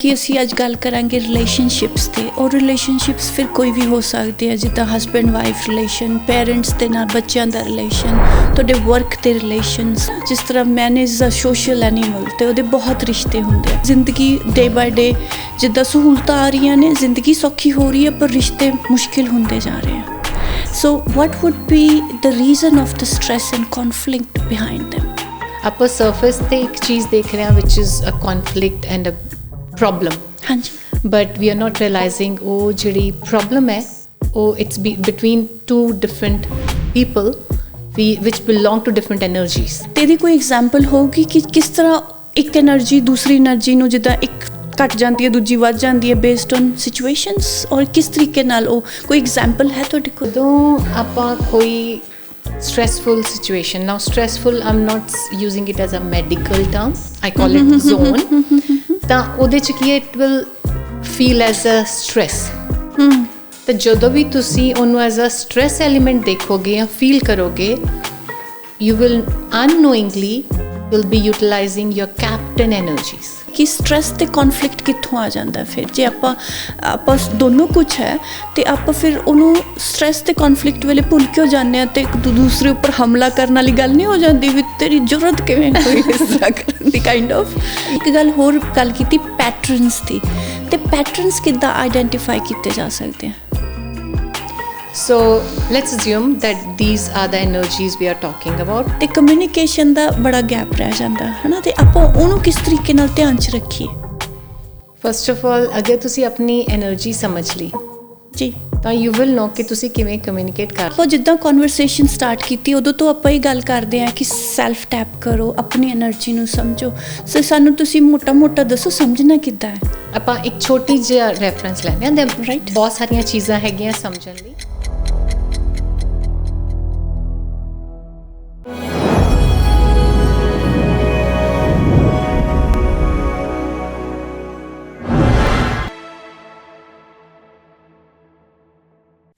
ਕਿ ਅਸੀਂ ਅੱਜ ਗੱਲ ਕਰਾਂਗੇ ਰਿਲੇਸ਼ਨਸ਼ਿਪਸ ਤੇ ਔਰ ਰਿਲੇਸ਼ਨਸ਼ਿਪਸ ਫਿਰ ਕੋਈ ਵੀ ਹੋ ਸਕਦੇ ਆ ਜਿੱਦਾਂ ਹਸਬੈਂਡ ਵਾਈਫ ਰਿਲੇਸ਼ਨ ਪੇਰੈਂਟਸ ਦੇ ਨਾਲ ਬੱਚਿਆਂ ਦਾ ਰਿਲੇਸ਼ਨ ਤੁਹਾਡੇ ਵਰਕ ਤੇ ਰਿਲੇਸ਼ਨਸ ਜਿਸ ਤਰ੍ਹਾਂ man is a social animal ਤੇ ਉਹਦੇ ਬਹੁਤ ਰਿਸ਼ਤੇ ਹੁੰਦੇ ਆ ਜ਼ਿੰਦਗੀ ਡੇ ਬਾਏ ਡੇ ਜਿੱਦਾਂ ਸਹੂਲਤਾਂ ਆ ਰਹੀਆਂ ਨੇ ਜ਼ਿੰਦਗੀ ਸੌਖੀ ਹੋ ਰਹੀ ਹੈ ਪਰ ਰਿਸ਼ਤੇ ਮੁਸ਼ਕਿਲ ਹੁੰਦੇ ਜਾ ਰਹੇ ਆ ਸੋ what would be the reason of the stress and conflict behind them ਆਪਾਂ ਸਰਫੇਸ ਤੇ ਇੱਕ ਚੀਜ਼ ਦੇਖ ਰਹੇ ਹਾਂ which is a conflict and a problem ਹਾਂਜੀ but we are not realizing ਉਹ ਜਿਹੜੀ problem ਹੈ ਉਹ it's between two different people which belong to different energies ਤੇ ਇਹਦੀ ਕੋਈ ਐਗਜ਼ਾਮਪਲ ਹੋਊਗੀ ਕਿ ਕਿਸ ਤਰ੍ਹਾਂ ਇੱਕ એનર્ਜੀ ਦੂਸਰੀ એનર્ਜੀ ਨੂੰ ਜਿੱਦਾਂ ਇੱਕ ਘਟ ਜਾਂਦੀ ਹੈ ਦੂਜੀ ਵੱਧ ਜਾਂਦੀ ਹੈ ਬੇਸਡ ਔਨ ਸਿਚੁਏਸ਼ਨਸ ਔਰ ਕਿਸ ਤਰੀਕੇ ਨਾਲ ਉਹ ਕੋਈ ਐਗਜ਼ਾਮਪਲ ਹੈ ਤੁਹਾਡੇ ਕੋਲ ਜਦੋਂ ਆਪਾਂ ਕੋਈ stressful situation now stressful I'm not using it as a medical term I call it zone ਤਾਂ ਉਹਦੇ ਚ ਕੀ it will feel as a stress ਤਾਂ ਜਦੋਂ ਵੀ ਤੁਸੀਂ ਉਹਨੂੰ as a stress element ਦੇਖੋਗੇ ਜਾਂ feel ਕਰੋਗੇ you will unknowingly will be utilizing your captain energies ਕਿ ਸਟ੍ਰੈਸ ਤੇ ਕਨਫਲਿਕਟ ਕਿੱਥੋਂ ਆ ਜਾਂਦਾ ਫਿਰ ਜੇ ਆਪਾਂ ਦੋਨੋਂ ਕੁਛ ਹੈ ਤੇ ਆਪਾਂ ਫਿਰ ਉਹਨੂੰ ਸਟ੍ਰੈਸ ਤੇ ਕਨਫਲਿਕਟ ਵੇਲੇ ਭੁੱਲ ਕਿਉਂ ਜਾਂਦੇ ਆ ਤੇ ਇੱਕ ਦੂਸਰੇ ਉੱਪਰ ਹਮਲਾ ਕਰਨ ਵਾਲੀ ਗੱਲ ਨਹੀਂ ਹੋ ਜਾਂਦੀ ਵੀ ਤੇਰੀ ਜ਼ਰੂਰਤ ਕਿਵੇਂ ਹੋਈ ਇਸ ਤਰ੍ਹਾਂ ਕਰਨ ਦੀ ਕਾਈਂਡ ਆਫ ਇੱਕ ਗੱਲ ਹੋਰ ਗੱਲ ਕੀਤੀ ਪੈਟਰਨਸ ਦੀ ਤੇ ਪੈਟਰਨਸ ਕਿੱਦਾਂ ਆਈਡੈਂਟੀਫਾਈ ਕੀਤੇ ਜਾ ਸਕਦੇ ਆ So let's assume that these are the energies we are talking about. ਤੇ ਕਮਿਊਨੀਕੇਸ਼ਨ ਦਾ ਬੜਾ ਗੈਪ ਰਹਿ ਜਾਂਦਾ ਹੈ ਨਾ ਤੇ ਆਪਾਂ ਉਹਨੂੰ ਕਿਸ ਤਰੀਕੇ ਨਾਲ ਧਿਆਨ 'ਚ ਰੱਖੀਏ First of all ਅਗਰ ਤੁਸੀਂ ਆਪਣੀ એનર્ਜੀ ਸਮਝ ਲਈ ਜੀ ਤਾਂ you will know ਕਿ ਤੁਸੀਂ ਕਿਵੇਂ ਕਮਿਊਨੀਕੇਟ ਕਰ ਆਪਾਂ ਜਿੱਦਾਂ ਕਨਵਰਸੇਸ਼ਨ ਸਟਾਰਟ ਕੀਤੀ ਉਦੋਂ ਤੋਂ ਆਪਾਂ ਇਹ ਗੱਲ ਕਰਦੇ ਹਾਂ ਕਿ ਸੈਲਫ ਟੈਪ ਕਰੋ ਆਪਣੀ એનર્ਜੀ ਨੂੰ ਸਮਝੋ ਸੋ ਸਾਨੂੰ ਤੁਸੀਂ ਮੋਟਾ ਦੱਸੋ ਸਮਝਣਾ ਕਿੱਦਾਂ ਹੈ ਆਪਾਂ ਇੱਕ ਛੋਟੀ ਜਿਹੀ ਰੈਫਰੈਂਸ ਲੈਂਦੇ ਹਾਂ ਰਾਈਟ ਬਹੁਤ ਸਾਰੀਆਂ ਚੀਜ਼ਾਂ ਹੈਗੀਆਂ ਸਮਝਣ ਲਈ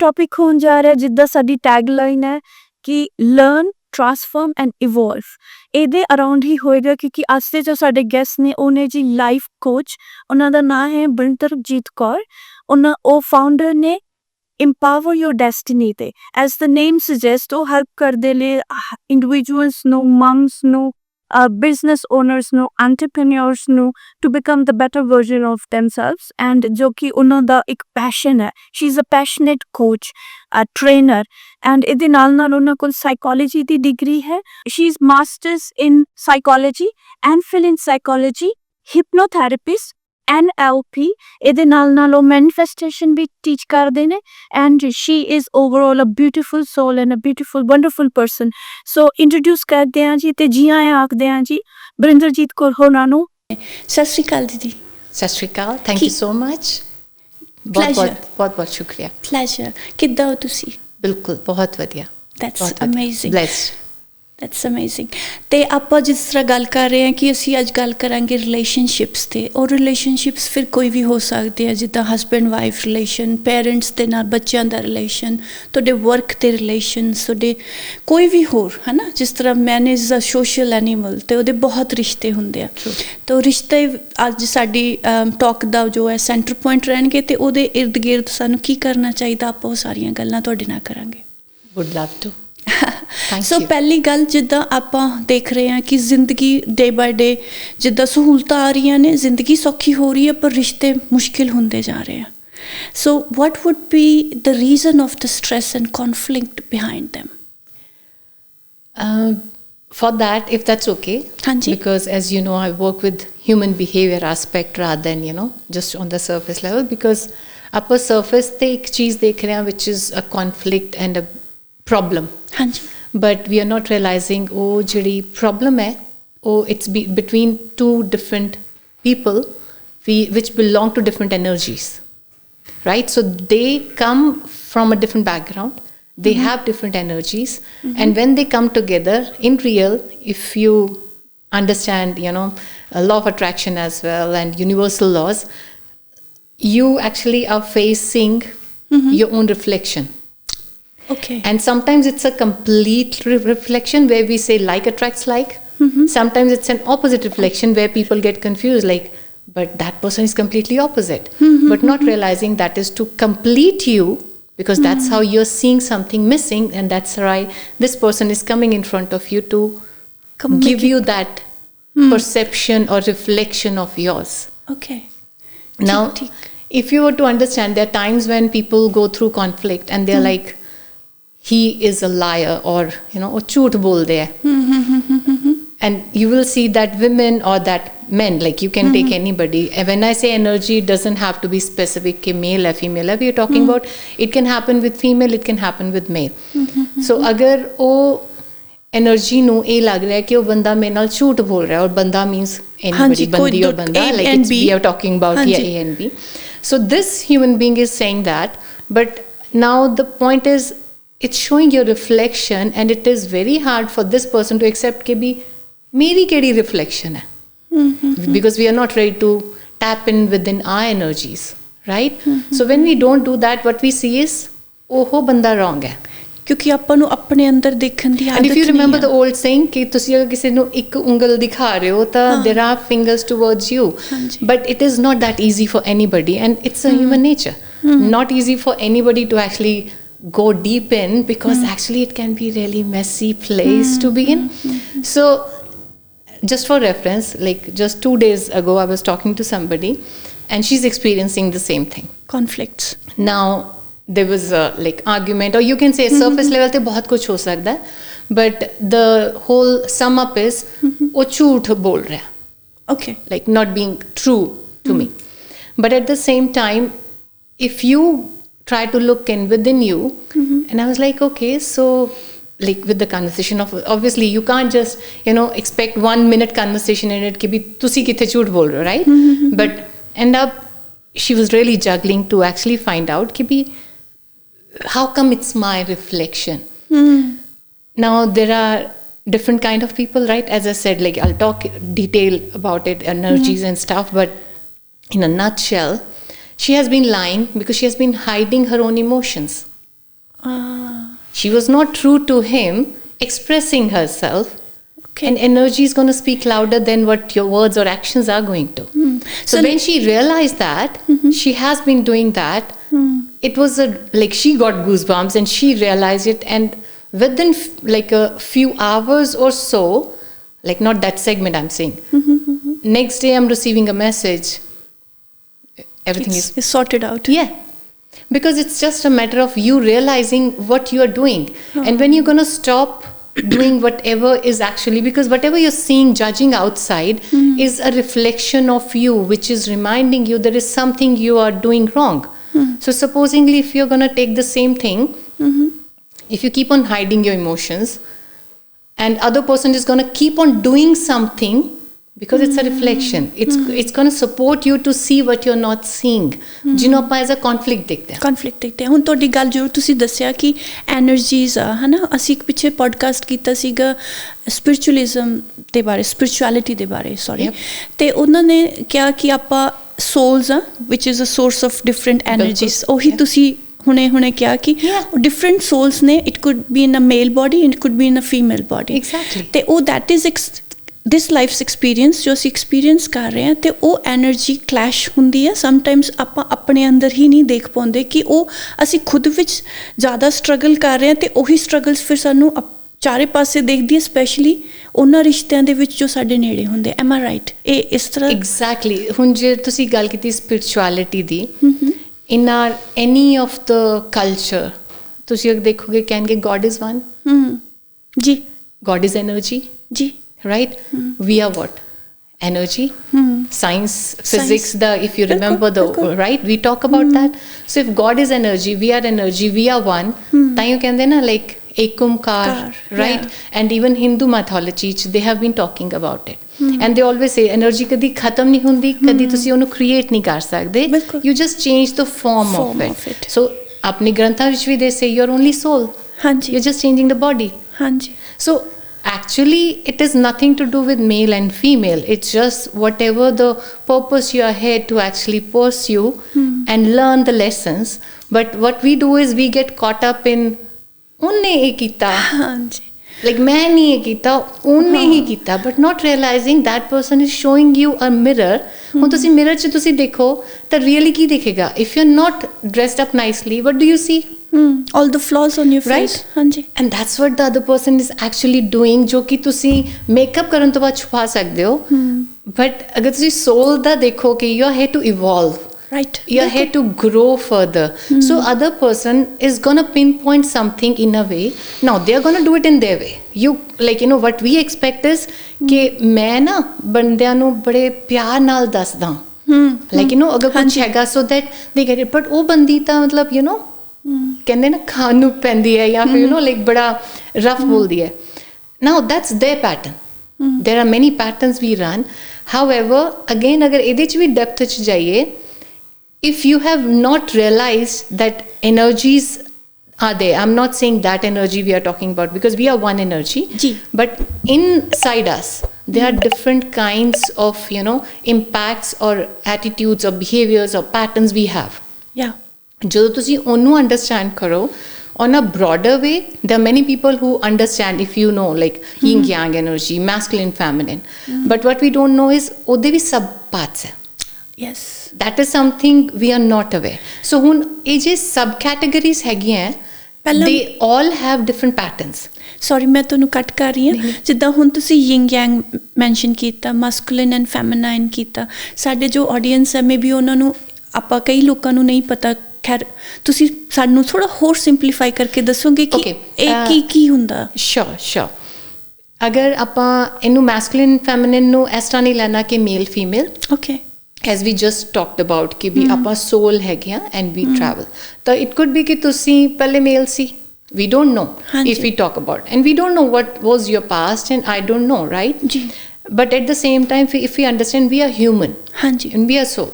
ਟੌਪਿਕ ਹੋਣ ਜਾ ਰਿਹਾ ਜਿੱਦਾਂ ਸਾਡੀ ਟੈਗਲਾਈਨ ਹੈ ਕਿ ਲਰਨ ਟ੍ਰਾਂਸਫਾਰਮ ਐਂਡ ਇਵੋਲਵ ਇਹਦੇ ਅਰਾਊਂਡ ਹੀ ਹੋਏਗਾ ਕਿਉਂਕਿ ਅੱਜ ਦੇ ਜੋ ਸਾਡੇ ਗੈਸਟ ਨੇ ਉਹ ਨੇ ਜੀ ਲਾਈਫ ਕੋਚ ਉਹਨਾਂ ਦਾ ਨਾਮ ਹੈ ਬਰਿੰਦਰਜੀਤ ਕੌਰ ਉਹ ਫਾਊਂਡਰ ਨੇ empower your destiny ਤੇ as the name suggests ਉਹ ਹੈਲਪ ਕਰਦੇ ਨੇ ਇੰਡੀਵਿਜੂਅਲਸ ਨੂੰ ਮੰਗਸ ਨੂੰ business owners ਨੂੰ entrepreneurs ਨੂੰ to become the better version of themselves and ਜੋ ਕਿ ਉਹਨਾਂ ਦਾ ਇੱਕ passion ਹੈ she is a passionate coach a trainer and ਇਹਦੇ ਨਾਲ ਉਹਨਾਂ ਕੋਲ psychology ਦੀ ਡਿਗਰੀ ਹੈ she is masters in psychology MPhil in psychology hypnotherapist NLP ਇਹਦੇ ਨਾਲ ਉਹ manifestation ਵੀ teach ਕਰਦੇ ਨੇ and she is overall a beautiful soul and a beautiful wonderful person so introduce ਕਰਦੇ ਹਾਂ ਜੀ ਤੇ ਜੀ ਆਇਆਂ ਆਖਦੇ ਹਾਂ ਜੀ ਬਰਿੰਦਰਜੀਤ ਕੌਰ ਹੋਰਾਂ ਨੂੰ ਸਤਿ ਸ਼੍ਰੀ ਅਕਾਲ ਦੀਦੀ ਸਤਿ ਸ਼੍ਰੀ ਅਕਾਲ ਥੈਂਕ ਯੂ ਸੋ ਮਚ ਬਹੁਤ ਸ਼ੁਕਰੀਆ ਪਲੇਜ਼ਰ ਕਿੱਦਾਂ ਹੋ ਤੁਸੀਂ ਬਿਲਕੁਲ ਬਹੁਤ ਵਧੀਆ that's amazing blessed that's amazing ਤੇ ਆਪਾਂ ਜਿਸ ਤਰ੍ਹਾਂ ਗੱਲ ਕਰ ਰਹੇ ਹਾਂ ਕਿ ਅਸੀਂ ਅੱਜ ਗੱਲ ਕਰਾਂਗੇ ਰਿਲੇਸ਼ਨਸ਼ਿਪਸ ਤੇ ਔਰ ਰਿਲੇਸ਼ਨਸ਼ਿਪਸ ਫਿਰ ਕੋਈ ਵੀ ਹੋ ਸਕਦੇ ਆ ਜਿੱਦਾਂ ਹਸਬੈਂਡ ਵਾਈਫ ਰਿਲੇਸ਼ਨ ਪੇਰੈਂਟਸ ਦੇ ਨਾਲ ਬੱਚਿਆਂ ਦਾ ਰਿਲੇਸ਼ਨ ਤੁਹਾਡੇ ਵਰਕ ਤੇ ਰਿਲੇਸ਼ਨਸ ਤੁਹਾਡੇ ਕੋਈ ਵੀ ਹੋਰ ਹੈ ਨਾ ਜਿਸ ਤਰ੍ਹਾਂ man is a social animal ਤੇ ਉਹਦੇ ਬਹੁਤ ਰਿਸ਼ਤੇ ਹੁੰਦੇ ਆ ਤੇ ਉਹ ਰਿਸ਼ਤੇ ਅੱਜ ਸਾਡੀ ਟਾਕ ਦਾ ਜੋ ਹੈ ਸੈਂਟਰ ਪੁਆਇੰਟ ਰਹਿਣਗੇ ਤੇ ਉਹਦੇ ਇਰਦ ਗਿਰਦ ਸਾਨੂੰ ਕੀ ਕਰਨਾ ਚਾਹੀਦਾ ਆਪਾਂ ਉਹ ਸਾਰੀਆਂ ਗੱਲਾਂ ਤੁਹਾਡੇ ਨਾਲ ਕਰਾਂਗੇ would love to ਸੋ ਪਹਿਲੀ ਗੱਲ ਜਿੱਦਾਂ ਆਪਾਂ ਦੇਖ ਰਹੇ ਹਾਂ ਕਿ ਜ਼ਿੰਦਗੀ ਡੇ ਬਾਏ ਡੇ ਜਿੱਦਾਂ ਸਹੂਲਤਾਂ ਆ ਰਹੀਆਂ ਨੇ ਜ਼ਿੰਦਗੀ ਸੌਖੀ ਹੋ ਰਹੀ ਹੈ ਪਰ ਰਿਸ਼ਤੇ ਮੁਸ਼ਕਿਲ ਹੁੰਦੇ ਜਾ ਰਹੇ ਆ ਸੋ what would be the reason of the stress and conflict behind them for that if that's okay Hanji. because as you know I work with human behavior aspect rather than just on the surface level because ਆਪਾਂ surface ਤੇ ਇੱਕ ਚੀਜ਼ ਦੇਖ ਰਹੇ ਹਾਂ which is a conflict and a problem ਹਾਂਜੀ but we are not realizing ਉਹ ਜਿਹੜੀ problem ਹੈ ਉਹ it's between two different people which belong to different energies right so they come from a different background they have different energies and when they come together in real if you understand a law of attraction as well and universal laws you actually are facing your own reflection okay and sometimes it's a complete reflection where we say like attracts like sometimes it's an opposite reflection where people get confused like but that person is completely opposite. But not realizing that is to complete you, because that's how you're seeing something missing, and that's why this person is coming in front of you to give you that perception or reflection of yours. Okay. Now, ठीक. if you were to understand, there are times when people go through conflict and they're like, he is a liar, or वो झूठ बोल दे है. And you will see that women or that men, like you can take anybody. And when I say energy, it doesn't have to be specific कि male है female है. We are talking about, it can happen with female, it can happen with male. So अगर वो energy ਨੂੰ ਇਹ ਲੱਗ ਰਿਹਾ ਕਿ ਉਹ ਬੰਦਾ ਮੇਰੇ ਨਾਲ ਝੂਠ ਬੋਲ ਰਿਹਾ, ਔਰ ਬੰਦਾ means anybody, ਬੰਦੀ or ਬੰਦਾ, like it's, we are talking about here A and B. So this human being is saying that, but now the point is, it's showing your reflection, and it is very hard for this person to accept कि भी मेरी केड़ी reflection है, because we are not ready to tap in within our energies, right? So when we don't do that, what we see is ਉਹ ਬੰਦਾ wrong ਹੈ. ਕਿਉਂਕਿ ਆਪਾਂ ਨੂੰ ਆਪਣੇ ਅੰਦਰ ਦੇਖਣ ਦੀ ਆਦਤ And if you ਨਹੀਂ remember ਹੈ. the old saying ਕਿ ਤੁਸੀਂ ਅਗਰ ਕਿਸੇ ਨੂੰ ਇੱਕ ਉਂਗਲ ਦਿਖਾ ਰਹੇ ਹੋ ਤਾਂ there are fingers towards you, but it is not that easy for anybody, and it's a human nature. Not easy for anybody to actually go deep in, because actually it can be really messy place to be in. So just for reference, like just 2 days ago I was talking to somebody and she's experiencing the same thing. Conflicts. Now there was a like argument, or you can say surface level te bahut kuch ho sakta hai, but the whole sum up is wo jhoot bol raha hai, Okay. like not being true to me. But at the same time, if you try to look in within you, and I was like, okay, so like with the conversation of, obviously you can't just expect 1 minute conversation in it ki bhi tusi kithe jhoot bol rahe ho, right? But end up she was really juggling to actually find out ki bhi how come it's my reflection. Now there are different kind of people, right? As I said, like I'll talk detail about it, energies and stuff, but in a nutshell, she has been lying because she has been hiding her own emotions. She was not true to him, expressing herself. Okay. And energy is going to speak louder than what your words or actions are going to. So when she realized that she has been doing that, it was like she got goosebumps and she realized it, and within like a few hours or so, like not that segment I'm saying, next day I'm receiving a message, everything It's sorted out. yeah, because it's just a matter of you realizing what you are doing. And when you're going to stop doing whatever is actually, because whatever you're seeing, judging outside is a reflection of you, which is reminding you there is something you are doing wrong. So supposingly if you're going to take the same thing, if you keep on hiding your emotions, and other person is going to keep on doing something, because it's a reflection, it's going to support you to see what you're not seeing, ਜਿਹਨੂੰ ਆਪਾਂ as a conflict ਦੇਖਦੇ ਹਾਂ. Conflict ਦੇਖਦੇ ਹਾਂ. ਹੁਣ ਤੁਹਾਡੀ ਗੱਲ ਜੋ ਤੁਸੀਂ ਦੱਸਿਆ ਕਿ ਐਨਰਜੀਜ਼ ਆ, ਹੈ ਨਾ, ਅਸੀਂ ਇੱਕ ਪਿੱਛੇ ਪੋਡਕਾਸਟ ਕੀਤਾ ਸੀਗਾ ਸਪਿਰਿਚੁਅਲਿਜ਼ਮ ਦੇ ਬਾਰੇ, ਸਪਿਰਿਚੁਅਲਿਟੀ ਦੇ ਬਾਰੇ, ਸੌਰੀ. ਅਤੇ ਉਹਨਾਂ ਨੇ ਕਿਹਾ ਕਿ ਆਪਾਂ ਸੋਲਸ ਆ, ਵਿਚ is a source of different energies. ਉਹੀ ਤੁਸੀਂ ਹੁਣੇ ਕਿਹਾ ਕਿ ਡਿਫਰੈਂਟ ਸੋਲਸ ਨੇ. It could be in a male body, it could be in a female body. Exactly. ਅਤੇ ਉਹ that is this life's experience ਜੋ ਅਸੀਂ ਐਕਸਪੀਰੀਅੰਸ ਕਰ ਰਹੇ ਹਾਂ, ਅਤੇ ਉਹ ਐਨਰਜੀ ਕਲੈਸ਼ ਹੁੰਦੀ ਹੈ. ਸਮਟਾਈਮਸ ਆਪਾਂ ਆਪਣੇ ਅੰਦਰ ਹੀ ਨਹੀਂ ਦੇਖ ਪਾਉਂਦੇ ਕਿ ਉਹ ਅਸੀਂ ਖੁਦ ਵਿੱਚ ਜ਼ਿਆਦਾ ਸਟਰਗਲ ਕਰ ਰਹੇ ਹਾਂ, ਅਤੇ ਉਹੀ ਸਟਰਗਲਸ ਫਿਰ ਸਾਨੂੰ ਚਾਰੇ ਪਾਸੇ ਦੇਖਦੀ ਹੈ, ਸਪੈਸ਼ਲੀ ਉਹਨਾਂ ਰਿਸ਼ਤਿਆਂ ਦੇ ਵਿੱਚ ਜੋ ਸਾਡੇ ਨੇੜੇ ਹੁੰਦੇ. M I right? ਇਹ ਇਸ ਤਰ੍ਹਾਂ ਐਗਜ਼ੈਕਟਲੀ. ਹੁਣ ਜੇ ਤੁਸੀਂ ਗੱਲ ਕੀਤੀ spirituality the, in our any of the culture, ਤੁਸੀਂ ਦੇਖੋਗੇ ਕਹਿਣਗੇ God is one. ਜੀ. God is energy. ਜੀ. Right? We are what? Energy. Science, physics, if you remember right? We talk about that. So if God is energy, we are energy, we are one. ਤਾਂਹੀਓ ਕਹਿੰਦੇ ਨਾ like Ekumkar, right? And even Hindu mythology, they have been talking about it. And they always say energy ਕਦੀ ਖਤਮ ਨਹੀਂ ਹੁੰਦੀ, ਕਦੀ ਤੁਸੀਂ ਉਹਨੂੰ create ਨਹੀਂ ਕਰ ਸਕਦੇ. You just change the form of it. So ਆਪਣੇ ਗ੍ਰੰਥਾਂ ਵਿੱਚ ਵੀ they say you're only soul. ਹਾਂਜੀ. You're just changing the body. ਹਾਂਜੀ. So actually it is nothing to do with male and female. It's just whatever the purpose you are here to actually pursue and learn the lessons. But what we do is we get caught up in unne ek kita. ਹਾਂਜੀ. Like ਮੈਂ ਨਹੀਂ ਇਹ ਕੀਤਾ, ਉਹਨੇ ਹੀ ਕੀਤਾ, but not realising that person is showing you a mirror. ਹੁਣ ਤੁਸੀਂ ਮਿਰਰ 'ਚ ਤੁਸੀਂ ਦੇਖੋ ਤਾਂ ਰੀਅਲੀ ਕੀ ਦਿਖੇਗਾ? If you are not dressed up nicely, what do you see? all the flaws on your face, ਹਾਂਜੀ। and that's what the other person is actually doing, ਜੋ ਕਿ ਤੁਸੀਂ ਮੇਕਅਪ ਕਰਨ ਤੋਂ ਬਾਅਦ ਛੁਪਾ ਸਕਦੇ ਹੋ। ਬਟ ਅਗਰ ਤੁਸੀਂ ਸੋਲ ਦਾ ਦੇਖੋ ਕਿ you are here to evolve, right, you are here to grow further, so other person is gonna pinpoint something in a way, now they are gonna do it in their way, you like, you know, what we expect is ਕਿ ਮੈਂ ਨਾ ਬੰਦਿਆਂ ਨੂੰ ਬੜੇ ਪਿਆਰ ਨਾਲ ਦੱਸਦਾ, like, you know, ਅਗਰ ਕੁਛ ਹੈਗਾ so that they get it, but ਉਹ ਬੰਦੀ ਤਾਂ ਮਤਲਬ you know ਕਹਿੰਦੇ ਨਾ ਖਾਣ ਨੂੰ ਪੈਂਦੀ ਹੈ ਜਾਂ ਫਿਰ you know like ਬੜਾ ਰਫ ਬੋਲਦੀ ਹੈ। now that's their pattern, there are many patterns we run, however again ਅਗਰ ਇਹਦੇ 'ਚ ਵੀ ਡੈਪਥ 'ਚ ਜਾਈਏ, if you have not realized that energies are there, I'm not saying that energy we are talking about because we are one energy, but inside us there are different kinds of you know impacts or attitudes or behaviors or patterns we have। yeah, ਜਦੋਂ ਤੁਸੀਂ ਉਹਨੂੰ understand ਕਰੋ on a broader way, there are many people who understand, if you know like yin yang energy, masculine feminine, but what we don't know is ਉਹਦੇ ਵੀ sub parts ਹੈ। yes, that is something we are not aware, so ਹੁਣ ਇਹ ਜੇ sub categories ਹੈਗੀਆਂ, they all have different patterns। Sorry ਮੈਂ ਤੁਹਾਨੂੰ ਕੱਟ ਕਰ ਰਹੀ ਹਾਂ। ਜਿੱਦਾਂ ਹੁਣ ਤੁਸੀਂ ਯਿੰਗ ਯੈਂਗ ਮੈਂਸ਼ਨ ਕੀਤਾ, ਮਸਕੂਲਿਨ ਐਂਡ ਫੈਮਿਨਾਈਨ ਕੀਤਾ, ਸਾਡੇ ਜੋ ਆਡੀਅנס ਹੈ ਮੇ ਬੀ ਉਹਨਾਂ ਨੂੰ ਆਪਾਂ ਕਈ ਲੋਕਾਂ ਨੂੰ ਨਹੀਂ ਪਤਾ, ਖੈਰ ਤੁਸੀਂ ਸਾਨੂੰ ਥੋੜਾ ਹੋਰ ਸਿੰਪਲੀਫਾਈ ਕਰਕੇ ਦੱਸੋਗੇ ਕਿ ਇਹ ਕੀ ਹੁੰਦਾ? ਸ਼ੋਰ ਅਗਰ ਆਪਾਂ ਇਹਨੂੰ ਮੈਸਕੂਲਿਨ ਫੈਮਿਨਿਨ ਨੂੰ ਇਸ ਤਰ੍ਹਾਂ ਨਹੀਂ ਲੈਣਾ ਕਿ male female, okay, as we just talked about ਕਿ ਵੀ ਆਪਾਂ soul ਹੈਗੇ ਆ and we travel, ਤਾਂ it could be ਕਿ ਤੁਸੀਂ ਪਹਿਲੇ ਮੇਲ ਸੀ, we don't know if we talk about, and we don't know what was your past and I don't know, right? ਜੀ, but at the same time if we understand we are human, ਹਾਂਜੀ, and we are soul,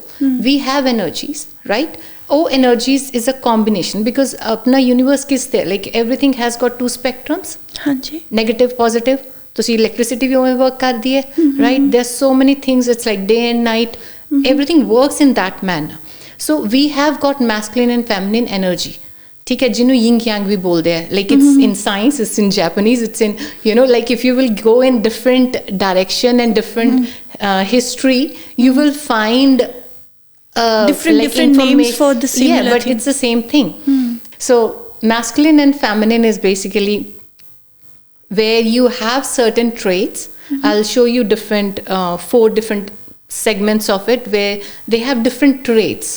we have energies, right? Oh, energies is a combination because apna universe kis the like everything has got two spectrums, ਹਾਂਜੀ, negative positive, ਤੁਸੀਂ electricity ਵੀ ਉਵੇਂ work ਕਰਦੀ ਹੈ, right? There's so many things, it's like day and night, everything works in that manner, so we have got masculine and feminine energy, ठीक है, ਜਿਹਨੂੰ yin yang ਵੀ ਬੋਲਦੇ ਹੈ, like it's in science, it's in Japanese, it's in you know like if you will go in different direction and different history, you will find different names for the similar yeah, but thing. it's the same thing. So masculine and feminine is basically where you have certain traits. I'll show you different 4 different segments of it where they have different traits.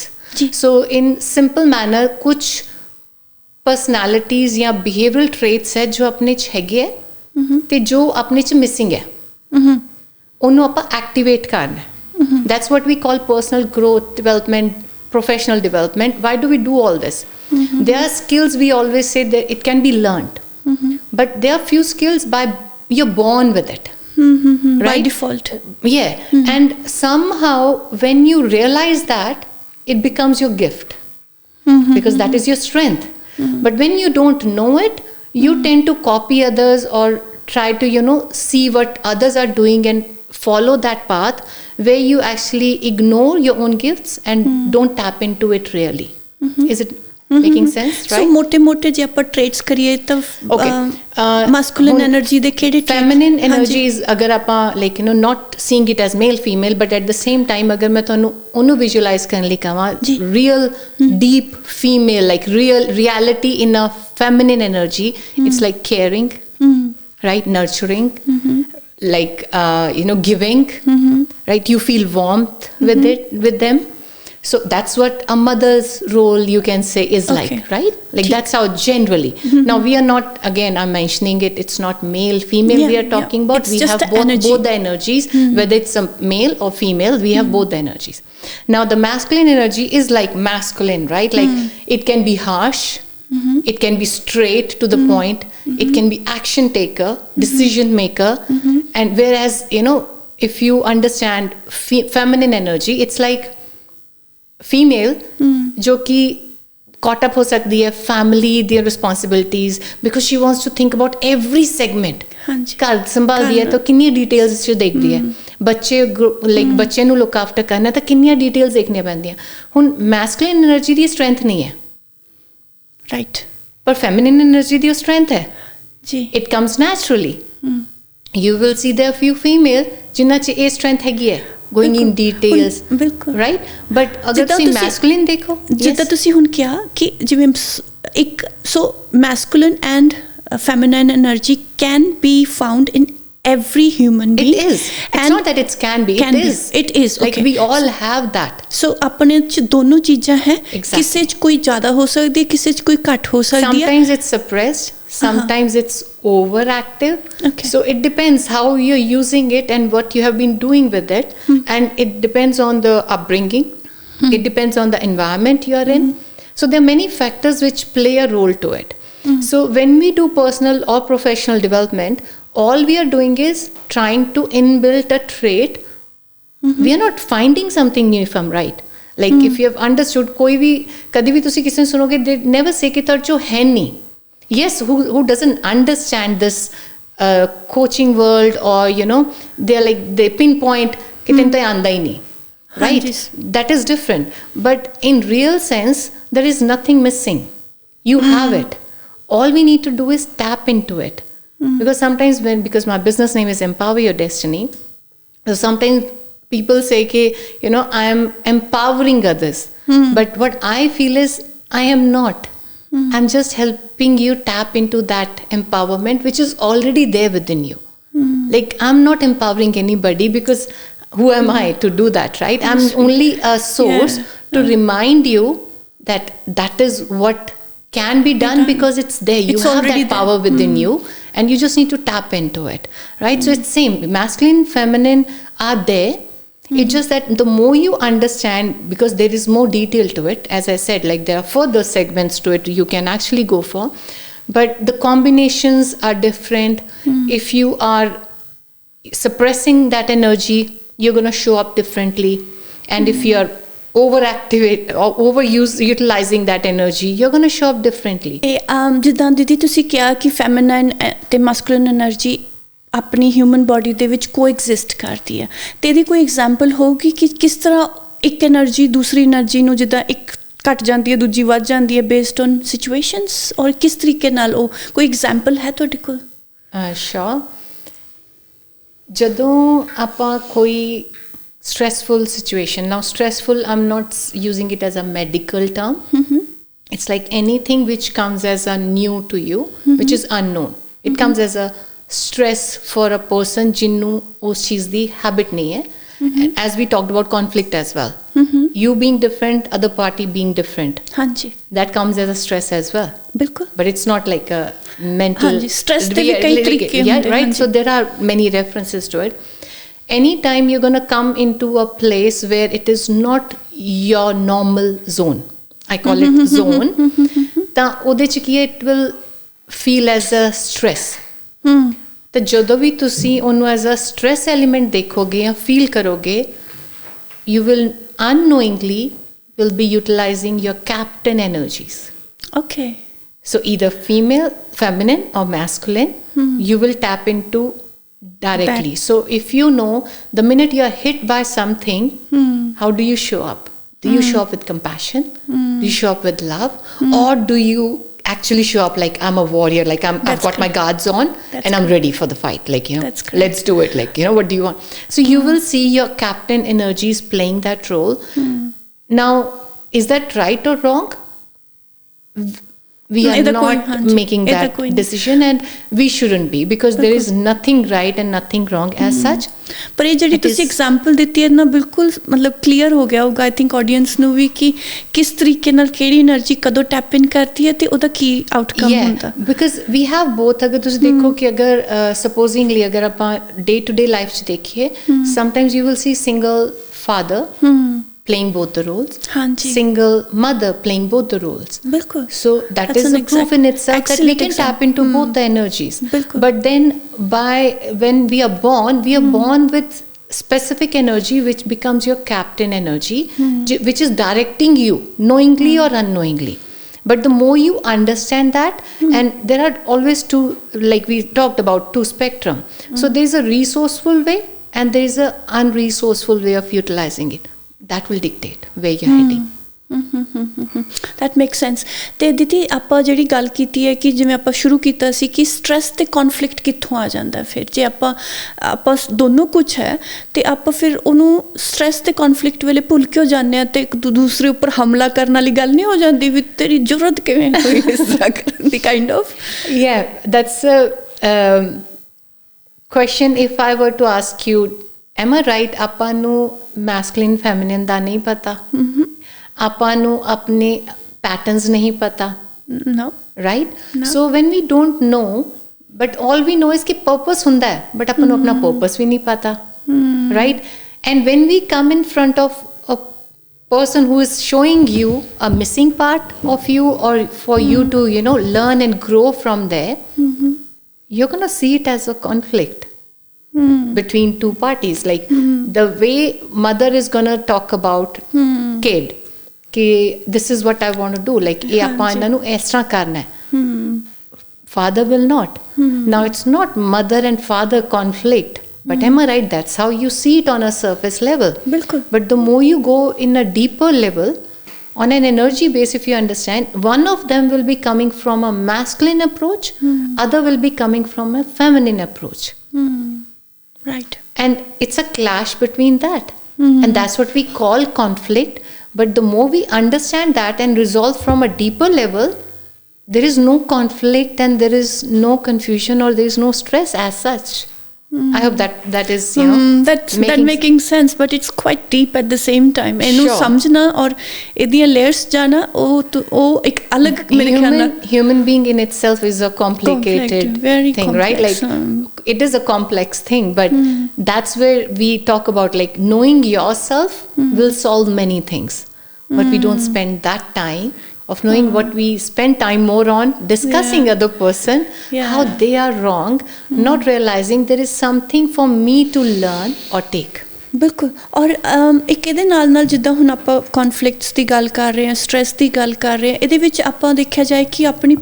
So in simple manner kuch personalities या behavioral traits है जो अपने च हैगे है ते जो अपने च missing है ਉਹਨੂੰ ਆਪਾਂ activate करना है। That's what we call personal growth, development, professional development. Why do we do all this? There are skills we always say that it can be learned, but there are few skills by you're born with it, right? By default. Yeah, and somehow when you realize that, it becomes your gift because that is your strength. But when you don't know it, you tend to copy others or try to you know see what others are doing and follow that path where you actually ignore your own gifts and don't tap into it really. Is it making sense, right? So mote je ਆਪਾਂ traits ਕਰੀਏ ਤਾਂ masculine energy ਦੇ ਕਿਹੜੇ feminine energies ਅਗਰ ਆਪਾਂ like you know not seeing it as male female but at the same time ਅਗਰ ਮੈਂ ਤੁਹਾਨੂੰ ਉਹਨੂੰ visualize ਕਰਨ ਲਈ ਕਹਾਂ real deep female like reality in a feminine energy, it's like caring, right, nurturing, like you know giving, right, you feel warmth with them, so that's what a mother's role you can say is like, right, like that's how generally. Now we are not, again I'm mentioning it, it's not male female we are talking about, it's we just have both the energies, whether it's a male or female, we have both the energies. Now the masculine energy is like masculine, right, like it can be harsh, it can be straight to the point, it can be action taker, decision maker, and whereas you know if you understand feminine energy, it's like female जो कि caught up हो सकती है family their responsibilities because she wants to think about every segment, ਘਰ ਸੰਭਾਲਦੀ ਹੈ ਤਾਂ ਕਿੰਨੀਆਂ details ਚ ਦੇਖਦੀ ਹੈ, ਬੱਚੇ ਲਾਈਕ ਬੱਚੇ ਨੂੰ ਲੁੱਕ ਆਫਟਰ ਕਰਨਾ ਤਾਂ ਕਿੰਨੀਆਂ ਡਿਟੇਲਸ ਦੇਖਣੀਆਂ ਪੈਂਦੀਆਂ। ਹੁਣ ਮੈਸਕੁਲਿਨ એનર્ਜੀ ਦੀ ਸਟਰੈਂਥ ਨਹੀਂ ਹੈ, ਰਾਈਟ, ਪਰ ਫੈਮਿਨਿਨ એનર્ਜੀ ਦੀ ਉਹ ਸਟਰੈਂਥ ਹੈ जी it comes naturally. You will see there are few female जिन्ना च ये strength हैगी है, going in details, ਬਿਲਕੁਲ right? But अगर ਜਿੱਦਾਂ ਤੁਸੀਂ ਤੁਸੀਂ- masculine देखो, ਜਿੱਦਾਂ yes, ਤੁਸੀਂ ਹੁਣ ਕਿਹਾ ਕਿ ਜਿਵੇਂ ਇੱਕ ਸੋ ਮੈਸਕੂਲਿਨ and feminine energy can be found in every human it being. is. It's not that it can be. Can It be. is. It is, Like okay. we all have that. ਸੋ ਆਪਣੇ ਚ ਦੋਨੋਂ ਚੀਜ਼ਾਂ ਹੈ Exactly. ਕਿਸੇ ਚ ਕੋਈ ਜ਼ਿਆਦਾ ਹੋ ਸਕਦੀ ਹੈ ਕਿਸੇ ਚ ਕੋਈ ਘੱਟ ਹੋ ਸਕਦੀ ਹੈ Sometimes it's suppressed. Sometimes it's overactive. Okay. So it depends how you're using it and what you have been doing with it, and it depends on the upbringing. It depends on the environment you are in. So there are many factors which play a role to it. So when we do personal or professional development, all we are doing is trying to inbuilt a trait. We are not finding something new, if I'm right. Like if you have understood, कोई भी कभी भी तुसी किसी ने सुनोगे, they never say कि तर जो है नहीं. Yes, who doesn't understand this coaching world, or they're like they pinpoint कि तेन तो आंदा ही नहीं. Right? हाँ जी. That is different. But in real sense, there is nothing missing. You have it. All we need to do is tap into it. Because sometimes because my business name is Empower Your Destiny, so sometimes people say कि I am empowering others. But what I feel is I am not. I'm just helping you tap into that empowerment which is already there within you. Like I'm not empowering anybody, because who am I to do that, right? I'm only a source to remind you that that is what can be done, because it's there. You It's have already that power within you, and you just need to tap into it, right? So it's same. Masculine, feminine are there. It's just that the more you understand, because there is more detail to it, as I said, like there are further segments to it you can actually go for, but the combinations are different. If you are suppressing that energy, you're going to show up differently. And if you're overactivate or utilizing that energy, you're going to show up differently. ਇਹ ਜਿੱਦਾਂ ਦੀਦੀ ਤੁਸੀਂ ਕਿਹਾ ਕਿ feminine ਤੇ ਮੈਸਕੂਲਿਨ energy ਆਪਣੀ human body ਦੇ ਵਿੱਚ ਕੋਐਗਜ਼ਿਸਟ ਕਰਦੀ ਹੈ, ਤੇ ਇਹਦੀ ਕੋਈ ਐਗਜ਼ਾਮਪਲ ਹੋਊਗੀ ਕਿ ਕਿਸ ਤਰ੍ਹਾਂ ਇੱਕ એનર્ਜੀ ਦੂਸਰੀ એનર્ਜੀ ਨੂੰ ਜਿੱਦਾਂ ਇੱਕ ਘਟ ਜਾਂਦੀ ਹੈ ਦੂਜੀ ਵੱਧ ਜਾਂਦੀ ਹੈ ਬੇਸਡ ਔਨ ਸਿਚੁਏਸ਼ਨਸ, ਔਰ ਕਿਸ ਤਰੀਕੇ ਨਾਲ ਉਹ ਕੋਈ ਐਗਜ਼ਾਮਪਲ ਹੈ ਤੁਹਾਡੇ ਕੋਲ? Sure. ਜਦੋਂ ਆਪਾਂ ਕੋਈ stressful situation, now stressful, I'm not using it as a medical term. It's like anything which comes as a new to you, which is unknown. It comes as a stress for a person jinnu us cheez di habit nahi hai. As we talked about conflict as well, you being different, other party being different, ਹਾਂਜੀ that comes as a stress as well. ਬਿਲਕੁਲ But it's not like a mental ਹਾਂਜੀ, stress ਦੇ ਵੀ ਕਈ ਤਰੀਕੇ yeah, ਹੁੰਦੇ, right? ਹਾਂਜੀ। So there are many references to it. Anytime you're going to come into a place where it is not your normal zone, I call it zone, ਤਾਂ ਉਹਦੇ ਚ ਕੀ ਹੈ, it will feel as a stress. ਤਾਂ ਜਦੋਂ ਵੀ ਤੁਸੀਂ ਉਹਨੂੰ as a stress element ਦੇਖੋਗੇ ਜਾਂ feel ਕਰੋਗੇ, you will unknowingly will be utilizing your captain energies. Okay So either female, feminine or masculine, you will tap into directly. So if you know the minute you are hit by something, how do you show up? Do you show up with compassion? Do you show up with love? Or do you actually show up like I'm a warrior, like I've got my guards on and I'm ready for the fight, like That's correct. let's do it, like what do you want? So you will see your captain energies playing that role. Now, is that right or wrong? We are ਇਹਦਾ ਕੋਈ- not ਹਾਂਜੀ, making ਇਹਦਾ that ਕੋਈ ਨਹੀਂ। decision, and we shouldn't be, because there is nothing right and nothing wrong as such. ਪਰ ਇਹ ਜਿਹੜੀ It ਤੁਸੀਂ is- ਐਗਜ਼ਾਮਪਲ ਦਿੱਤੀ ਹੈ ਨਾ, ਬਿਲਕੁਲ ਮਤਲਬ ਕਲੀਅਰ ਹੋ ਗਿਆ ਹੋਊਗਾ ਆਈ ਥਿੰਕ ਆਡੀਅנס ਨੂੰ ਵੀ ਕਿ ਕਿਸ ਤਰੀਕੇ ਨਾਲ ਕਿਹੜੀ એનર્ਜੀ ਕਦੋਂ ਟੈਪ ਇਨ ਕਰਦੀ ਹੈ ਤੇ ਉਹਦਾ ਕੀ ਆਊਟਕਮ ਹੁੰਦਾ। because we have both. अगर ਤੁਸੀਂ ਦੇਖੋ ਕਿ ਅਗਰ supposingly ਅਗਰ ਆਪਾਂ day to day life ਚ ਦੇਖੀਏ, sometimes you will see single father playing both the roles, ਹਾਂਜੀ single mother playing both the roles. ਬਿਲਕੁਲ So that That's is an a proof in itself that we excellent can tap example. into both the energies. Bilkul. But then when we are born with specific energy which becomes your captain energy, which is directing you knowingly or unknowingly. But the more you understand that, and there are always two, like we talked about, two spectrum. So there is a resourceful way and there is a unresourceful way of utilizing it. That will dictate where you're heading. That make sense. ਤੇ ਦੀਦੀ ਆਪਾਂ ਜਿਹੜੀ ਗੱਲ ਕੀਤੀ ਹੈ ਕਿ ਜਿਵੇਂ ਆਪਾਂ ਸ਼ੁਰੂ ਕੀਤਾ ਸੀ ਕਿ ਸਟ੍ਰੈਸ ਤੇ ਕੌਨਫਲਿਕਟ ਕਿੱਥੋਂ ਆ ਜਾਂਦਾ, ਫਿਰ ਜੇ ਆਪਾਂ ਦੋਨੋਂ ਕੁਛ ਹੈ ਤੇ ਆਪਾਂ ਫਿਰ ਉਹਨੂੰ ਸਟ੍ਰੈਸ ਤੇ ਕੌਨਫਲਿਕਟ ਵੇਲੇ ਭੁੱਲ ਕਿਉਂ ਜਾਂਦੇ ਹਾਂ ਤੇ ਇੱਕ ਦੂਸਰੇ ਉੱਪਰ ਹਮਲਾ ਕਰਨ ਵਾਲੀ ਗੱਲ ਨਹੀਂ ਹੋ ਜਾਂਦੀ ਵੀ ਤੇਰੀ ਜ਼ਰੂਰਤ ਕਿਵੇਂ ਹੋਈ ਇਸ ਤਰ੍ਹਾਂ ਕਰਨ ਦੀ kind of. that's a question. If I were to ask you, am I right, ਆਪਾਂ ਨੂੰ ਮੈਸਕੁਲਿਨ ਫੈਮਿਨਿਨ ਦਾ ਨਹੀਂ ਪਤਾ, ਆਪਾਂ ਨੂੰ ਆਪਣੇ ਪੈਟਰਨਸ ਨਹੀਂ ਪਤਾ, no right? So when we don't know, but all we know is ਕਿ purpose ਹੁੰਦਾ ਹੈ, but ਆਪਾਂ ਨੂੰ ਆਪਣਾ purpose ਵੀ ਨਹੀਂ ਪਤਾ, right? And when we come in front of a person who is showing you a missing part of you, or for you to learn and grow from there, you're going to see it as a conflict between two parties. Like the way mother is going to talk about kid, कि this is what I want to do, like ये ਆਪਾਂ ਇਹਨਾਂ ਨੂੰ ਇਸ ਤਰ੍ਹਾਂ ਕਰਨਾ ਹੈ, father will not. Now it's not mother and father conflict, but am I right, that's how you see it on a surface level. बिल्कुल। But the more you go in a deeper level, on an energy base, if you understand, one of them will be coming from a masculine approach, other will be coming from a feminine approach. Right. And it's a clash between that. And that's what we call conflict. But the more we understand that and resolve from a deeper level, there is no conflict and there is no confusion or there is no stress as such. I hope that is, that making sense, but it's quite deep at the same time. ਇਹਨੂੰ ਸਮਝਣਾ ਔਰ ਇਹਦੀਆਂ layers ਜਾਣਾ ਉਹ ਇੱਕ ਅਲੱਗ ਮੇਰੇ ਖਿਆਲ ਨਾਲ human being in itself is a complicated very thing, complex, right? Like it is a complex thing, but that's where we talk about like knowing yourself will solve many things, but we don't spend that time of knowing what we spend time more on discussing other person, how they are wrong, not realizing there is something for me to learn or take. ਬਿਲਕੁਲ। ਔਰ ਇੱਕ ਇਹਦੇ ਨਾਲ ਜਿੱਦਾਂ ਹੁਣ ਆਪਾਂ ਕੌਨਫਲਿਕਟਸ ਦੀ ਗੱਲ ਕਰ ਰਹੇ ਹਾਂ, ਸਟ੍ਰੈਸ ਦੀ ਗੱਲ ਕਰ ਰਹੇ ਹਾਂ, ਇਹਦੇ ਵਿੱਚ ਆਪਾਂ ਦੇਖਿਆ ਜਾਏ ਕਿ ਆਪਣੀ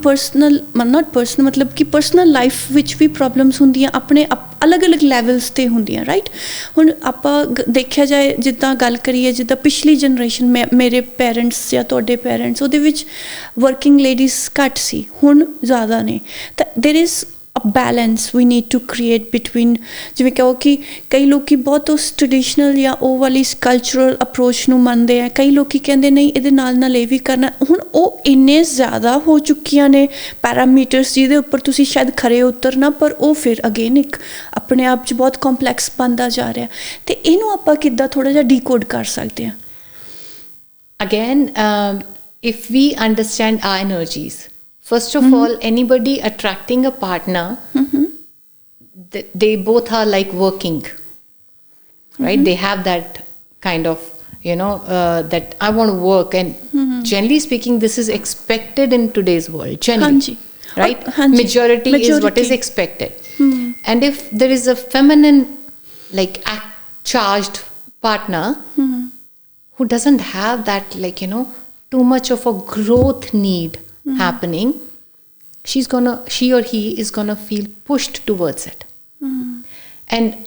ਮਤਲਬ ਕਿ ਪਰਸਨਲ ਲਾਈਫ ਵਿੱਚ ਵੀ ਪ੍ਰੋਬਲਮਸ ਹੁੰਦੀਆਂ, ਆਪਣੇ ਅਲੱਗ-ਅਲੱਗ ਲੈਵਲਸ 'ਤੇ ਹੁੰਦੀਆਂ, ਰਾਈਟ? ਹੁਣ ਆਪਾਂ ਦੇਖਿਆ ਜਾਏ ਜਿੱਦਾਂ ਗੱਲ ਕਰੀਏ ਜਿੱਦਾਂ ਪਿਛਲੀ ਜਨਰੇਸ਼ਨ ਮੇਰੇ ਪੇਰੈਂਟਸ ਜਾਂ ਤੁਹਾਡੇ ਪੇਰੈਂਟਸ, ਉਹਦੇ ਵਿੱਚ ਵਰਕਿੰਗ ਲੇਡੀਜ਼ ਘੱਟ ਸੀ, ਹੁਣ ਜ਼ਿਆਦਾ ਨੇ, ਤਾਂ there is a balance we need to create between, ਜਿਵੇਂ ਕਹੋ ਕਿ ਕਈ ਲੋਕੀ ਬਹੁਤ ਉਸ ਟ੍ਰੈਡੀਸ਼ਨਲ ਜਾਂ ਉਹ ਵਾਲੀ ਕਲਚਰਲ ਅਪਰੋਚ ਨੂੰ ਮੰਨਦੇ ਆ, ਕਈ ਲੋਕੀ ਕਹਿੰਦੇ ਨਹੀਂ ਇਹਦੇ ਨਾਲ ਇਹ ਵੀ ਕਰਨਾ। ਹੁਣ ਉਹ ਇੰਨੇ ਜ਼ਿਆਦਾ ਹੋ ਚੁੱਕੀਆਂ ਨੇ ਪੈਰਾਮੀਟਰਸ ਜਿਹਦੇ ਉੱਪਰ ਤੁਸੀਂ ਸ਼ਾਇਦ ਖਰੇ ਉਤਰਨਾ, ਪਰ ਉਹ ਫਿਰ ਅਗੇਨ ਇੱਕ ਆਪਣੇ ਆਪ 'ਚ ਬਹੁਤ ਕੰਪਲੈਕਸ ਬਣਦਾ ਜਾ ਰਿਹਾ, ਤੇ ਇਹਨੂੰ ਆਪਾਂ ਕਿੱਦਾਂ ਥੋੜ੍ਹਾ ਜਿਹਾ ਡੀਕੋਡ ਕਰ ਸਕਦੇ ਹਾਂ? Again, if we understand our energies, first of all, anybody attracting a partner, they both are like working, right? They have that kind of, that I want to work. And generally speaking, this is expected in today's world, generally, right? Majority is what is expected. And if there is a feminine, like charged partner who doesn't have that, like, too much of a growth need happening, she or he is gonna feel pushed towards it. And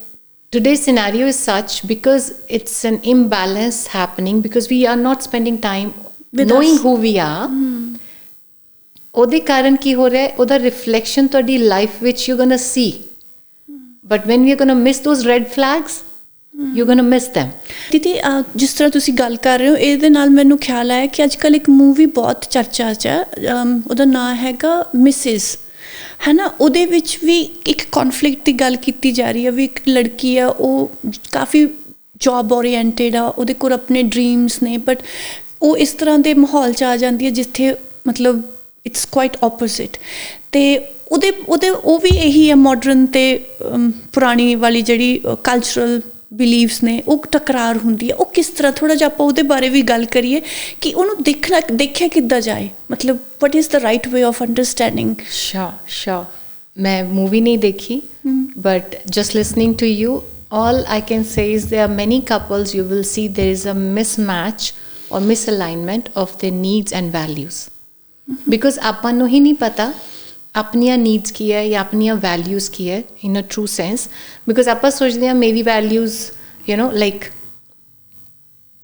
today's scenario is such because it's an imbalance happening, because we are not spending time knowing who we are. ਉਹਦੇ ਕਾਰਨ ਕੀ ਹੋ ਰਿਹਾ ਹੈ, ਉਹਦਾ reflection ਤੁਹਾਡੀ life ਵਿੱਚ you're gonna see, but when we're gonna miss those red flags, you're gonna miss them. ਦੀਦੀ ਜਿਸ ਤਰ੍ਹਾਂ ਤੁਸੀਂ ਗੱਲ ਕਰ ਰਹੇ ਹੋ, ਇਹਦੇ ਨਾਲ ਮੈਨੂੰ ਖਿਆਲ ਆਇਆ ਕਿ ਅੱਜ ਕੱਲ੍ਹ ਇੱਕ ਮੂਵੀ ਬਹੁਤ ਚਰਚਾ 'ਚ ਹੈ, ਉਹਦਾ ਨਾਂ ਹੈਗਾ ਮਿਸਿਸ, ਹੈ ਨਾ? ਉਹਦੇ ਵਿੱਚ ਵੀ ਇੱਕ ਕੌਨਫਲਿਕਟ ਦੀ ਗੱਲ ਕੀਤੀ ਜਾ ਰਹੀ ਹੈ ਵੀ ਇੱਕ ਲੜਕੀ ਆ, ਉਹ ਕਾਫੀ ਜੋਬ ਓਰੀਐਂਟਡ ਆ, ਉਹਦੇ ਕੋਲ ਆਪਣੇ ਡਰੀਮਸ ਨੇ, ਬਟ ਉਹ ਇਸ ਤਰ੍ਹਾਂ ਦੇ ਮਾਹੌਲ 'ਚ ਆ ਜਾਂਦੀ ਹੈ ਜਿੱਥੇ ਮਤਲਬ ਇਟਸ ਕੁਆਇਟ ਆਪੋਜ਼ਿਟ, ਅਤੇ ਉਹਦੇ ਉਹ ਵੀ ਇਹੀ ਹੈ ਮਾਡਰਨ ਅਤੇ ਪੁਰਾਣੀ ਵਾਲੀ ਜਿਹੜੀ ਕਲਚਰਲ ਬਿਲੀਵਸ ਨੇ, ਉਹ ਟਕਰਾਰ ਹੁੰਦੀ ਹੈ। ਉਹ ਕਿਸ ਤਰ੍ਹਾਂ, ਥੋੜ੍ਹਾ ਜਿਹਾ ਆਪਾਂ ਉਹਦੇ ਬਾਰੇ ਵੀ ਗੱਲ ਕਰੀਏ ਕਿ ਉਹਨੂੰ ਦੇਖਿਆ ਕਿੱਦਾਂ ਜਾਏ, ਮਤਲਬ what is the right way of understanding? Sure. ਮੈਂ ਮੂਵੀ ਨਹੀਂ ਦੇਖੀ, but just listening to you, all I can say is there are many couples you will see there is a mismatch or misalignment of their needs and values, because ਆਪਾਂ ਨੂੰ ਹੀ ਨਹੀਂ ਪਤਾ ਆਪਣੀਆਂ needs ਕੀ ਹੈ ਜਾਂ ਆਪਣੀਆਂ ਵੈਲਿਊਜ਼ ਕੀ ਹੈ ਇਨ ਅ true sense, because ਆਪਾਂ ਸੋਚਦੇ ਹਾਂ ਮੇਰੀ ਵੈਲਿਊਜ਼ ਲਾਈਕ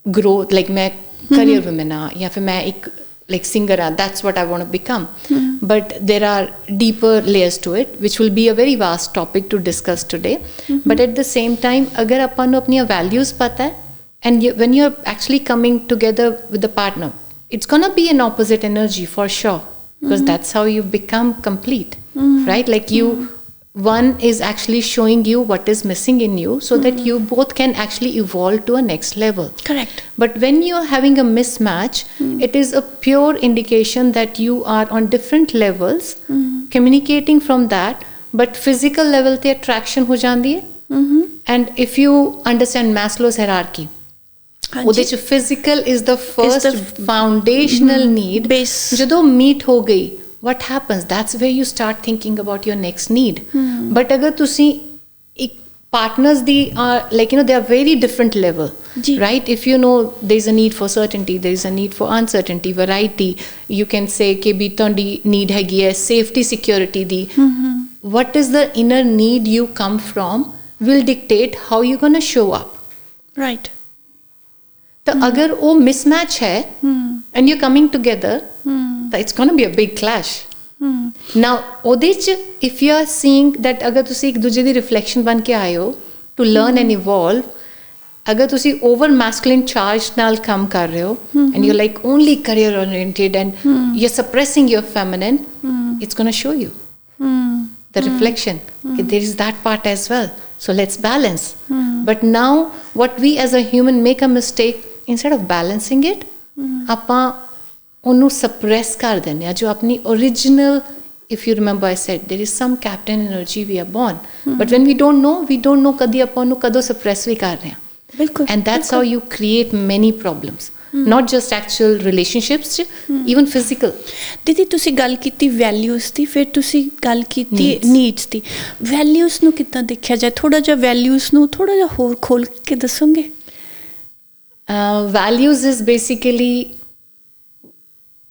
ਗਰੋਥ, ਲਾਈਕ ਮੈਂ career woman ਆ ਜਾਂ ਫਿਰ ਮੈਂ ਇੱਕ like singer ਆ, that's what I want to become. But there are deeper layers to it, which will be a very vast topic to discuss today. But at the same time, ਅਗਰ ਆਪਾਂ ਨੂੰ ਆਪਣੀਆਂ values ਪਤਾ ਹੈ, and when you're actually coming together with the partner, it's gonna be an opposite energy for sure, because that's how you become complete, right? Like one is actually showing you what is missing in you, so that you both can actually evolve to a next level. Correct. But when you're having a mismatch, it is a pure indication that you are on different levels, communicating from that, but physical level te attraction ho jandi hai. And if you understand Maslow's hierarchy, ਉਹਦੇ ਚ physical is the first foundational need. Base. ਜਦੋਂ meet ਹੋ ਗਈ, what happens? That's where you start thinking about your next need. But agar tusi partners are like, they are very different level, right? If you know there is a need for certainty, there is a need for uncertainty, variety, you can say ke bhi todi need ਹੈਗੀ ਹੈ safety security di. What is the inner need you come from will dictate how you're going to show up. Right. तो अगर वो mismatch है and you're coming together, it's going to be a big clash. Now ਉਹਦੇ ਚ if you are seeing that ਅਗਰ ਤੁਸੀਂ ਇੱਕ ਦੂਜੇ ਦੀ reflection ਬਣ ਕੇ ਆਏ ਹੋ to learn and evolve, ਅਗਰ ਤੁਸੀਂ over masculine charge ਨਾਲ ਕੰਮ ਕਰ ਰਹੇ ਹੋ and you're like only career oriented and you're suppressing your feminine, it's going to show you the reflection. There is that part as well. So let's balance. But now what we as a human make a mistake, instead of balancing it, ਆਪਾਂ ਉਹਨੂੰ suppress ਕਰ ਦਿੰਦੇ ਆ ਜੋ ਆਪਣੀ original, if you remember I said there is some captain energy we are born, but when we don't know ਕਦੀ ਆਪਾਂ ਉਹਨੂੰ ਕਦੋਂ suppress ਵੀ ਕਰ ਰਹੇ ਹਾਂ. ਬਿਲਕੁਲ. And that's how you create many problems. Not just actual relationships, even physical. ਦੀਦੀ ਤੁਸੀਂ ਗੱਲ ਕੀਤੀ ਵੈਲਿਊਜ਼ ਦੀ, ਫਿਰ ਤੁਸੀਂ ਗੱਲ ਕੀਤੀ ਨੀਡਸ ਦੀ. ਵੈਲਿਊਜ਼ ਨੂੰ ਕਿੱਦਾਂ ਦੇਖਿਆ ਜਾਏ? ਥੋੜਾ ਜਿਹਾ ਵੈਲਿਊਜ਼ ਨੂੰ ਥੋੜਾ ਜਿਹਾ ਹੋਰ ਖੋਲ ਕੇ ਦੱਸੋਗੇ? Values is basically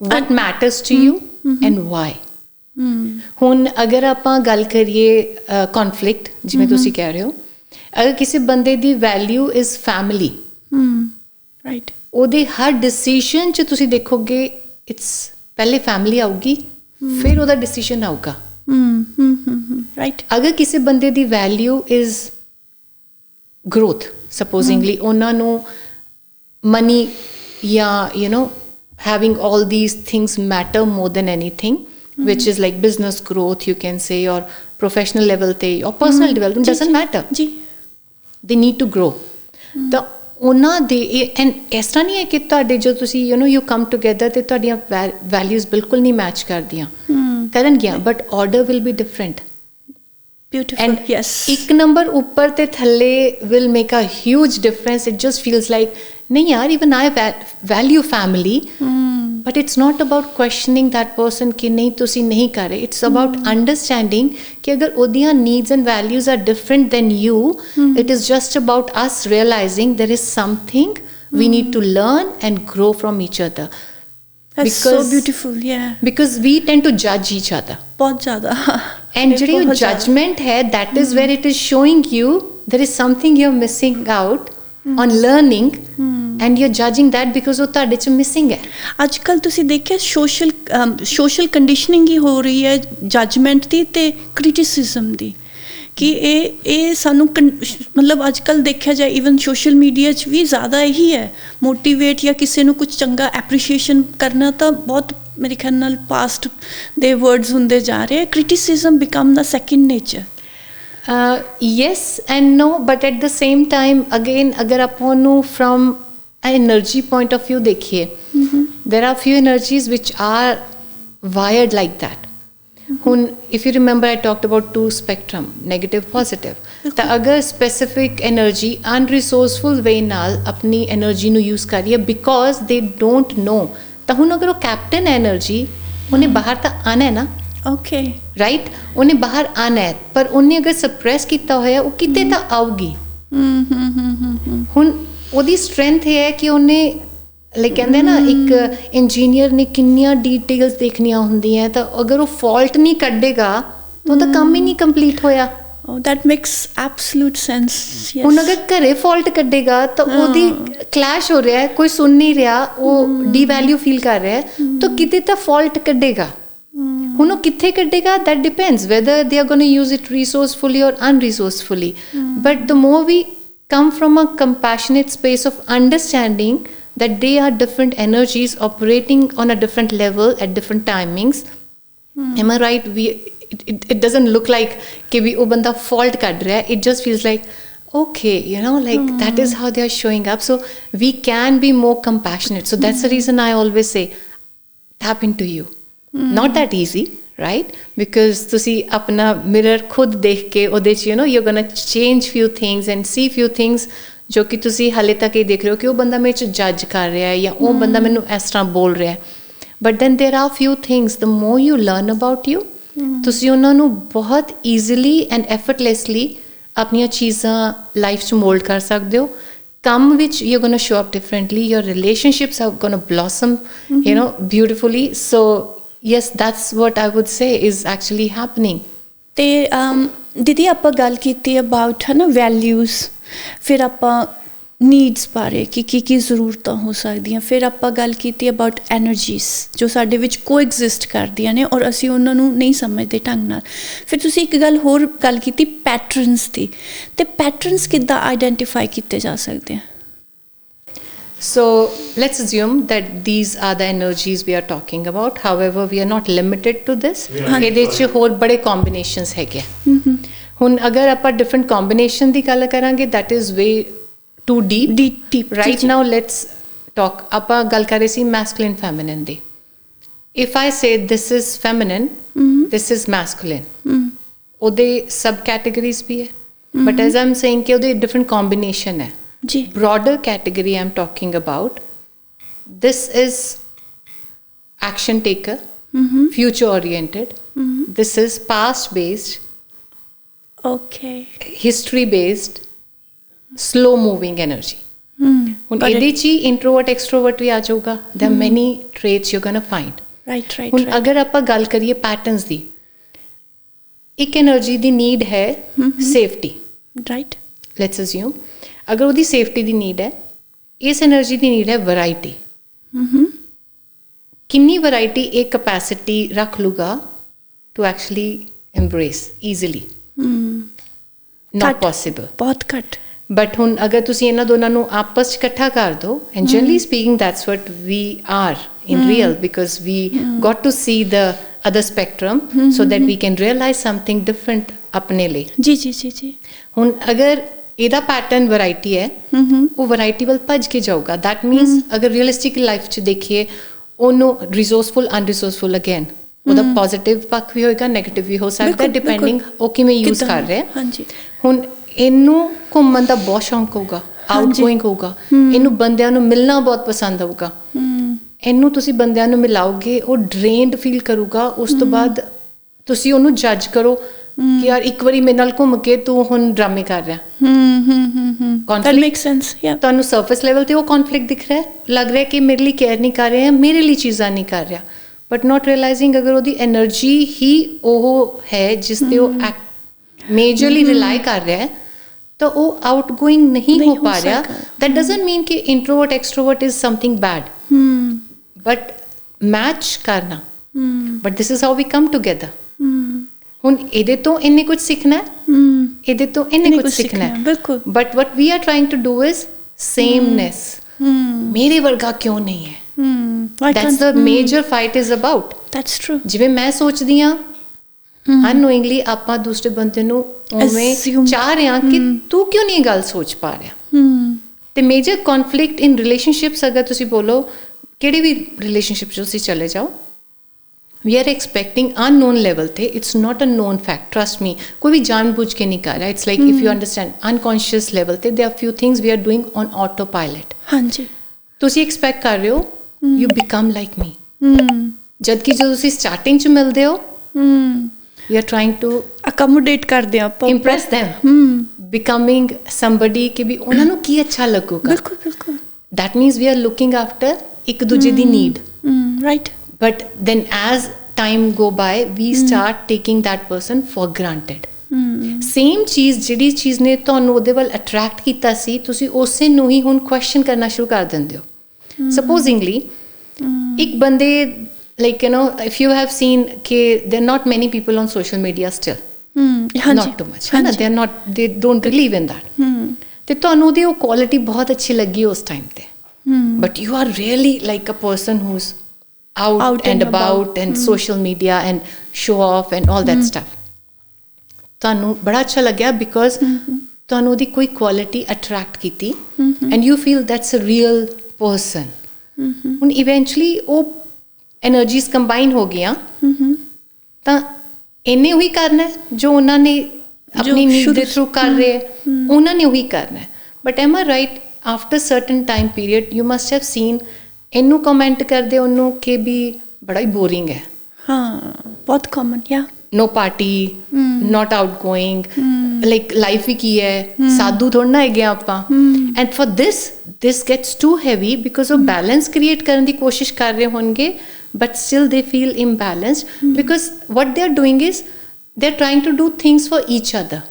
what matters to you and why. ਹੁਣ ਅਗਰ ਆਪਾਂ ਗੱਲ ਕਰੀਏ conflict, ਜਿਵੇਂ ਤੁਸੀਂ ਕਹਿ ਰਹੇ ਹੋ, ਅਗਰ ਕਿਸੇ ਬੰਦੇ ਦੀ value is family, ਰਾਈਟ, ਉਹਦੇ ਹਰ ਡਿਸੀਜਨ 'ਚ ਤੁਸੀਂ ਦੇਖੋਗੇ ਇਟਸ ਪਹਿਲੇ ਫੈਮਿਲੀ ਆਊਗੀ, ਫਿਰ ਉਹਦਾ ਡਿਸੀਜਨ ਆਊਗਾ. ਰਾਈਟ. ਅਗਰ ਕਿਸੇ ਬੰਦੇ ਦੀ ਵੈਲਿਊ ਇਜ਼ ਗਰੋਥ, ਸਪੋਜ਼ਿੰਗਲੀ ਉਹਨਾਂ ਨੂੰ ਮਨੀ ਜਾਂ having all these things matter more than anything, which is like business growth, you can say, or professional level or personal development, doesn't matter. They need to grow. The ਉਹਨਾਂ ਦੇ and ਇਸ ਤਰ੍ਹਾਂ ਨਹੀਂ ਹੈ ਕਿ ਤੁਹਾਡੇ ਜੋ ਤੁਸੀਂ ਯੂ ਕਮ ਟੂਗੈਦਰ ਤੇ ਤੁਹਾਡੀਆਂ ਵੈਲਿਊਜ਼ ਬਿਲਕੁਲ ਨਹੀਂ ਮੈਚ ਕਰਦੀਆਂ, ਕਰਨਗੀਆਂ, but order will be different. Beautiful. Yes. ਇੱਕ ਨੰਬਰ ਉੱਪਰ ਤੇ ਥੱਲੇ will make a huge difference. It just feels like ਨਹੀਂ ਯਾਰ, even I value family, but it's not about questioning that person ਕਿ ਨਹੀਂ ਤੁਸੀਂ ਨਹੀਂ ਕਰ ਰਹੇ. it's about understanding ਕਿ ਅਗਰ ਉਹਦੀਆਂ needs and values are different than you, it is just about us realizing there is something we need to learn and grow from each other. That's so beautiful. Yeah, because we tend to judge each other ਬਹੁਤ ਜ਼ਿਆਦਾ. and ਜਿਹੜੀ ਉਹ judgment ਹੈ, that is where it is showing you there is something you're missing out on learning, and you're judging that because ਉਹ ਤੁਹਾਡੇ 'ਚ missing ਹੈ. ਅੱਜ ਕੱਲ੍ਹ ਤੁਸੀਂ ਦੇਖਿਆ ਸੋਸ਼ਲ ਕੰਡੀਸ਼ਨਿੰਗ ਹੀ ਹੋ ਰਹੀ ਹੈ ਜੱਜਮੈਂਟ ਦੀ ਤੇ ਕ੍ਰਿਟਿਸਿਜ਼ਮ ਦੀ, ਕਿ ਇਹ ਸਾਨੂੰ ਮਤਲਬ ਅੱਜ ਕੱਲ੍ਹ ਦੇਖਿਆ ਜਾਏ ਈਵਨ ਸੋਸ਼ਲ ਮੀਡੀਆ 'ਚ ਵੀ ਜ਼ਿਆਦਾ ਇਹੀ ਹੈ. ਮੋਟੀਵੇਟ ਜਾਂ ਕਿਸੇ ਨੂੰ ਕੁਝ ਚੰਗਾ ਐਪਰੀਸ਼ੀਏਸ਼ਨ ਕਰਨਾ ਤਾਂ ਬਹੁਤ ਮੇਰੇ ਖਿਆਲ ਨਾਲ ਪਾਸਟ ਦੇ ਵਰਡਸ ਹੁੰਦੇ ਜਾ ਰਹੇ. Criticism become the second nature. yes and no, but at the same time again agar apan nu from an energy point of view dekhiye, there are few energies which are wired like that. Hun if you remember I talked about two spectrum, negative positive. Ta agar specific energy unresourceful way naal apni energy nu use kariye because they don't know, ta hun agar wo captain energy ਉਹਨੇ ਬਾਹਰ ਤਾਂ ਆਣਾ ਹੈ ਨਾ. Okay, right, ਉਹਨੇ ਬਾਹਰ ਆਣਾ ਹੈ, ਪਰ ਉਹਨੇ ਅਗਰ ਸਪਰੈਸ ਕੀਤਾ ਹੋਇਆ ਉਹ ਕਿਤੇ ਤਾਂ ਆਊਗੀ. ਹੁਣ ਉਹਦੀ ਸਟਰੈਂਥ ਇਹ ਹੈ ਕਿ ਉਹਨੇ ਲਾਈਕ ਕਹਿੰਦੇ ਨਾ ਇੱਕ ਇੰਜੀਨੀਅਰ ਨੇ ਕਿੰਨੀਆਂ ਡੀਟੇਲਸ ਦੇਖਣੀਆਂ ਹੁੰਦੀਆਂ, ਤਾਂ ਅਗਰ ਉਹ ਫਾਲਟ ਨਹੀਂ ਕੱਢੇਗਾ ਤਾਂ ਉਹਦਾ ਕੰਮ ਹੀ ਨਹੀਂ ਕੰਪਲੀਟ ਹੋਇਆ. Oh, that makes absolute sense. Yes. ਹੁਣ ਅਗਰ ਘਰੇ ਫਾਲਟ ਕੱਢੇਗਾ ਤਾਂ ਉਹਦੀ ਕਲੈਸ਼ ਹੋ ਰਿਹਾ ਹੈ, ਕੋਈ ਸੁਣ ਨਹੀਂ ਰਿਹਾ, ਉਹ ਡੀਵੈਲਿਊ ਫੀਲ ਕਰ ਰਿਹਾ ਹੈ, ਤਾਂ ਕਿਤੇ ਤਾਂ ਫਾਲਟ ਕੱਢੇਗਾ। ਹੁਣ ਉਹ ਕਿੱਥੇ ਕੱਢੇਗਾ, that depends whether they are going to use it resourcefully or unresourcefully. But the more we come from a compassionate space of understanding that they are different energies operating on a different level at different timings, am I right? It doesn't look like कि भी वो बंदा fault कर रहा है. It just feels like, okay, you know, like that is how they are showing up. So we can be more compassionate. So that's the reason I always say, tap into you. Not that easy, right? Because ਤੁਸੀਂ ਆਪਣਾ mirror ਖੁਦ ਦੇਖ ਕੇ ਉਹਦੇ 'ਚ you know you're gonna change few things and see few things ਜੋ ਕਿ ਤੁਸੀਂ ਹਾਲੇ ਤੱਕ ਇਹ ਦੇਖ ਰਹੇ ਹੋ ਕਿ ਉਹ ਬੰਦਾ ਮੇਰੇ 'ਚ ਜੱਜ ਕਰ ਰਿਹਾ ਹੈ ਜਾਂ ਉਹ ਬੰਦਾ ਮੈਨੂੰ ਇਸ ਤਰ੍ਹਾਂ ਬੋਲ ਰਿਹਾ ਹੈ। But then there are few things, the more you learn about you, ਤੁਸੀਂ ਉਹਨਾਂ ਨੂੰ ਬਹੁਤ ਈਜ਼ੀਲੀ ਐਂਡ ਐਫਰਟਲੈਸਲੀ ਆਪਣੀਆਂ ਚੀਜ਼ਾਂ ਲਾਈਫ 'ਚ ਮੋਲਡ ਕਰ ਸਕਦੇ ਹੋ। ਕੰਮ ਵਿੱਚ you gonna show up differently, your relationships are gonna blossom you know beautifully. So yes, that's what I would say is actually happening. ਤੇ ਦੀਦੀ ਆਪਾਂ ਗੱਲ ਕੀਤੀ ਅਬਾਊਟ ਹੈ ਨਾ ਵੈਲਿਊਜ਼, ਫਿਰ ਆਪਾਂ ਨੀਡਸ ਬਾਰੇ ਕਿ ਕੀ ਜ਼ਰੂਰਤਾਂ ਹੋ ਸਕਦੀਆਂ, ਫਿਰ ਆਪਾਂ ਗੱਲ ਕੀਤੀ ਅਬਾਊਟ ਐਨਰਜੀਜ਼ ਜੋ ਸਾਡੇ ਵਿੱਚ ਕੋਐਗਜ਼ਿਸਟ ਕਰਦੀਆਂ ਨੇ ਔਰ ਅਸੀਂ ਉਹਨਾਂ ਨੂੰ ਨਹੀਂ ਸਮਝਦੇ ਢੰਗ ਨਾਲ। ਫਿਰ ਤੁਸੀਂ ਇੱਕ ਗੱਲ ਹੋਰ ਗੱਲ ਕੀਤੀ ਪੈਟਰਨਸ ਦੀ, ਤੇ ਪੈਟਰਨਸ ਕਿੱਦਾਂ ਆਈਡੈਂਟੀਫਾਈ ਕੀਤੇ ਜਾ ਸਕਦੇ ਆ? So let's assume that these are the energies we are talking about. However, we are not limited to this. ਇਹਦੇ 'ਚ ਹੋਰ ਬੜੇ combinations ਹੈਗੇ। ਹੁਣ ਅਗਰ ਆਪਾਂ different combination ਦੀ ਗੱਲ ਕਰਾਂਗੇ, that is way too deep. Right now let's talk, ਆਪਾਂ ਗੱਲ ਕਰ ਰਹੇ ਸੀ masculine feminine the. If I say this is feminine, this is masculine, ਉਹਦੇ sub categories ਵੀ ਹੈ, but as I'm saying ਕਿ ਉਹਦੇ different combination ਹੈ। ਜੀ broader category I'm talking about, this is action taker, future oriented, this is past based, okay history based, slow moving energy. ਹੁਣ ਇਹਦੇ 'ਚ ਹੀ introvert extrovert ਵੀ ਆ ਜਾਊਗਾ। there are many traits you're gonna find. Right ਹੁਣ ਅਗਰ ਆਪਾਂ ਗੱਲ ਕਰੀਏ ਪੈਟਰਨਸ ਦੀ, ਇੱਕ એનર્ਜੀ ਦੀ ਨੀਡ ਹੈ ਸੇਫਟੀ। ਰਾਈਟ ਲੈਟਸ ਅਸਿਊਮ ਅਗਰ ਉਹਦੀ ਸੇਫਟੀ ਦੀ ਨੀਡ ਹੈ, ਇਸ એનર્ਜੀ ਦੀ ਨੀਡ ਹੈ ਵੈਰਾਈਟੀ। ਕਿੰਨੀ ਵੈਰਾਈਟੀ ਇਹ ਕੈਪੈਸਿਟੀ ਰੱਖ ਲੂਗਾ to actually embrace easily? not possible, ਬਹੁਤ ਘੱਟ। ਬਟ ਹੁਣ ਅਗਰ ਤੁਸੀਂ ਇਹਨਾਂ ਦੋਨਾਂ ਨੂੰ ਆਪਸ 'ਚ ਇਕੱਠਾ ਕਰ ਦਿਓ, and generally speaking that's what we are in real, because we got to see the other spectrum so that we can realize something different ਆਪਣੇ ਲਈ। ਜੀ ਜੀ ਜੀ ਜੀ। ਹੁਣ ਅਗਰ ਇਹਦਾ ਪੈਟਰਨ ਵੈਰਾਈਟੀ ਹੈ, ਉਹ ਵੈਰਾਈਟੀ ਵੱਲ ਭੱਜ ਕੇ ਜਾਊਗਾ। ਦੈਟ ਮੀਨਸ ਅਗਰ ਰੀਅਲਿਸਟਿਕ ਲਾਈਫ 'ਚ ਦੇਖੀਏ, ਉਹਨੂੰ ਰਿਸੋਰਸਫੁਲ ਅਨਰਿਸੋਰਸਫੁਲ ਅਗੇਨ ਉਹਦਾ ਪੋਜ਼ਿਟਿਵ ਪੱਖ ਵੀ ਹੋਏਗਾ, ਨੈਗੇਟਿਵ ਵੀ ਹੋ ਸਕਦਾ, ਡਿਪੈਂਡਿੰਗ ਉਹ ਕਿਵੇਂ ਯੂਜ਼ ਕਰ ਰਿਹਾ। ਹਾਂਜੀ। ਹੁਣ ਇਹਨੂੰ ਘੁੰਮਣ ਦਾ ਬਹੁਤ ਸ਼ੌਂਕ ਹੋਊਗਾ, ਆਊਟਗੋਇੰਗ ਹੋਊਗਾ, ਇਹਨੂੰ ਬੰਦਿਆਂ ਨੂੰ ਮਿਲਣਾ ਬਹੁਤ ਪਸੰਦ ਹੋਊਗਾ। ਇਹਨੂੰ ਤੁਸੀਂ ਬੰਦਿਆਂ ਨੂੰ ਮਿਲਾਓਗੇ, ਉਹ ਡਰੇਨਡ ਫੀਲ ਕਰੂਗਾ। ਉਸ ਤੋਂ ਬਾਅਦ ਤੁਸੀਂ ਉਹਨੂੰ ਜੱਜ ਕਰੋ ਕਿ ਯਾਰ ਇੱਕ ਵਾਰੀ ਮੇਰੇ ਨਾਲ ਘੁੰਮ ਕੇ ਤੂੰ ਹੁਣ ਡਰਾਮੇ ਕਰ ਰਿਹਾ। that makes sense, yeah. ਤੁਹਾਨੂੰ ਸਰਫੇਸ ਲੈਵਲ ਤੇ ਉਹ ਕੌਨਫਲਿਕਟ ਦਿਖ ਰਿਹਾ, ਲੱਗ ਰਿਹਾ ਕਿ ਮੇਰੇ ਲਈ ਕੇਅਰ ਨਹੀਂ ਕਰ ਰਿਹਾ, ਮੇਰੇ ਲਈ ਚੀਜ਼ਾਂ ਨਹੀਂ ਕਰ ਰਿਹਾ, ਬਟ ਨਾਟ ਰਿਅਲਾਈਜ਼ਿੰਗ ਅਗਰ ਉਹਦੀ એનર્ਜੀ ਹੀ ਉਹ ਹੈ ਜਿਸ ਤੇ ਉਹ ਮੇਜਰਲੀ ਰਿਲਾਈ ਕਰ ਰਿਹਾ ਹੈ, ਤਾਂ ਉਹ ਆਊਟਗੋਇੰਗ ਨਹੀਂ ਹੋ ਪਾ ਰਿਹਾ। ਦੈਟ ਡਜ਼ਨਟ ਮੀਨ ਕਿ introvert extrovert is something bad, but match ਕਰਨਾ। But this is how we come together. ਹੁਣ ਇਹਦੇ ਤੋਂ ਇੰਨੇ ਕੁਝ ਸਿੱਖਣਾ ਹੈ, ਇਹਦੇ ਤੋਂ ਇੰਨੇ ਕੁਝ ਸਿੱਖਣਾ ਹੈ, ਬਿਲਕੁਲ। But what we are trying to do is sameness. ਮੇਰੇ ਵਰਗਾ ਕਿਉਂ ਨਹੀਂ ਹੈ? That's the major fight is about. That's true. ਜਿਵੇਂ ਮੈਂ ਸੋਚਦੀ ਹਾਂ, ਅਨਨੋਇੰਗਲੀ ਆਪਾਂ ਦੂਸਰੇ ਬੰਦੇ ਨੂੰ ਉਵੇਂ ਚਾਹ ਰਹੇ ਹਾਂ ਕਿ ਤੂੰ ਕਿਉਂ ਨਹੀਂ ਗੱਲ ਸੋਚ ਪਾ ਰਿਹਾ। ਤੇ ਮੇਜਰ ਕੌਨਫਲਿਕਟ ਇਨ ਰਿਲੇਸ਼ਨਸ਼ਿਪਸ, ਅਗਰ ਤੁਸੀਂ ਬੋਲੋ ਕਿਹੜੇ ਵੀ ਰਿਲੇਸ਼ਨਸ਼ਿਪ 'ਚ ਤੁਸੀਂ ਚਲੇ ਜਾਓ, we are expecting unknown level ਤੇ it's not a known fact, trust me, ਕੋਈ ਵੀ ਜਾਣ ਬੁੱਝ ਕੇ ਨਹੀਂ ਕਰ ਰਿਹਾ। it's like if you understand unconscious level ਤੇ there are few things we are doing on autopilot. ਹਾਂਜੀ। ਤੁਸੀਂ ਐਕਸਪੈਕਟ ਕਰ ਰਹੇ ਹੋ you become like me, ਜਦ ਕਿ ਜਦੋਂ ਤੁਸੀਂ ਸਟਾਰਟਿੰਗ 'ਚ ਮਿਲਦੇ ਹੋ you are trying to accommodate ਕਰਦੇ ਆ ਆਪਾਂ, impress them, becoming somebody ਕਿ ਵੀ ਉਹਨਾਂ ਨੂੰ ਕੀ ਅੱਛਾ ਲੱਗੂਗਾ। ਬਿਲਕੁਲ ਬਿਲਕੁਲ। that means we are looking after ਇੱਕ ਦੂਜੇ ਦੀ need. Right. But then as time go by, we start taking that person for granted. Same ਚੀਜ਼ ਜਿਹੜੀ ਚੀਜ਼ ਨੇ ਤੁਹਾਨੂੰ ਉਹਦੇ ਵੱਲ ਅਟਰੈਕਟ ਕੀਤਾ ਸੀ, ਤੁਸੀਂ ਉਸੇ ਨੂੰ ਹੀ ਹੁਣ ਕੁਐਸਚਨ ਕਰਨਾ ਸ਼ੁਰੂ ਕਰ ਦਿੰਦੇ ਹੋ। ਸਪੋਜ਼ਿੰਗਲੀ ਇੱਕ ਬੰਦੇ like if you have seen ਕਿ there are not many people on social media still, not too much, ਹੈ ਨਾ, they don't believe in that, ਤੇ ਤੁਹਾਨੂੰ ਉਹਦੀ ਉਹ ਕੁਆਲਿਟੀ ਬਹੁਤ ਅੱਛੀ ਲੱਗੀ ਉਸ ਟਾਈਮ ਤੇ, but you are really like a person who's out and about and social media and show off and all that stuff, ਤੁਹਾਨੂੰ ਬੜਾ ਅੱਛਾ ਲੱਗਿਆ because ਤੁਹਾਨੂੰ ਉਹਦੀ ਕੋਈ ਕੁਆਲਿਟੀ ਅਟਰੈਕਟ ਕੀਤੀ and you feel that's a real person। ਹੁਣ eventually ਉਹ ਐਨਰਜੀਜ਼ ਕੰਬਾਈਨ ਹੋ ਗਈਆਂ, ਤਾਂ ਇਹਨੇ ਉਹੀ ਕਰਨਾ ਜੋ ਉਹਨਾਂ ਨੇ ਆਪਣੀ ਨੀਡ ਦੇ ਥਰੂ ਕਰ ਰਹੇ ਹੈ, ਉਹਨਾਂ ਨੇ ਉਹੀ ਕਰਨਾ। But M I right, after certain time period you must have seen ਇਹਨੂੰ ਕਮੈਂਟ ਕਰਦੇ ਉਹਨੂੰ ਕਿ ਵੀ ਬੜਾ ਹੀ ਬੋਰਿੰਗ ਹੈ। ਹਾਂ, ਬਹੁਤ ਕਾਮਨ। ਯਾ no party, not outgoing, like life ही की है, साधु थोड़ा ना है ਆਪਾਂ। and for this gets too heavy because वो balance create करने की कोशिश कर रहे होंगे, but still they feel imbalanced because what they are doing is they are trying to do things for each other,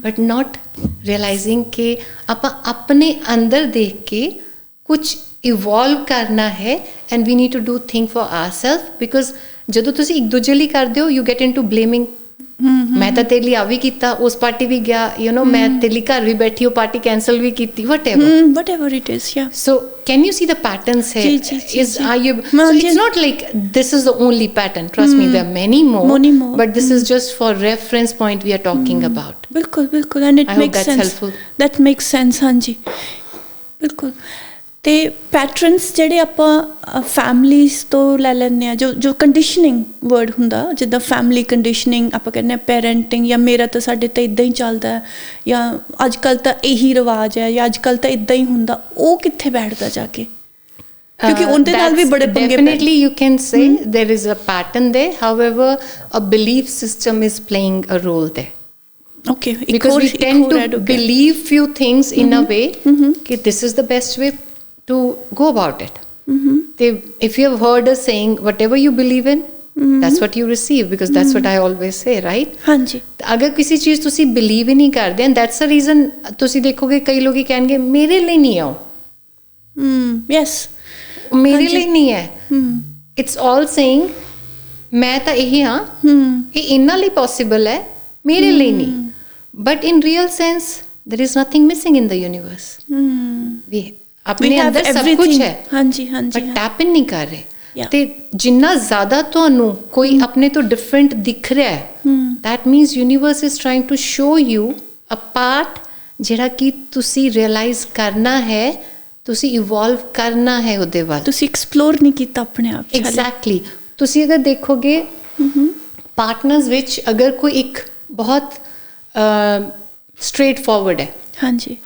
but not realizing कि ਆਪਾਂ अपने अंदर देख के कुछ evolve करना है and we need to do thing for ourselves because ਜਦੋਂ ਤੁਸੀਂ ਇੱਕ ਦੂਜੇ ਲਈ ਕਰਦੇ ਹੋ ਯੂ ਗੈਟ ਇਨਟੂ ਬਲੇਮਿੰਗ। ਮੈਂ ਤਾਂ ਤੇਰੇ ਲਈ ਆ ਵੀ ਕੀਤਾ, ਉਸ ਪਾਰਟੀ ਵੀ ਗਿਆ, ਮੈਂ ਤੇਰੇ ਲਈ ਘਰ ਵੀ ਬੈਠੀ, ਉਹ ਪਾਰਟੀ ਕੈਂਸਲ ਵੀ ਕੀਤੀ, whatever it is, yeah. So can you see the patterns here? Are you so it's not like this is the only pattern, trust me, there are many more, but this is just for reference point we are talking about। ਬਿਲਕੁਲ and it makes sense, helpful, that makes sense। ਹਾਂਜੀ, ਬਿਲਕੁਲ। ਤੇ patterns ਜਿਹੜੇ ਆਪਾਂ families ਤੋਂ ਲੈ ਲੈਂਦੇ ਹਾਂ, ਜੋ ਕੰਡੀਸ਼ਨਿੰਗ ਵਰਡ ਹੁੰਦਾ, ਜਿੱਦਾਂ ਫੈਮਲੀ ਕੰਡੀਸ਼ਨਿੰਗ ਆਪਾਂ ਕਹਿੰਦੇ ਹਾਂ, ਪੈਰੈਂਟਿੰਗ, ਜਾਂ ਮੇਰਾ ਤਾਂ ਸਾਡੇ ਤਾਂ ਇੱਦਾਂ ਹੀ ਚੱਲਦਾ, ਜਾਂ ਅੱਜ ਕੱਲ੍ਹ ਤਾਂ ਇਹੀ ਰਿਵਾਜ ਹੈ, ਜਾਂ ਅੱਜ ਕੱਲ੍ਹ ਤਾਂ ਇੱਦਾਂ ਹੀ ਹੁੰਦਾ, ਉਹ ਕਿੱਥੇ ਬੈਠਦਾ ਜਾ ਕੇ? ਕਿਉਂਕਿ ਉਹਦੇ ਨਾਲ ਵੀ ਬੜੇ ਪੰਗੇ। Definitely you can say there is a pattern there, however a belief system is playing a role there। Okay, because we tend to believe few things in a way that this is the best way to go about it। If you have heard us saying whatever you believe in, that's what you receive, because that's what I always say, right? ਹਾਂਜੀ। ਅਗਰ ਕਿਸੇ ਚੀਜ਼ ਤੁਸੀਂ believe ਹੀ ਨਹੀਂ ਕਰਦੇ and that's the reason ਤੁਸੀਂ ਦੇਖੋਗੇ ਕਈ ਲੋਕ ਕਹਿਣਗੇ ਮੇਰੇ ਲਈ ਨਹੀਂ ਆਓ, yes, ਮੇਰੇ ਲਈ ਨਹੀਂ ਹੈ, it's all saying ਮੈਂ ਤਾਂ ਇਹ ਹਾਂ, ਇਹ ਇਹਨਾਂ ਲਈ possible ਹੈ, ਮੇਰੇ ਲਈ ਨਹੀਂ। but in real sense there is nothing missing in the universe। we ਆਪਣੇ ਅੰਦਰ ਸਭ ਕੁਝ ਹੈ, ਹਾਂਜੀ, ਬਟ ਟੈਪ ਇਨ ਨਹੀਂ ਕਰ ਰਹੇ। ਤੇ ਜਿੰਨਾ ਜ਼ਿਆਦਾ ਤੁਹਾਨੂੰ ਕੋਈ ਆਪਣੇ ਤੋਂ ਡਿਫਰੈਂਟ ਦਿਖ ਰਿਹਾ ਹੈ, that means universe is trying to show you a part ਜਿਹੜਾ ਕਿ ਤੁਸੀਂ ਰਿਅਲਾਈਜ਼ ਕਰਨਾ ਹੈ, ਤੁਸੀਂ ਇਵੋਲਵ ਕਰਨਾ ਹੈ ਉਹਦੇ ਵੱਲ, ਤੁਸੀਂ ਐਕਸਪਲੋਰ ਨਹੀਂ ਕੀਤਾ ਆਪਣੇ ਆਪ। ਐਗਜ਼ੈਕਟਲੀ। ਤੁਸੀਂ ਅਗਰ ਦੇਖੋਗੇ ਪਾਰਟਨਰਸ ਵਿੱਚ ਅਗਰ ਕੋਈ ਇੱਕ ਬਹੁਤ ਸਟ੍ਰੇਟ ਫਾਰਵਰਡ ਹੈ, ਹਾਂਜੀ,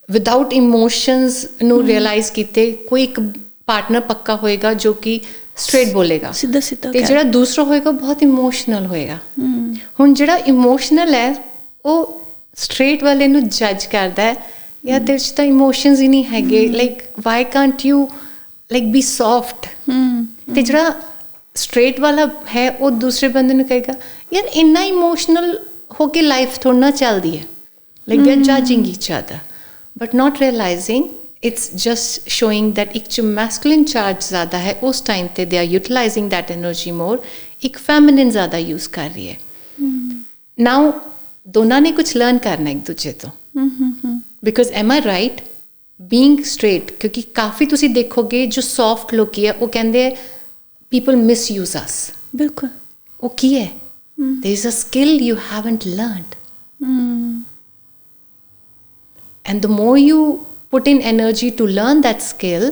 ਵਿਦਾਊਟ ਇਮੋਸ਼ਨਸ ਨੂੰ ਰਿਅਲਾਈਜ਼ ਕੀਤੇ, ਕੋਈ ਇੱਕ ਪਾਰਟਨਰ ਪੱਕਾ ਹੋਏਗਾ ਜੋ ਕਿ ਸਟ੍ਰੇਟ ਬੋਲੇਗਾ ਸਿੱਧਾ, ਤੇ ਜਿਹੜਾ ਦੂਸਰਾ ਹੋਏਗਾ ਬਹੁਤ ਇਮੋਸ਼ਨਲ ਹੋਏਗਾ। ਹੁਣ ਜਿਹੜਾ ਇਮੋਸ਼ਨਲ ਹੈ ਉਹ ਸਟ੍ਰੇਟ ਵਾਲੇ ਨੂੰ ਜੱਜ ਕਰਦਾ ਹੈ, ਯਾਰ ਤੇਰੇ 'ਚ ਤਾਂ ਇਮੋਸ਼ਨਸ ਹੀ ਨਹੀਂ ਹੈਗੇ, like why can't you like be soft. ਤੇ ਜਿਹੜਾ ਸਟ੍ਰੇਟ ਵਾਲਾ ਹੈ ਉਹ ਦੂਸਰੇ ਬੰਦੇ ਨੂੰ ਕਹੇਗਾ ਯਾਰ ਇੰਨਾ ਇਮੋਸ਼ਨਲ ਹੋ ਕੇ ਲਾਈਫ ਥੋੜ੍ਹਾ ਨਾ ਚੱਲਦੀ ਹੈ, like they are judging each other but not realizing it's just showing that ਇੱਕ 'ਚ masculine charge ਜ਼ਿਆਦਾ ਹੈ ਉਸ ਟਾਈਮ ਤੇ, they are utilizing that energy more, ਇੱਕ feminine ਜ਼ਿਆਦਾ use ਕਰ ਰਹੀ ਹੈ। now ਦੋਨਾਂ ਨੇ ਕੁਝ ਲਰਨ ਕਰਨਾ ਇੱਕ ਦੂਜੇ ਤੋਂ, because am I right, being straight, ਕਿਉਂਕਿ ਕਾਫੀ ਤੁਸੀਂ ਦੇਖੋਗੇ ਜੋ soft ਲੋਕੀ ਹੈ ਉਹ ਕਹਿੰਦੇ people misuse us। ਬਿਲਕੁਲ। ਉਹ ਕੀ ਹੈ? there is a skill you haven't learned, and the more you put in energy to learn that skill,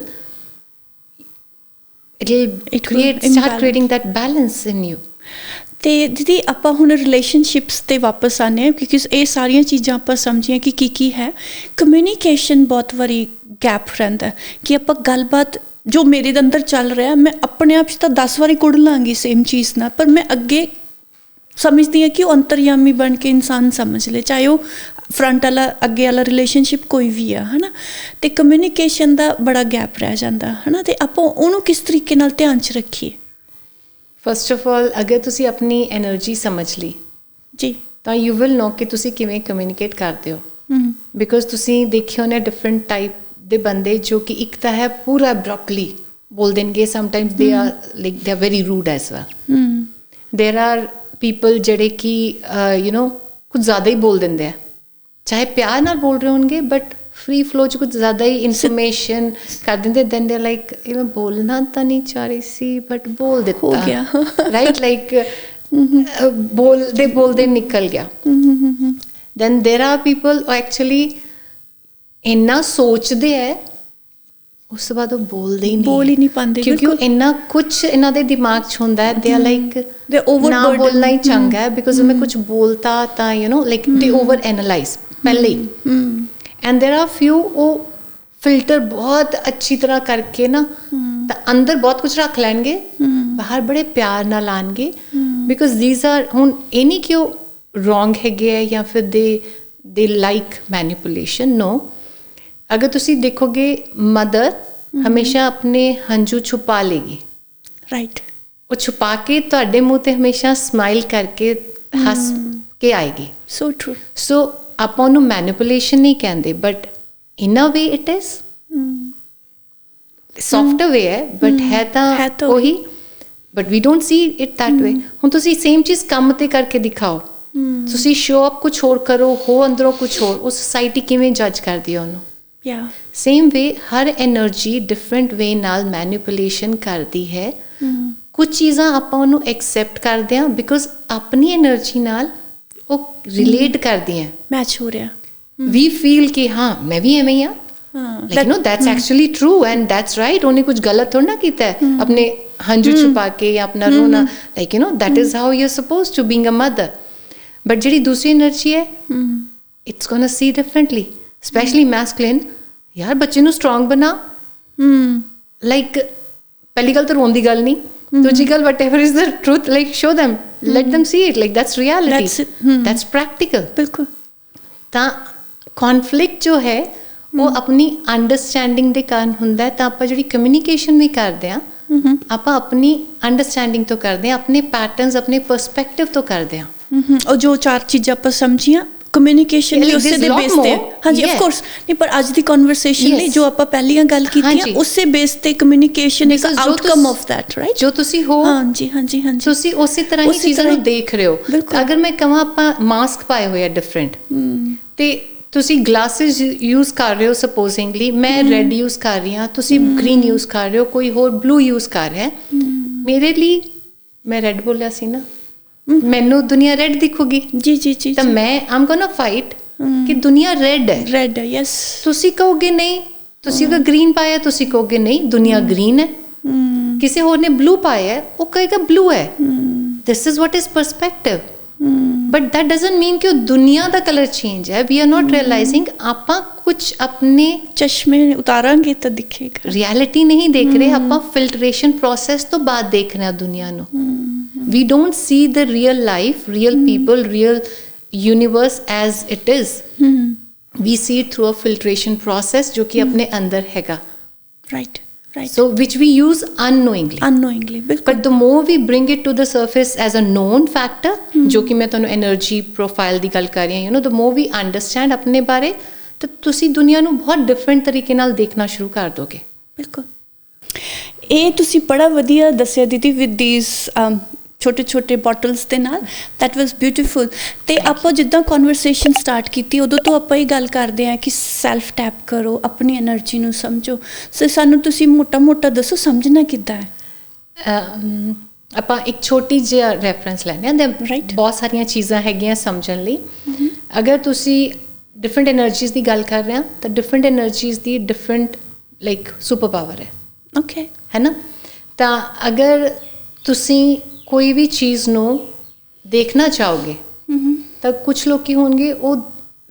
start creating that balance in you। ਤੇ ਦੀਦੀ ਆਪਾਂ ਹੁਣ ਰਿਲੇਸ਼ਨਸ਼ਿਪਸ 'ਤੇ ਵਾਪਸ ਆਉਂਦੇ ਹਾਂ, ਕਿਉਂਕਿ ਇਹ ਸਾਰੀਆਂ ਚੀਜ਼ਾਂ ਆਪਾਂ ਸਮਝੀਆਂ ਕਿ ਕੀ ਹੈ। ਕਮਿਊਨੀਕੇਸ਼ਨ ਬਹੁਤ ਵਾਰੀ ਗੈਪ ਰਹਿੰਦਾ ਕਿ ਆਪਾਂ ਗੱਲਬਾਤ ਜੋ ਮੇਰੇ ਦੇ ਅੰਦਰ ਚੱਲ ਰਿਹਾ, ਮੈਂ ਆਪਣੇ ਆਪ 'ਚ ਤਾਂ 10 ਵਾਰੀ ਕੁੜ ਲਾਂਗੀ ਸੇਮ ਚੀਜ਼ ਨਾਲ, ਪਰ ਮੈਂ ਅੱਗੇ ਸਮਝਦੀ ਹਾਂ ਕਿ ਉਹ ਅੰਤਰਯਾਮੀ ਬਣ ਕੇ ਇਨਸਾਨ ਸਮਝ ਲੇ, ਚਾਹੇ ਉਹ ਫਰੰਟ ਵਾਲਾ ਅੱਗੇ ਵਾਲਾ ਰਿਲੇਸ਼ਨਸ਼ਿਪ ਕੋਈ ਵੀ ਆ, ਹੈ ਨਾ। ਅਤੇ ਕਮਿਊਨੀਕੇਸ਼ਨ ਦਾ ਬੜਾ ਗੈਪ ਰਹਿ ਜਾਂਦਾ, ਹੈ ਨਾ। ਅਤੇ ਆਪਾਂ ਉਹਨੂੰ ਕਿਸ ਤਰੀਕੇ ਨਾਲ ਧਿਆਨ 'ਚ ਰੱਖੀਏ? ਫਸਟ ਆਫ ਆਲ ਅਗਰ ਤੁਸੀਂ ਆਪਣੀ ਐਨਰਜੀ ਸਮਝ ਲਈ ਜੀ, ਤਾਂ ਯੂ ਵਿਲ ਨੋ ਕਿ ਤੁਸੀਂ ਕਿਵੇਂ ਕਮਿਊਨੀਕੇਟ ਕਰਦੇ ਹੋ ਬਿਕੋਜ਼ ਤੁਸੀਂ ਦੇਖਿਓ ਨੇ ਡਿਫਰੈਂਟ ਟਾਈਪ ਦੇ ਬੰਦੇ ਜੋ ਕਿ ਇੱਕ ਤਾਂ ਹੈ ਪੂਰਾ ਬ੍ਰੋਕਲੀ ਬੋਲ ਦੇਣਗੇ sometimes they are like they are very rude as well ਦੇਰ ਆਰ ਪੀਪਲ ਜਿਹੜੇ ਕਿ ਯੂ ਨੋ ਕੁਝ ਜ਼ਿਆਦਾ ਹੀ ਬੋਲ ਦਿੰਦੇ ਆ ਚਾਹੇ ਪਿਆਰ ਨਾਲ ਬੋਲ ਰਹੇ ਹੋਣਗੇ ਬਟ ਫ੍ਰੀ ਫਲੋ 'ਚ ਕੁਝ ਜ਼ਿਆਦਾ ਹੀ ਇਨਫੋਰਮੇਸ਼ਨ ਕਰ ਦਿੰਦੇ ਦੈਨ ਦੇ ਲਾਈਕ ਇਹ ਮੈਂ ਬੋਲਣਾ ਤਾਂ ਨਹੀਂ ਚਾਹ ਰਹੀ ਸੀ ਬਟ ਬੋਲ ਦਿੱਤਾ ਹੋ ਗਿਆ ਰਾਈਟ ਲਾਈਕ ਬੋਲਦੇ ਨਿਕਲ ਗਿਆ ਦੈਨ ਦੇਰ ਆਰ ਪੀਪਲ ਐਕਚੁਅਲੀ ਇੰਨਾ ਸੋਚਦੇ ਹੈ ਉਸ ਤੋਂ ਬਾਅਦ ਉਹ ਬੋਲਦੇ ਹੀ ਨਹੀਂ ਪਾਉਂਦੇ ਕਿਉਂਕਿ ਉਹ ਇੰਨਾ ਕੁਛ ਇਹਨਾਂ ਦੇ ਦਿਮਾਗ 'ਚ ਹੁੰਦਾ ਹੈ ਦੇ ਆਰ ਲਾਈਕ ਨਾ ਬੋਲਣਾ ਹੀ ਚੰਗਾ ਹੈ ਬਿਕੋਜ਼ ਮੈਂ ਕੁਛ ਬੋਲਤਾ ਤਾਂ ਯੂ ਨੋ ਲਾਈਕ ਦੇ ਓਵਰ ਐਨਾਲਾਈਜ਼ ਪਹਿਲੇ ਹੀ ਐਂਡ ਦੇਰ ਆਰ ਫਿਊ ਉਹ ਫਿਲਟਰ ਬਹੁਤ ਅੱਛੀ ਤਰ੍ਹਾਂ ਕਰਕੇ ਨਾ ਤਾਂ ਅੰਦਰ ਬਹੁਤ ਕੁਝ ਰੱਖ ਲੈਣਗੇ ਬਾਹਰ ਬੜੇ ਪਿਆਰ ਨਾਲ ਆਉਣਗੇ ਬਿਕੋਜ਼ ਦੀਜ਼ ਆਰ ਹੁਣ ਇਹ ਨਹੀਂ ਕਿ ਉਹ ਰੋਂਗ ਹੈਗੇ ਹੈ ਜਾਂ ਫਿਰ ਦੇ ਲਾਈਕ ਮੈਨੀਪੂਲੇਸ਼ਨ ਨੋ ਅਗਰ ਤੁਸੀਂ ਦੇਖੋਗੇ ਮਦਰ ਹਮੇਸ਼ਾ ਆਪਣੇ ਹੰਝੂ ਛੁਪਾ ਲੇਗੀ ਰਾਈਟ ਉਹ ਛੁਪਾ ਕੇ ਤੁਹਾਡੇ ਮੂੰਹ ਤੇ ਹਮੇਸ਼ਾ ਸਮਾਈਲ ਕਰਕੇ ਹੱਸ ਕੇ ਆਏਗੀ ਸੋ ਟਰੂ ਸੋ ਆਪਾਂ ਉਹਨੂੰ ਮੈਨੀਪੂਲੇਸ਼ਨ ਨਹੀਂ ਕਹਿੰਦੇ but in a way it is soft way ਹੈ ਬਟ ਹੈ ਤਾਂ ਉਹੀ but we don't see it that way ਹੁਣ ਤੁਸੀਂ ਸੇਮ ਚੀਜ਼ ਕੰਮ ਤੇ ਕਰਕੇ ਦਿਖਾਓ ਤੁਸੀਂ ਸ਼ੋ ਅਪ ਕੁਛ ਹੋਰ ਕਰੋ ਹੋ ਅੰਦਰੋਂ ਕੁਛ ਹੋਰ ਉਹ ਸੋਸਾਇਟੀ ਕਿਵੇਂ ਜੱਜ ਕਰਦੀ ਹੈ ਉਹਨੂੰ ਯਾ ਸੇਮ ਵੇ ਹਰ એનર્ਜੀ ਡਿਫਰੈਂਟ ਵੇ ਨਾਲ ਮੈਨੀਪੂਲੇਸ਼ਨ ਕਰਦੀ ਹੈ ਕੁਝ ਚੀਜ਼ਾਂ ਆਪਾਂ ਉਹਨੂੰ ਐਕਸੈਪਟ ਕਰਦੇ ਹਾਂ ਬਿਕੋਜ਼ ਆਪਣੀ એનર્ਜੀ ਨਾਲ ਉਹ ਰਿਲੇਟ ਕਰਦੀਆਂ ਮੈਚ ਹੋ ਰਿਹਾ ਵੀ ਫੀਲ ਕਿ ਹਾਂ ਮੈਂ ਵੀ ਐਵੇਂ ਹੀ ਆ like no that's actually true and that's right ਉਹਨੇ ਕੁਝ ਗਲਤ ਥੋੜਾ ਨਾ ਕੀਤਾ ਹੈ ਆਪਣੇ ਹੰਝੂ ਛੁਪਾ ਕੇ ਜਾਂ ਆਪਣਾ ਰੋਣਾ like you know that is how you are supposed to being a mother but ਜਿਹੜੀ ਦੂਸਰੀ એનર્ਜੀ ਹੈ it's gonna see differently specially masculine ਯਾਰ ਬੱਚੇ ਨੂੰ ਸਟਰੋਂਗ ਬਣਾ ਲਾਈਕ ਪਹਿਲੀ ਗੱਲ ਤਾਂ ਰੋਣ ਦੀ ਗੱਲ ਨਹੀਂ ਦੂਜੀ ਗੱਲ whatever is the truth like show them let them see it like that's reality that's practical ਬਿਲਕੁਲ ਤਾਂ ਕਨਫਲਿਕਟ ਜੋ ਹੈ ਉਹ ਆਪਣੀ ਅੰਡਰਸਟੈਂਡਿੰਗ ਦੇ ਕਾਰਨ ਹੁੰਦਾ ਹੈ ਤਾਂ ਆਪਾਂ ਜਿਹੜੀ ਕਮਿਊਨੀਕੇਸ਼ਨ ਵੀ ਕਰਦੇ ਆ ਆਪਾਂ ਆਪਣੀ ਅੰਡਰਸਟੈਂਡਿੰਗ ਤੋਂ ਕਰਦੇ ਆ ਆਪਣੇ ਪੈਟਰਨਸ ਆਪਣੇ ਪਰਸਪੈਕਟਿਵ ਤੋਂ ਕਰਦੇ ਆ ਉਹ ਜੋ ਚਾਰ ਚੀਜ਼ਾਂ ਆਪਾਂ ਸਮਝੀਆਂ ਕਮਿਊਨੀਕੇਸ਼ਨ ਵੀ ਉਸੇ ਦੇ ਬੇਸ ਤੇ ਹਾਂਜੀ ਆਫ ਕੋਰਸ ਨਹੀਂ ਪਰ ਅੱਜ ਦੀ ਕਨਵਰਸੇਸ਼ਨ ਲਈ ਜੋ ਆਪਾਂ ਪਹਿਲੀਆਂ ਗੱਲ ਕੀਤੀਆਂ ਉਸੇ ਬੇਸ ਤੇ communication is outcome of that right ਜੋ ਤੁਸੀਂ ਹੋ ਹਾਂਜੀ ਤੁਸੀਂ ਉਸੇ ਤਰ੍ਹਾਂ ਹੀ ਚੀਜ਼ਾਂ ਨੂੰ ਦੇਖ ਰਹੇ ਹੋ ਅਗਰ ਮੈਂ ਕਹਾਂ ਆਪਾਂ ਮਾਸਕ ਪਾਏ ਹੋਏ ਆ ਡਿਫਰੈਂਟ ਤੇ ਤੁਸੀਂ ਗਲਾਸਿਸ ਯੂਜ਼ ਕਰ ਰਹੇ ਹੋ ਸਪੋਜ਼ਿੰਗਲੀ ਮੈਂ ਰੈੱਡ ਯੂਜ਼ ਕਰ ਰਹੀ ਹਾਂ ਤੁਸੀਂ ਗ੍ਰੀਨ ਯੂਜ਼ ਕਰ ਰਹੇ ਹੋ ਕੋਈ ਹੋਰ ਬਲੂ ਯੂਜ਼ ਕਰ ਰਿਹਾ ਮੇਰੇ ਲਈ ਮੈਂ ਰੈੱਡ ਬੋਲਿਆ ਸੀ ਨਾ ਮੈਨੂੰ ਦੁਨੀਆ ਰੈੱਡ ਦਿਖੂਗੀ ਜੀ ਤਾਂ ਮੈਂ ਆਮ ਗੋਨਾ ਫਾਈਟ ਕਿ ਦੁਨੀਆ ਰੈੱਡ ਹੈ ਯੈਸ ਤੁਸੀਂ ਕਹੋਗੇ ਨਹੀਂ ਤੁਸੀਂ ਅਗਰ ਗ੍ਰੀਨ ਪਾਇਆ ਤੁਸੀਂ ਕਹੋਗੇ ਨਹੀਂ ਦੁਨੀਆ ਗ੍ਰੀਨ ਹੈ ਕਿਸੇ ਹੋਰ ਨੇ ਬਲੂ ਪਾਇਆ ਉਹ ਕਹੇਗਾ ਬਲੂ ਹੈ this is what is perspective but that doesn't mean ਕਿ ਉਹ ਦੁਨੀਆ ਦਾ ਕਲਰ ਚੇਂਜ ਹੈ ਵੀ ਆਰ ਨਾਟ ਰਿਅਲਾਈਜ਼ਿੰਗ ਆਪਾਂ ਕੁਝ ਆਪਣੇ ਚਸ਼ਮੇ ਉਤਾਰਾਂਗੇ ਤਾਂ ਦਿਖੇਗਾ ਰਿਐਲਿਟੀ ਨਹੀਂ ਦੇਖ ਰਹੇ ਆਪਾਂ ਫਿਲਟਰੇਸ਼ਨ ਪ੍ਰੋਸੈਸ ਤੋਂ ਬਾਅਦ ਦੇਖ ਰਹੇ ਹਾਂ ਦੁਨੀਆ ਨੂੰ we don't see the real life real people real universe as it is we see it through a filtration process ਜੋ ਕਿ ਆਪਣੇ ਅੰਦਰ ਹੈਗਾ right so which we use unknowingly but the more we bring it to the surface as a known factor ਜੋ ਕਿ ਮੈਂ ਤੁਹਾਨੂੰ energy profile ਦੀ ਗੱਲ ਕਰ ਰਹੀ ਹਾਂ you know the more we understand ਆਪਣੇ ਬਾਰੇ ਤਾਂ ਤੁਸੀਂ ਦੁਨੀਆ ਨੂੰ ਬਹੁਤ ਡਿਫਰੈਂਟ ਤਰੀਕੇ ਨਾਲ ਦੇਖਣਾ ਸ਼ੁਰੂ ਕਰ ਦੋਗੇ ਬਿਲਕੁਲ ਇਹ ਤੁਸੀਂ ਬੜਾ ਵਧੀਆ ਦੱਸਿਆ ਦੀਦੀ ਵਿਦ ਥੀਸ ਛੋਟੇ ਛੋਟੇ ਬੋਟਲਸ ਦੇ ਨਾਲ ਦੈਟ ਵਾਸ ਬਿਊਟੀਫੁਲ ਤੇ ਆਪਾਂ ਜਿੱਦਾਂ ਕਨਵਰਸੇਸ਼ਨ ਸਟਾਰਟ ਕੀਤੀ ਉਦੋਂ ਤੋਂ ਆਪਾਂ ਇਹ ਗੱਲ ਕਰਦੇ ਹਾਂ ਕਿ ਸੈਲਫ ਟੈਪ ਕਰੋ ਆਪਣੀ એનર્ਜੀ ਨੂੰ ਸਮਝੋ ਸੋ ਸਾਨੂੰ ਤੁਸੀਂ ਮੋਟਾ ਦੱਸੋ ਸਮਝਣਾ ਕਿੱਦਾਂ ਹੈ ਆਪਾਂ ਇੱਕ ਛੋਟੀ ਜਿਹੀ ਰੈਫਰੈਂਸ ਲੈਂਦੇ ਹਾਂ ਰਾਈਟ ਬਹੁਤ ਸਾਰੀਆਂ ਚੀਜ਼ਾਂ ਹੈਗੀਆਂ ਸਮਝਣ ਲਈ ਅਗਰ ਤੁਸੀਂ ਡਿਫਰੈਂਟ એનર્ਜੀਜ਼ ਦੀ ਗੱਲ ਕਰ ਰਹੇ ਹਾਂ ਤਾਂ ਡਿਫਰੈਂਟ એનર્ਜੀਜ਼ ਦੀ ਡਿਫਰੈਂਟ ਲਾਈਕ ਸੁਪਰ ਪਾਵਰ ਹੈ ਓਕੇ ਹੈ ਨਾ ਤਾਂ ਅਗਰ ਤੁਸੀਂ ਕੋਈ ਵੀ ਚੀਜ਼ ਨੂੰ ਦੇਖਣਾ ਚਾਹੋਗੇ ਤਾਂ ਕੁਝ ਲੋਕੀ ਹੋਣਗੇ ਉਹ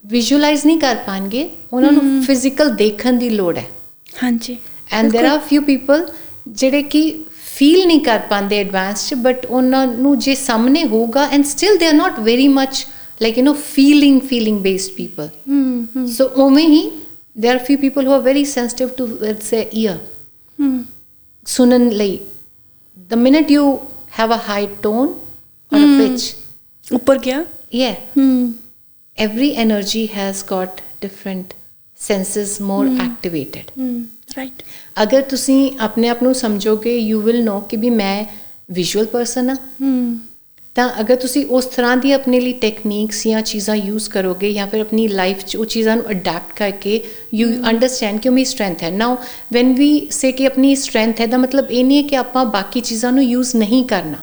ਵਿਜ਼ੂਅਲਾਈਜ਼ ਨਹੀਂ ਕਰ ਪਾਣਗੇ ਉਹਨਾਂ ਨੂੰ ਫਿਜ਼ੀਕਲ ਦੇਖਣ ਦੀ ਲੋੜ ਹੈ ਹਾਂਜੀ and there are few people ਜਿਹੜੇ ਕਿ ਫੀਲ ਨਹੀਂ ਕਰ ਪਾਉਂਦੇ ਐਡਵਾਂਸ ਚ ਬਟ ਉਹਨਾਂ ਨੂੰ ਜੇ ਸਾਹਮਣੇ ਹੋਊਗਾ and still they are not very much like you know feeling based people so ਉਵੇਂ ਹੀ there are few people who are very sensitive to let's say ear ਸੁਣਨ ਲਈ the minute you have a high tone or a pitch ਉੱਪਰ ਗਿਆ Yeah. Every energy has got different senses more activated. Right ਅਗਰ ਤੁਸੀਂ ਆਪਣੇ ਆਪ ਨੂੰ ਸਮਝੋਗੇ you will ਨੋ ਕਿ ਵੀ ਮੈਂ ਵਿਜ਼ੂਅਲ ਪਰਸਨ ਆ, ਤਾਂ ਅਗਰ ਤੁਸੀਂ ਉਸ ਤਰ੍ਹਾਂ ਦੀ ਆਪਣੇ ਲਈ ਟੈਕਨੀਕਸ ਜਾਂ ਚੀਜ਼ਾਂ ਯੂਜ਼ ਕਰੋਗੇ ਜਾਂ ਫਿਰ ਆਪਣੀ ਲਾਈਫ 'ਚ ਉਹ ਚੀਜ਼ਾਂ ਨੂੰ ਅਡੈਪਟ ਕਰਕੇ ਯੂ ਅੰਡਰਸਟੈਂਡ ਕਿ ਉਹ ਮੇਰੀ ਸਟਰੈਂਥ ਹੈ। ਨਾਓ ਵੈਨ ਵੀ ਸੇ ਕਿ ਆਪਣੀ ਸਟਰੈਂਥ ਹੈ ਦਾ ਮਤਲਬ ਇਹ ਨਹੀਂ ਹੈ ਕਿ ਆਪਾਂ ਬਾਕੀ ਚੀਜ਼ਾਂ ਨੂੰ ਯੂਜ਼ ਨਹੀਂ ਕਰਨਾ,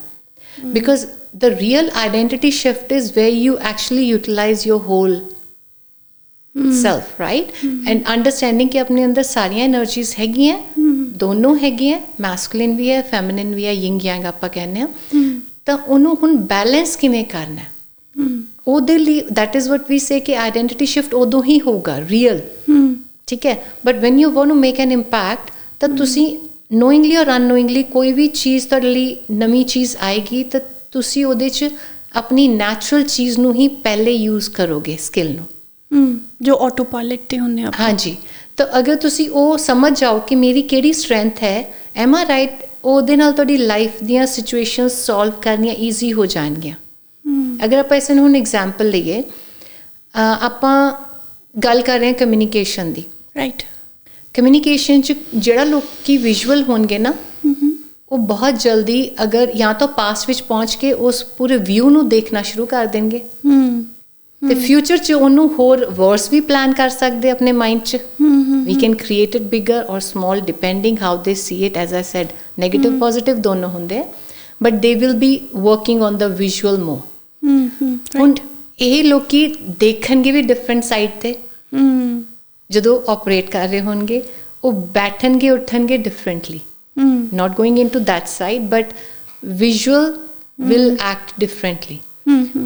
because the real identity shift is where you actually utilize your whole self, right? And understanding कि अपने अंदर सारियां energies हैगी हैं, दोनों हैगी हैं, masculine भी है, feminine भी है, yin yang ਆਪਾਂ ਕਹਿੰਦੇ ਆ, ਤਾਂ ਉਹਨੂੰ ਹੁਣ balance ਕਿਵੇਂ ਕਰਨਾ ਹੈ ਉਹਦੇ ਲਈ that is what we say ਕਿ identity shift ਉਦੋਂ ਹੀ ਹੋਊਗਾ real, ਠੀਕ ਹੈ। but when you want to make an impact ਤਾਂ ਤੁਸੀਂ knowingly or unknowingly ਕੋਈ ਵੀ ਚੀਜ਼ ਤੁਹਾਡੇ ਲਈ ਨਵੀਂ ਚੀਜ਼ ਆਏਗੀ ਤਾਂ ਤੁਸੀਂ ਉਹਦੇ 'ਚ ਆਪਣੀ ਨੈਚੁਰਲ ਚੀਜ਼ ਨੂੰ ਹੀ ਪਹਿਲੇ ਯੂਜ਼ ਕਰੋਗੇ, ਸਕਿੱਲ ਨੂੰ, ਜੋ ਆਟੋ ਪਾਇਲਟ ਤੇ ਹੁੰਦੇ ਆ। ਹਾਂਜੀ, ਤਾਂ ਅਗਰ ਤੁਸੀਂ ਉਹ ਸਮਝ ਜਾਓ ਕਿ ਮੇਰੀ ਕਿਹੜੀ ਸਟਰੈਂਥ ਹੈ, ਐਮ ਆਈ ਰਾਈਟ, ਉਹਦੇ ਨਾਲ ਤੁਹਾਡੀ ਲਾਈਫ ਦੀਆਂ ਸਿਚੁਏਸ਼ਨਸ ਸੋਲਵ ਕਰਨੀਆਂ ਈਜ਼ੀ ਹੋ ਜਾਣਗੀਆਂ। ਅਗਰ ਆਪਾਂ ਇਸ ਨੂੰ ਹੁਣ ਐਗਜ਼ਾਮਪਲ ਲਈਏ, ਆਪਾਂ ਗੱਲ ਕਰ ਰਹੇ ਹਾਂ ਕਮਿਊਨੀਕੇਸ਼ਨ ਦੀ, ਰਾਈਟ। ਕਮਿਊਨੀਕੇਸ਼ਨ 'ਚ ਜਿਹੜਾ ਲੋਕੀ ਵਿਜ਼ੂਅਲ ਹੋਣਗੇ ਨਾ ਉਹ ਬਹੁਤ ਜਲਦੀ ਅਗਰ ਜਾਂ ਤਾਂ ਪਾਸਟ ਵਿੱਚ ਪਹੁੰਚ ਕੇ ਉਸ ਪੂਰੇ ਵਿਊ ਨੂੰ ਦੇਖਣਾ ਸ਼ੁਰੂ ਕਰ ਦੇਣਗੇ ਤੇ ਫਿਊਚਰ 'ਚ ਉਹਨੂੰ ਹੋਰ ਵਰਸ ਵੀ ਪਲਾਨ ਕਰ ਸਕਦੇ ਆਪਣੇ ਮਾਈਂਡ 'ਚ। We can create it bigger or small depending how they see it, as I said negative positive ਦੋਨੋਂ ਹੁੰਦੇ, but they will be working on the visual more. ਹੁਣ ਇਹ ਲੋਕੀ ਦੇਖਣਗੇ ਵੀ ਡਿਫਰੈਂਟ ਸਾਈਡ ਤੇ, ਜਦੋਂ ਆਪਰੇਟ ਕਰ ਰਹੇ ਹੋਣਗੇ ਉਹ ਬੈਠਣਗੇ ਉੱਠਣਗੇ differently, not going into that side, but visual will act differently.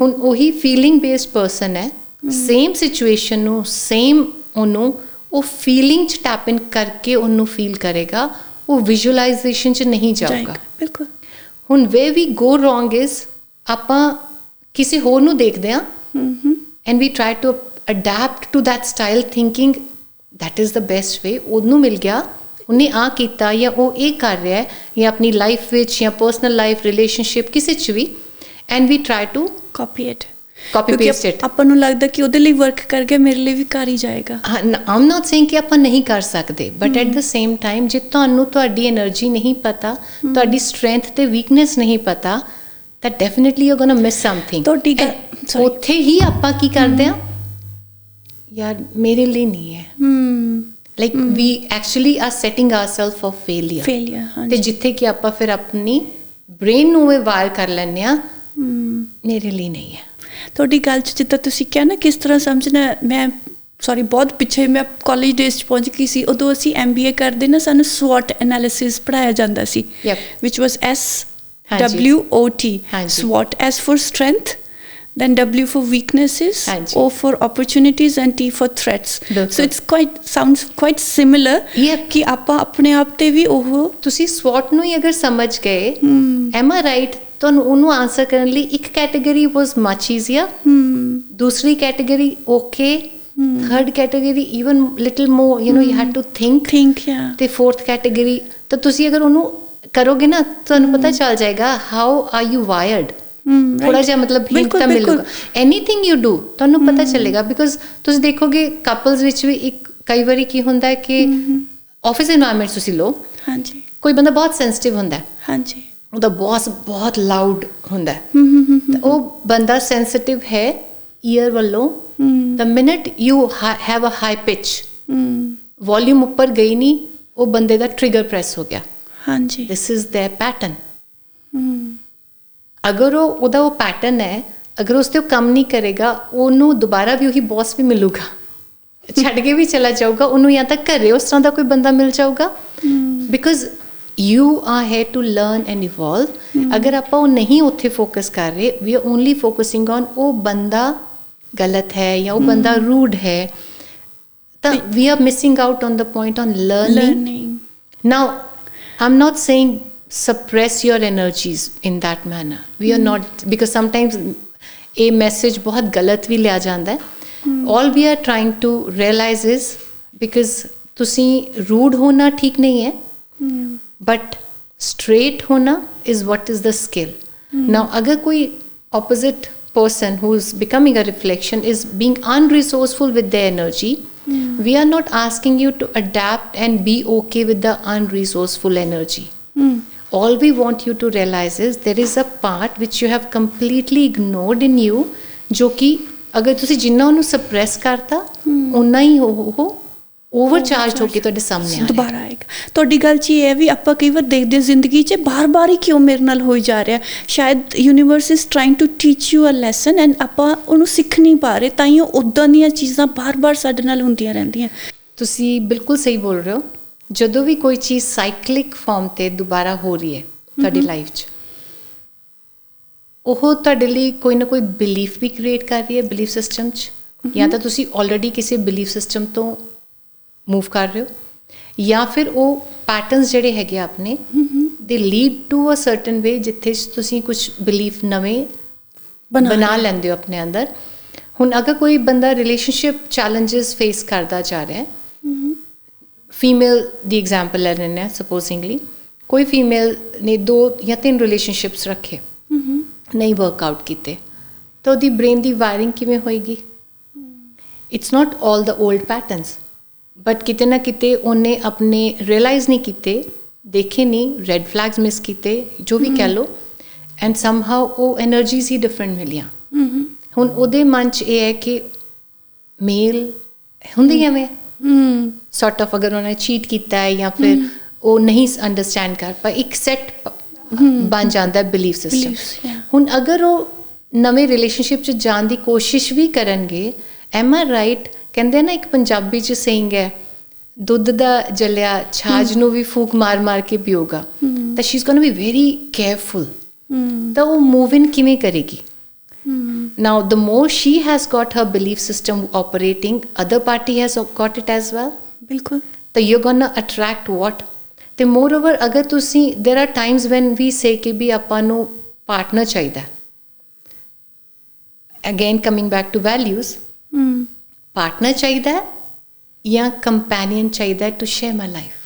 ਹੁਣ ਉਹੀ feeling based person ਹੈ, same situation ਨੂੰ same ਉਹਨੂੰ ਉਹ feeling 'ਚ tap in ਕਰਕੇ ਉਹਨੂੰ feel ਕਰੇਗਾ, ਉਹ visualization 'ਚ ਨਹੀਂ ਜਾਊਗਾ। ਬਿਲਕੁਲ। ਹੁਣ where we go wrong is ਆਪਾਂ ਕਿਸੇ ਹੋਰ ਨੂੰ ਦੇਖਦੇ ਹਾਂ and we try to adapt to that style thinking that is the best way, ਉਹਨੂੰ ਮਿਲ ਗਿਆ, ਉਹਨੇ ਆ ਕੀਤਾ ਜਾਂ ਉਹ ਇਹ ਕਰ ਰਿਹਾ ਹੈ ਜਾਂ ਆਪਣੀ ਲਾਈਫ ਵਿੱਚ ਜਾਂ ਪਰਸਨਲ ਲਾਈਫ ਰਿਲੇਸ਼ਨਸ਼ਿਪ ਕਿਸੇ 'ਚ ਵੀ, and we try to copy paste it. ਆਪਾਂ ਨੂੰ ਲੱਗਦਾ ਕਿ ਉਹਦੇ ਲਈ ਵਰਕ ਕਰ ਗਿਆ, ਮੇਰੇ ਲਈ ਵੀ ਕਰ ਹੀ ਜਾਏਗਾ। ਆਮ ਨਾਟ ਸੇਇੰਗ ਕਿ ਆਪਾਂ ਨਹੀਂ ਕਰ ਸਕਦੇ, but at the same time ਜੇ ਤੁਹਾਨੂੰ ਤੁਹਾਡੀ એનર્ਜੀ ਨਹੀਂ ਪਤਾ, ਤੁਹਾਡੀ ਸਟਰੈਂਥ ਤੇ ਵੀਕਨੈਸ ਨਹੀਂ ਪਤਾ, ਤਾਂ ਡੈਫੀਨਿਟਲੀ ਯੂ ਗੋਣਾ ਮਿਸ ਸਮਥਿੰਗ। ਤੁਹਾਡੀ ਉੱਥੇ ਹੀ ਆਪਾਂ ਕੀ ਕਰਦੇ ਹਾਂ, ਯਾਰ ਮੇਰੇ ਲਈ ਨਹੀਂ ਹੈ, like we actually are setting ourselves for failure ਤੇ ਜਿੱਥੇ ਕਿ ਆਪਾਂ ਫਿਰ ਆਪਣੀ ਬ੍ਰੇਨ ਨੂੰ ਇਹ ਵਾਇਰ ਕਰ ਲੈਂਦੇ ਆ, ਮੇਰੇ ਲਈ ਨਹੀਂ ਹੈ। ਤੁਹਾਡੀ ਗੱਲ 'ਚ ਜਿੱਦਾਂ ਤੁਸੀਂ ਕਿਹਾ ਨਾ ਕਿਸ ਤਰ੍ਹਾਂ ਸਮਝਣਾ, ਮੈਂ ਸੌਰੀ ਬਹੁਤ ਪਿੱਛੇ ਮੈਂ ਕਾਲਜ ਡੇਜ਼ 'ਚ ਪਹੁੰਚ ਗਈ ਸੀ, ਉਦੋਂ ਅਸੀਂ MBA ਕਰਦੇ ਨਾ, ਸਾਨੂੰ SWOT ਐਨਾਲਿਸਿਸ ਪੜ੍ਹਾਇਆ ਜਾਂਦਾ ਸੀ, which was SWOT, SWOT S for strength, then W for weaknesses, O for opportunities and T for threats. So it's sounds quite similar ਕਿ ਆਪਾਂ ਆਪਣੇ ਆਪ ਤੇ ਵੀ ਉਹ ਤੁਸੀਂ SWOT ਨੂੰ ਹੀ ਅਗਰ ਸਮਝ ਗਏ, am I right, ਤੁਹਾਨੂੰ ਉਹਨੂੰ ਆਨਸਰ ਕਰਨ ਲਈ ਇੱਕ ਕੈਟੇਗਰੀ was much easier, ਦੂਸਰੀ category okay, third category even little more, you know, you had to think yeah, ਤੇ fourth category, ਤਾਂ ਤੁਸੀਂ ਅਗਰ ਉਹਨੂੰ ਕਰੋਗੇ ਨਾ ਤੁਹਾਨੂੰ ਪਤਾ ਚੱਲ ਜਾਏਗਾ how are you wired, ਥੋੜਾ ਜਿਹਾ ਮਤਲਬ ਹਿੰਟ ਤਾਂ ਮਿਲੂਗਾ। ਐਨੀਥਿੰਗ ਯੂ ਡੂ ਤੁਹਾਨੂੰ ਪਤਾ ਚੱਲੇਗਾ, ਬਿਕੋਜ਼ ਤੁਸੀਂ ਦੇਖੋਗੇ ਕਪਲਸ ਵਿੱਚ ਵੀ ਇੱਕ ਕਈ ਵਾਰੀ ਕੀ ਹੁੰਦਾ ਹੈ ਕਿ ਆਫਿਸ ਇਨਵਾਇਰਨਮੈਂਟ ਤੁਸੀਂ ਲਓ, ਹਾਂਜੀ, ਕੋਈ ਬੰਦਾ ਬਹੁਤ ਸੈਂਸਿਟਿਵ ਹੁੰਦਾ ਹੈ, ਹਾਂਜੀ, ਉਹਦਾ ਬੌਸ ਬਹੁਤ ਲਾਊਡ ਹੁੰਦਾ ਹੈ, ਤਾਂ ਉਹ ਬੰਦਾ ਸੈਂਸਿਟਿਵ ਹੈ ਈਅਰ ਵੱਲੋਂ, the minute you have a high pitch, volume ਉੱਪਰ ਗਈ ਨਹੀਂ, ਉਹ ਬੰਦੇ ਦਾ ਟ੍ਰਿਗਰ ਪ੍ਰੈਸ ਹੋ ਗਿਆ, ਹਾਂਜੀ, ਦਿਸ ਇਜ਼ ਦੇਅਰ ਪੈਟਰਨ। ਅਗਰ ਉਹਦਾ ਉਹ ਪੈਟਰਨ ਹੈ, ਅਗਰ ਉਸ 'ਤੇ ਉਹ ਕੰਮ ਨਹੀਂ ਕਰੇਗਾ, ਉਹਨੂੰ ਦੁਬਾਰਾ ਵੀ ਉਹੀ ਬੌਸ ਵੀ ਮਿਲੂਗਾ, ਛੱਡ ਕੇ ਵੀ ਚਲਾ ਜਾਊਗਾ, ਉਹਨੂੰ ਜਾਂ ਤਾਂ ਘਰੇ ਉਸ ਤਰ੍ਹਾਂ ਦਾ ਕੋਈ ਬੰਦਾ ਮਿਲ ਜਾਊਗਾ, because you are here to learn and evolve. ਅਗਰ ਆਪਾਂ ਉਹ ਨਹੀਂ ਉੱਥੇ ਫੋਕਸ ਕਰ ਰਹੇ, we are only focusing on ਉਹ ਬੰਦਾ ਗਲਤ ਹੈ ਜਾਂ ਉਹ ਬੰਦਾ ਰੂਡ ਹੈ, ਤਾਂ we are missing out on the point on learning. Now I am not saying suppress your energies in that manner, we are not, because sometimes a message bahut galat vi liya janda hai, all we are trying to realize is because tusi rude hona theek nahi hai, but straight hona is what is the skill. Now agar koi opposite person who's becoming a reflection is being unresourceful with their energy, we are not asking you to adapt and be okay with the unresourceful energy. All we want you to realize is there is a part which you have completely ignored in you, ਜੋ ਕਿ ਅਗਰ ਤੁਸੀਂ ਜਿੰਨਾ ਉਹਨੂੰ suppress ਕਰਤਾ ਉਨਾ ਹੀ ਉਹ overcharge ਹੋ ਕੇ ਤੁਹਾਡੇ ਸਾਹਮਣੇ ਆ ਦੁਬਾਰਾ ਆਏਗਾ। ਤੁਹਾਡੀ ਗੱਲ 'ਚ ਇਹ ਹੈ ਵੀ ਆਪਾਂ ਕਈ ਵਾਰ ਦੇਖਦੇ ਜ਼ਿੰਦਗੀ 'ਚ ਬਾਰ-ਬਾਰ ਹੀ ਕਿਉਂ ਮੇਰੇ ਨਾਲ ਹੋਈ ਜਾ ਰਿਹਾ, ਸ਼ਾਇਦ universe is trying to teach you a lesson and ਆਪਾਂ ਉਹਨੂੰ ਸਿੱਖ ਨਹੀਂ ਪਾ ਰਹੇ, ਤਾਂ ਹੀ ਉਹ ਉੱਦਾਂ ਦੀਆਂ ਚੀਜ਼ਾਂ ਬਾਰ-ਬਾਰ ਸਾਡੇ ਨਾਲ ਹੁੰਦੀਆਂ ਰਹਿੰਦੀਆਂ। ਤੁਸੀਂ ਬਿਲਕੁਲ ਸਹੀ ਬੋਲ ਰਹੇ ਹੋ। ਜਦੋਂ ਵੀ ਕੋਈ ਚੀਜ਼ ਸਾਈਕਲਿਕ ਫਾਰਮ ਤੇ ਦੁਬਾਰਾ ਹੋ ਰਹੀ ਹੈ ਤੁਹਾਡੀ ਲਾਈਫ 'ਚ, ਉਹ ਤੁਹਾਡੇ ਲਈ ਕੋਈ ਨਾ ਕੋਈ ਬਿਲੀਫ ਵੀ ਕ੍ਰੀਏਟ ਕਰ ਰਹੀ ਹੈ ਬਿਲੀਫ ਸਿਸਟਮ 'ਚ, ਜਾਂ ਤਾਂ ਤੁਸੀਂ ਆਲਰੇਡੀ ਕਿਸੇ ਬਿਲੀਫ ਸਿਸਟਮ ਤੋਂ ਮੂਵ ਕਰ ਰਹੇ ਹੋ, ਜਾਂ ਫਿਰ ਉਹ ਪੈਟਰਨਸ ਜਿਹੜੇ ਹੈਗੇ ਆਪਣੇ ਦੇ ਲੀਡ ਟੂ ਅ ਸਰਟਨ ਵੇ ਜਿੱਥੇ ਤੁਸੀਂ ਕੁਝ ਬਿਲੀਫ ਨਵੇਂ ਬਣਾ ਲੈਂਦੇ ਹੋ ਆਪਣੇ ਅੰਦਰ। ਹੁਣ ਅਗਰ ਕੋਈ ਬੰਦਾ ਰਿਲੇਸ਼ਨਸ਼ਿਪ ਚੈਲੰਜਸ ਫੇਸ ਕਰਦਾ ਜਾ ਰਿਹਾ ਹੈ, ਫੀਮੇਲ ਦੀ ਐਗਜ਼ਾਮਪਲ ਲੈ ਲੈਂਦੇ ਹਾਂ ਸਪੋਜ਼ਿੰਗਲੀ, ਕੋਈ ਫੀਮੇਲ ਨੇ 2 ਜਾਂ 3 ਰਿਲੇਸ਼ਨਸ਼ਿਪਸ ਰੱਖੇ, ਨਹੀਂ ਵਰਕਆਊਟ ਕੀਤੇ, ਤਾਂ ਉਹਦੀ ਬ੍ਰੇਨ ਦੀ ਵਾਇਰਿੰਗ ਕਿਵੇਂ ਹੋਏਗੀ? It's not all the old patterns, but ਕਿਤੇ ਨਾ ਕਿਤੇ ਉਹਨੇ ਆਪਣੇ ਰਿਅਲਾਈਜ਼ ਨਹੀਂ ਕੀਤੇ, ਦੇਖੇ ਨਹੀਂ, ਰੈੱਡ ਫਲੈਗਸ ਮਿਸ ਕੀਤੇ, ਜੋ ਵੀ ਕਹਿ ਲਓ, ਐਂਡ ਸਮਹਾਉ ਉਹ ਐਨਰਜੀਜ਼ ਹੀ ਡਿਫਰੈਂਟ ਮਿਲੀਆਂ। ਹੁਣ ਉਹਦੇ ਮਨ 'ਚ ਇਹ ਹੈ ਕਿ ਮੇਲ ਹੁੰਦੀ ਐਵੇਂ ਸੌਟ ਆਫ, ਅਗਰ ਉਹਨੇ ਚੀਟ ਕੀਤਾ ਹੈ ਜਾਂ ਫਿਰ ਉਹ ਨਹੀਂ ਅੰਡਰਸਟੈਂਡ ਕਰ ਪਾਏ, ਇੱਕ ਸੈਟ ਬਣ ਜਾਂਦਾ ਬਿਲੀਫ ਸਿਸਟਮ। ਹੁਣ ਅਗਰ ਉਹ ਨਵੇਂ ਰਿਲੇਸ਼ਨਸ਼ਿਪ 'ਚ ਜਾਣ ਦੀ ਕੋਸ਼ਿਸ਼ ਵੀ ਕਰਨਗੇ, ਐਮ ਆਰ ਰਾਈਟ? ਕਹਿੰਦੇ ਨਾ ਇੱਕ ਪੰਜਾਬੀ 'ਚ ਸੇਇੰਗ ਹੈ, ਦੁੱਧ ਦਾ ਜਲਿਆ ਛਾਜ ਨੂੰ ਵੀ ਫੂਕ ਮਾਰ ਮਾਰ ਕੇ ਪੀਊਗਾ, ਤਾਂ she is going to be very careful. ਤਾਂ ਉਹ ਮੂਵ ਇਨ ਕਿਵੇਂ ਕਰੇਗੀ? Now, the more she has got her belief system operating, other party has got it as well. ਬਿਲਕੁਲ। So you're gonna attract what? ਤੇ moreover, ਅਗਰ ਤੁਸੀਂ, there are times when we say ਕਿ ਵੀ ਆਪਾਂ ਨੂੰ partner ਚਾਹੀਦਾ, again coming back to values, partner ਚਾਹੀਦਾ ਹੈ ਜਾਂ companion ਚਾਹੀਦਾ ਹੈ to share my life?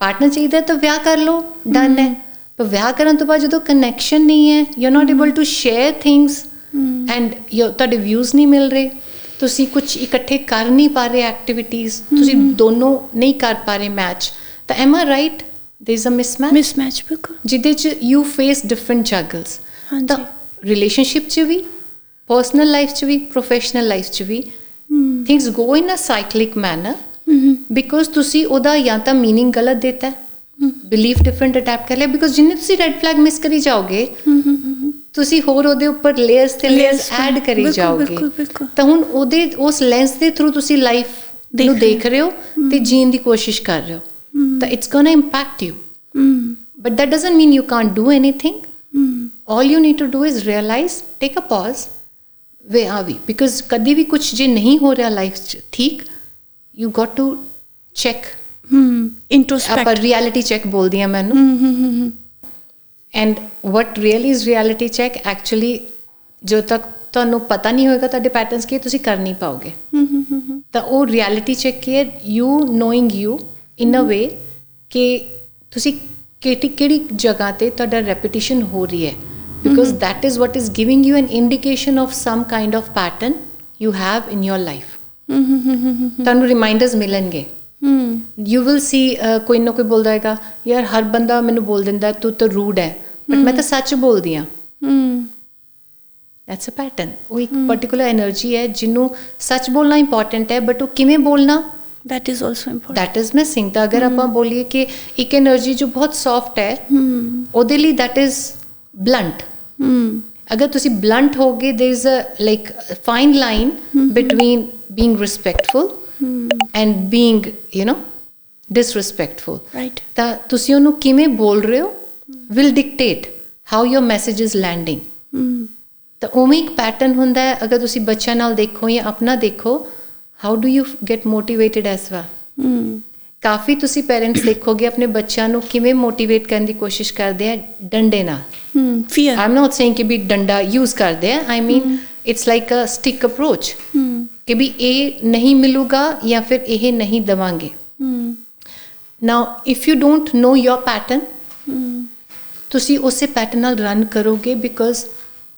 partner ਚਾਹੀਦਾ ਤਾਂ ਵਿਆਹ ਕਰ ਲਓ, done ਹੈ। ਪਰ ਵਿਆਹ ਕਰਨ ਤੋਂ ਬਾਅਦ ਜਦੋਂ ਕਨੈਕਸ਼ਨ ਨਹੀਂ ਹੈ, you are not able to share things and ਤੁਹਾਡੇ ਵਿਊਜ਼ ਨਹੀਂ ਮਿਲ ਰਹੇ, ਤੁਸੀਂ ਕੁਝ ਇਕੱਠੇ ਕਰ ਨਹੀਂ ਪਾ ਰਹੇ ਐਕਟੀਵਿਟੀਜ਼, ਤੁਸੀਂ ਦੋਨੋਂ ਨਹੀਂ ਕਰ ਪਾ ਰਹੇ ਮੈਚ, ਤਾਂ am are right? There is a mismatch, ਬਿਲਕੁਲ, ਜਿਹਦੇ 'ਚ ਯੂ ਫੇਸ ਡਿਫਰੈਂਟ ਜਗਲਸ। ਤਾਂ ਰਿਲੇਸ਼ਨਸ਼ਿਪ 'ਚ ਵੀ, ਪਰਸਨਲ ਲਾਈਫ 'ਚ ਵੀ, ਪ੍ਰੋਫੈਸ਼ਨਲ ਲਾਈਫ 'ਚ ਵੀ things go in a cyclic manner, because ਤੁਸੀਂ ਉਹਦਾ ਜਾਂ ਤਾਂ ਮੀਨਿੰਗ ਗਲਤ ਦਿੱਤਾ, ਬਿਲੀਫ ਡਿਫਰੈਂਟ ਅਡੈਪਟ ਕਰ ਲਿਆ, ਬਿਕੋਜ਼ ਜਿੰਨੇ ਤੁਸੀਂ ਰੈੱਡ ਫਲੈਗ ਮਿਸ ਕਰੀ ਜਾਓਗੇ, ਤੁਸੀਂ ਹੋਰ ਉਹਦੇ ਉੱਪਰ ਲੇਅਰਸ ਤੇ ਲੇਅਰਸ ਐਡ ਕਰੀ ਜਾਓਗੇ। ਤਾਂ ਹੁਣ ਉਹਦੇ ਉਸ ਲੈਂਸ ਦੇ ਥਰੂ ਤੁਸੀਂ ਲਾਈਫ ਨੂੰ ਦੇਖ ਰਹੇ ਹੋ ਤੇ ਜੀਣ ਦੀ ਕੋਸ਼ਿਸ਼ ਕਰ ਰਹੇ ਹੋ, ਤਾਂ it's gonna impact you, but that doesn't mean you can't do anything. All you need to do is realise, take a pause, where are we? Because ਕਦੀ ਵੀ ਕੁਝ ਜੇ ਨਹੀਂ ਹੋ ਰਿਹਾ ਲਾਈਫ 'ਚ ਠੀਕ, ਯੂ ਗੋਟ ਟੂ ਚੈੱਕ, ਇੰਟਰੋਸਪੈਕਟ, ਆਪਾਂ ਰਿਐਲਿਟੀ ਚੈੱਕ ਬੋਲਦੀ ਹਾਂ ਮੈਨੂੰ। And what really is reality check? Actually ਜਦੋਂ ਤੱਕ ਤੁਹਾਨੂੰ ਪਤਾ ਨਹੀਂ ਹੋਏਗਾ ਤੁਹਾਡੇ ਪੈਟਰਨਸ ਕੀ, ਤੁਸੀਂ ਕਰ ਨਹੀਂ ਪਾਓਗੇ। ਤਾਂ ਉਹ ਰਿਐਲਿਟੀ ਚੈੱਕ ਕੀ ਹੈ? You knowing you in a ਵੇ ਕਿ ਤੁਸੀਂ ਕਿਹੜੀ ਜਗ੍ਹਾ 'ਤੇ ਤੁਹਾਡਾ ਰੈਪੀਟੀਸ਼ਨ ਹੋ ਰਹੀ ਹੈ, because that is what is giving you an indication of some kind of pattern you have in your life. ਤੁਹਾਨੂੰ ਰਿਮਾਈਂਡਰਸ ਮਿਲਣਗੇ। ਯੂ ਵਿਲ ਸੀ ਕੋਈ ਨਾ ਕੋਈ ਬੋਲਦਾ ਹੈਗਾ, ਯਾਰ ਹਰ ਬੰਦਾ ਮੈਨੂੰ ਬੋਲ ਦਿੰਦਾ ਤੂੰ ਤਾਂ ਰੂਡ ਹੈ, ਬਟ ਮੈਂ ਤਾਂ ਸੱਚ ਬੋਲਦੀ ਹਾਂ। That's a pattern. ਉਹ ਇੱਕ ਪਰਟੀਕੂਲਰ ਐਨਰਜੀ ਹੈ ਜਿਹਨੂੰ ਸੱਚ ਬੋਲਣਾ ਇੰਪੋਰਟੈਂਟ ਹੈ, ਬਟ ਉਹ ਕਿਵੇਂ ਬੋਲਣਾ, that is also important, that is missing। ਤਾਂ ਅਗਰ ਆਪਾਂ ਬੋਲੀਏ ਕਿ ਇੱਕ ਐਨਰਜੀ ਜੋ ਬਹੁਤ ਸੌਫਟ ਹੈ, ਉਹਦੇ ਲਈ that is blunt। ਅਗਰ ਤੁਸੀਂ blunt ਹੋਗੇ, there is a like fine line between being respectful and being, you know, disrespectful, right? ਤਾਂ ਤੁਸੀਂ ਉਹਨੂੰ ਕਿਵੇਂ ਬੋਲ ਰਹੇ ਹੋ will dictate how your message is landing। ਤਾਂ ਉਵੇਂ ਇੱਕ ਪੈਟਰਨ ਹੁੰਦਾ ਹੈ। ਅਗਰ ਤੁਸੀਂ ਬੱਚਿਆਂ ਨਾਲ ਦੇਖੋ ਜਾਂ ਆਪਣਾ ਦੇਖੋ, how do you get motivated as well? ਕਾਫੀ ਤੁਸੀਂ ਪੇਰੈਂਟਸ ਦੇਖੋਗੇ ਆਪਣੇ ਬੱਚਿਆਂ ਨੂੰ ਕਿਵੇਂ ਮੋਟੀਵੇਟ ਕਰਨ ਦੀ ਕੋਸ਼ਿਸ਼ ਕਰਦੇ ਆ, ਡੰਡੇ ਨਾਲ। fear, I'm not saying ਕਿ ਵੀ ਡੰਡਾ ਯੂਜ਼ ਕਰਦੇ ਆ, I mean it's like a stick approach ਕਿ ਵੀ ਇਹ ਨਹੀਂ ਮਿਲੂਗਾ ਜਾਂ ਫਿਰ ਇਹ ਨਹੀਂ ਦੇਵਾਂਗੇ। now if you don't know your pattern, ਤੁਸੀਂ ਉਸੇ ਪੈਟਰਨ ਨਾਲ ਰਨ ਕਰੋਗੇ, ਬਿਕੋਜ਼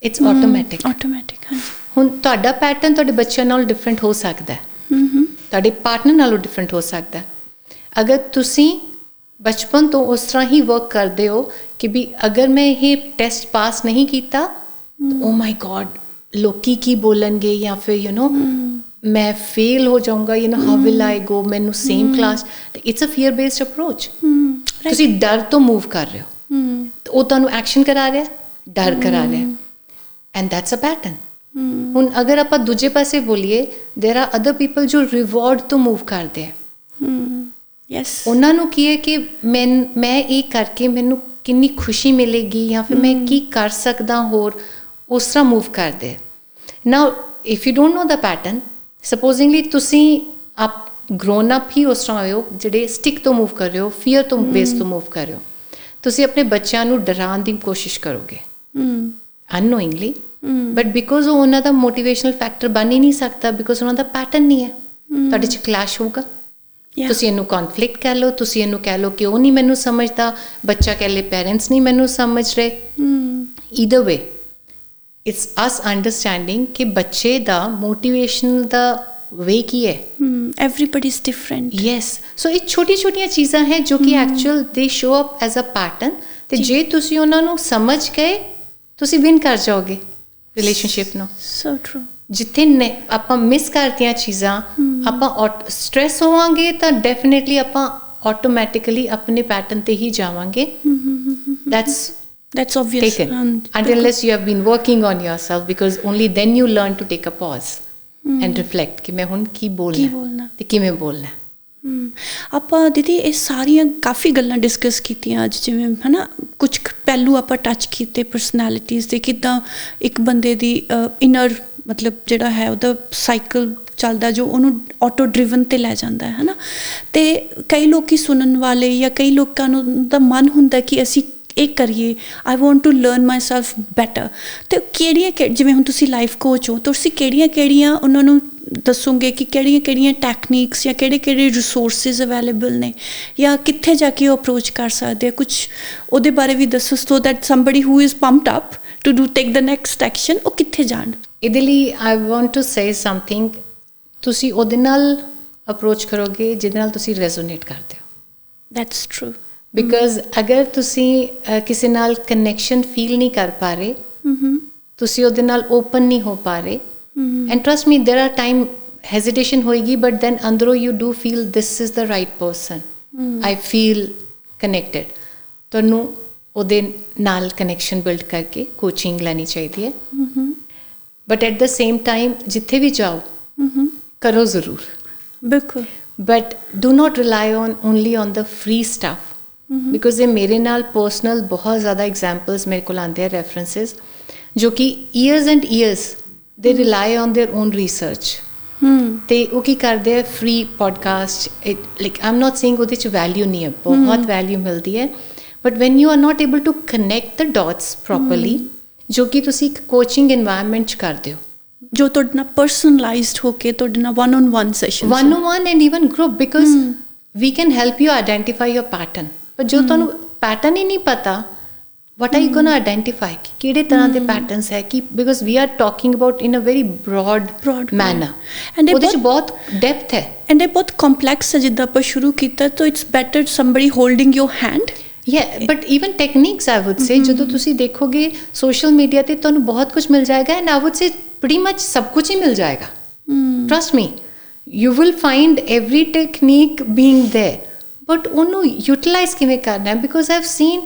ਇਟਸ ਆਟੋਮੈਟਿਕ। ਆਟੋਮੈਟਿਕ, ਹਾਂਜੀ। ਹੁਣ ਤੁਹਾਡਾ ਪੈਟਰਨ ਤੁਹਾਡੇ ਬੱਚਿਆਂ ਨਾਲ ਡਿਫਰੈਂਟ ਹੋ ਸਕਦਾ ਹੈ, ਤੁਹਾਡੇ ਪਾਰਟਨਰ ਨਾਲੋਂ ਡਿਫਰੈਂਟ ਹੋ ਸਕਦਾ ਹੈ। ਅਗਰ ਤੁਸੀਂ ਬਚਪਨ ਤੋਂ ਉਸ ਤਰ੍ਹਾਂ ਹੀ ਵਰਕ ਕਰਦੇ ਹੋ ਕਿ ਵੀ ਅਗਰ ਮੈਂ ਇਹ ਟੈਸਟ ਪਾਸ ਨਹੀਂ ਕੀਤਾ ਓ ਮਾਈ ਗॉड ਲੋਕੀ ਕੀ ਬੋਲਣਗੇ, ਜਾਂ ਫਿਰ ਮੈਂ ਫੇਲ ਹੋ ਜਾਊਂਗਾ, ਹਾਊ ਵਿਲ ਆਈ ਗੋ, ਮੈਨੂੰ same class. It's a fear based approach. ਤੁਸੀਂ ਡਰ ਤੋਂ ਮੂਵ ਕਰ ਰਹੇ ਹੋ, ਉਹ ਤੁਹਾਨੂੰ ਐਕਸ਼ਨ ਕਰਾ ਰਿਹਾ, ਡਰ ਕਰਾ ਰਿਹਾ, ਐਂਡ ਦੈਟਸ ਅ ਪੈਟਰਨ। ਹੁਣ ਅਗਰ ਆਪਾਂ ਦੂਜੇ ਪਾਸੇ ਬੋਲੀਏ, ਦੇਰ ਆਰ ਅਦਰ ਪੀਪਲ ਜੋ ਰਿਵਾਰਡ ਤੋਂ ਮੂਵ ਕਰਦੇ ਆ। ਯੈਸ, ਉਹਨਾਂ ਨੂੰ ਕੀ ਹੈ ਕਿ ਮੈਂ ਇਹ ਕਰਕੇ ਮੈਨੂੰ ਕਿੰਨੀ ਖੁਸ਼ੀ ਮਿਲੇਗੀ, ਜਾਂ ਫਿਰ ਮੈਂ ਕੀ ਕਰ ਸਕਦਾ ਹੋਰ, ਉਸ ਤਰ੍ਹਾਂ ਮੂਵ ਕਰਦੇ। Now if you don't know the pattern, supposingly ਤੁਸੀਂ ਆਪ ਗਰੋਨ ਅਪ ਹੀ ਉਸ ਤਰ੍ਹਾਂ ਹੋਏ ਹੋ ਜਿਹੜੇ ਸਟਿਕ ਤੋਂ ਮੂਵ ਕਰ ਰਹੇ ਹੋ, ਫੀਅਰ ਤੋਂ ਬੇਸ ਤੋਂ ਮੂਵ ਕਰ ਰਹੇ ਹੋ। ਤੁਸੀਂ ਆਪਣੇ ਬੱਚਿਆਂ ਨੂੰ ਡਰਾਉਣ ਦੀ ਕੋਸ਼ਿਸ਼ ਕਰੋਗੇ ਅਨਨੋਇੰਗਲੀ, ਬਟ ਬਿਕੋਜ਼ ਉਹ ਉਹਨਾਂ ਦਾ ਮੋਟੀਵੇਸ਼ਨਲ ਫੈਕਟਰ ਬਣ ਹੀ ਨਹੀਂ ਸਕਦਾ, ਬਿਕੋਜ਼ ਉਹਨਾਂ ਦਾ ਪੈਟਰਨ ਨਹੀਂ ਹੈ। ਤੁਹਾਡੇ 'ਚ ਕਲੈਸ਼ ਹੋਊਗਾ। ਤੁਸੀਂ ਇਹਨੂੰ ਕੌਨਫਲਿਕਟ ਕਹਿ ਲਓ, ਤੁਸੀਂ ਇਹਨੂੰ ਕਹਿ ਲਓ ਕਿ ਉਹ ਨਹੀਂ ਮੈਨੂੰ ਸਮਝਦਾ, ਬੱਚਾ ਕਹਿ ਲੇ ਪੈਰੈਂਟਸ ਨਹੀਂ ਮੈਨੂੰ ਸਮਝ ਰਹੇ। Either way it's us understanding ਕਿ ਬੱਚੇ ਦਾ ਮੋਟੀਵੇਸ਼ਨ ਦਾ ਵੇ ਕੀ ਹੈ। Everybody is different. Yes, so ਇਹ ਛੋਟੀਆਂ ਛੋਟੀਆਂ ਚੀਜ਼ਾਂ ਹੈ ਜੋ ਕਿ actual they show up as a pattern, ਤੇ ਜੇ ਤੁਸੀਂ ਉਹਨਾਂ ਨੂੰ ਸਮਝ ਗਏ ਤੁਸੀਂ ਵਿਨ ਕਰ ਜਾਓਗੇ ਰਿਲੇਸ਼ਨਸ਼ਿਪ ਨੂੰ। ਸੋ ਟਰੂ। ਜਿੱਥੇ ਆਪਾਂ ਮਿਸ ਕਰਦੀਆਂ ਚੀਜ਼ਾਂ, ਆਪਾਂ ਸਟ੍ਰੈਸ ਹੋਵਾਂਗੇ ਤਾਂ ਡੈਫੀਨੇਟਲੀ ਆਪਾਂ ਆਟੋਮੈਟਿਕਲੀ ਆਪਣੇ ਪੈਟਰਨ ਤੇ ਹੀ ਜਾਵਾਂਗੇ। That's obvious. Taken. Unless you have been working on yourself, because only then you learn to take a pause and reflect ਕਿ ਮੈਂ ਹੁਣ ਕੀ ਬੋਲਣਾ ਤੇ ਕਿਵੇਂ ਬੋਲਣਾ। ਆਪਾਂ ਦੀਦੀ ਇਹ ਸਾਰੀਆਂ ਕਾਫੀ ਗੱਲਾਂ ਡਿਸਕਸ ਕੀਤੀਆਂ ਅੱਜ, ਜਿਵੇਂ ਹੈ ਨਾ ਕੁਝ ਪਹਿਲੂ ਆਪਾਂ ਟੱਚ ਕੀਤੇ ਪਰਸਨੈਲਿਟੀਜ਼ ਦੇ, ਕਿੱਦਾਂ ਇੱਕ ਬੰਦੇ ਦੀ ਇਨਰ ਮਤਲਬ ਜਿਹੜਾ ਹੈ ਉਹਦਾ ਸਾਈਕਲ ਚੱਲਦਾ ਜੋ ਉਹਨੂੰ ਆਟੋ ਡਰਿਵਨ 'ਤੇ ਲੈ ਜਾਂਦਾ ਹੈ ਨਾ। ਅਤੇ ਕਈ ਲੋਕ ਸੁਣਨ ਵਾਲੇ ਜਾਂ ਕਈ ਲੋਕਾਂ ਨੂੰ ਦਾ ਮਨ ਹੁੰਦਾ ਕਿ ਅਸੀਂ ਇਹ ਕਰੀਏ, I want to learn myself better. ਅਤੇ ਕਿਹੜੀਆਂ ਜਿਵੇਂ ਹੁਣ ਤੁਸੀਂ ਲਾਈਫ ਕੋਚ ਹੋ, ਤੁਸੀਂ ਕਿਹੜੀਆਂ ਉਹਨਾਂ ਨੂੰ ਦੱਸੋਗੇ ਕਿ ਕਿਹੜੀਆਂ ਟੈਕਨੀਕਸ ਜਾਂ ਕਿਹੜੇ ਰਿਸੋਰਸਿਸ ਅਵੇਲੇਬਲ ਨੇ, ਜਾਂ ਕਿੱਥੇ ਜਾ ਕੇ ਉਹ ਅਪਰੋਚ ਕਰ ਸਕਦੇ ਆ, ਕੁਛ ਉਹਦੇ ਬਾਰੇ ਵੀ ਦੱਸੋ, so that somebody who is pumped up to take the next action, ਉਹ ਕਿੱਥੇ ਜਾਣ। ਇਹਦੇ ਲਈ I want to say something, ਤੁਸੀਂ ਉਹਦੇ ਨਾਲ ਅਪਰੋਚ ਕਰੋਗੇ ਜਿਹਦੇ ਨਾਲ ਤੁਸੀਂ ਰੈਜ਼ੋਨੇਟ ਕਰਦੇ ਹੋ। That's true. ਬਿਕਾਜ਼ ਅਗਰ ਤੁਸੀਂ ਕਿਸੇ ਨਾਲ ਕਨੈਕਸ਼ਨ ਫੀਲ ਨਹੀਂ ਕਰ ਪਾ ਰਹੇ, ਤੁਸੀਂ ਉਹਦੇ ਨਾਲ ਓਪਨ ਨਹੀਂ ਹੋ ਪਾ ਰਹੇ, and trust me there are time hesitation ਹੋਏਗੀ, ਬਟ ਦੈਨ ਅੰਦਰੋਂ you do feel this is the right person, I feel connected. ਤੁਹਾਨੂੰ ਉਹਦੇ ਨਾਲ ਕਨੈਕਸ਼ਨ ਬਿਲਡ ਕਰਕੇ ਕੋਚਿੰਗ ਲੈਣੀ ਚਾਹੀਦੀ ਹੈ। But at the same time ਜਿੱਥੇ ਵੀ ਜਾਓ ਕਰੋ ਜ਼ਰੂਰ, ਬਿਲਕੁਲ, but do not ਰਿਲਾਈ on only on the free stuff. Because ਇਹ ਮੇਰੇ ਨਾਲ ਪਰਸਨਲ ਬਹੁਤ ਜ਼ਿਆਦਾ ਐਗਜ਼ਾਮਪਲਸ ਮੇਰੇ ਕੋਲ ਆਉਂਦੇ ਆ, ਰੈਫਰੈਂਸਿਸ, ਜੋ ਕਿ years and years they rely on their own research. ਅਤੇ ਉਹ ਕੀ ਕਰਦੇ ਆ, free podcast, like I am not saying ਉਹਦੇ 'ਚ ਵੈਲਿਊ ਨਹੀਂ ਹੈ, ਬਹੁਤ ਵੈਲਿਊ ਮਿਲਦੀ ਹੈ, but when you are not able to connect the dots properly, ਜੋ ਕਿ ਤੁਸੀਂ ਇੱਕ ਕੋਚਿੰਗ ਇਨਵਾਇਰਮੈਂਟ 'ਚ ਕਰਦੇ ਹੋ, ਜੋ ਤੁਹਾਡੇ ਨਾਲ ਪਰਸਨਲਾਈਜ਼ਡ ਹੋ ਕੇ ਤੁਹਾਡੇ ਨਾਲ one-on-one session, one-on-one and even group, because we can help you identify your pattern. ਪਰ ਜੋ ਤੁਹਾਨੂੰ ਪੈਟਰਨ ਹੀ ਨਹੀਂ ਪਤਾ, what are you going to identify ਕਿ ਕਿਹੜੇ ਤਰ੍ਹਾਂ ਦੇ ਪੈਟਰਨਸ ਹੈ, ਕਿ because we are talking about in a very broad manner, and ਉਹਦੇ 'ਚ ਬਹੁਤ ਡੈਪਥ ਹੈ, and ਇਹ ਬਹੁਤ ਕੰਪਲੈਕਸ ਹੈ। ਜਿੱਦਾਂ ਆਪਾਂ ਸ਼ੁਰੂ ਕੀਤਾ ਤਾਂ it's better somebody holding your hand. But even techniques I would say, ਜਦੋਂ ਤੁਸੀਂ ਦੇਖੋਗੇ ਸੋਸ਼ਲ ਮੀਡੀਆ 'ਤੇ ਤੁਹਾਨੂੰ ਬਹੁਤ ਕੁਝ ਮਿਲ ਜਾਏਗਾ, and I would say pretty much ਸਭ ਕੁਝ ਹੀ ਮਿਲ ਜਾਏਗਾ। Trust me, you will find every technique being there, but ਉਹਨੂੰ ਯੂਟੀਲਾਈਜ਼ ਕਿਵੇਂ ਕਰਨਾ ਹੈ, ਬਿਕੋਜ਼ ਆਈ ਹੈਵ ਸੀਨ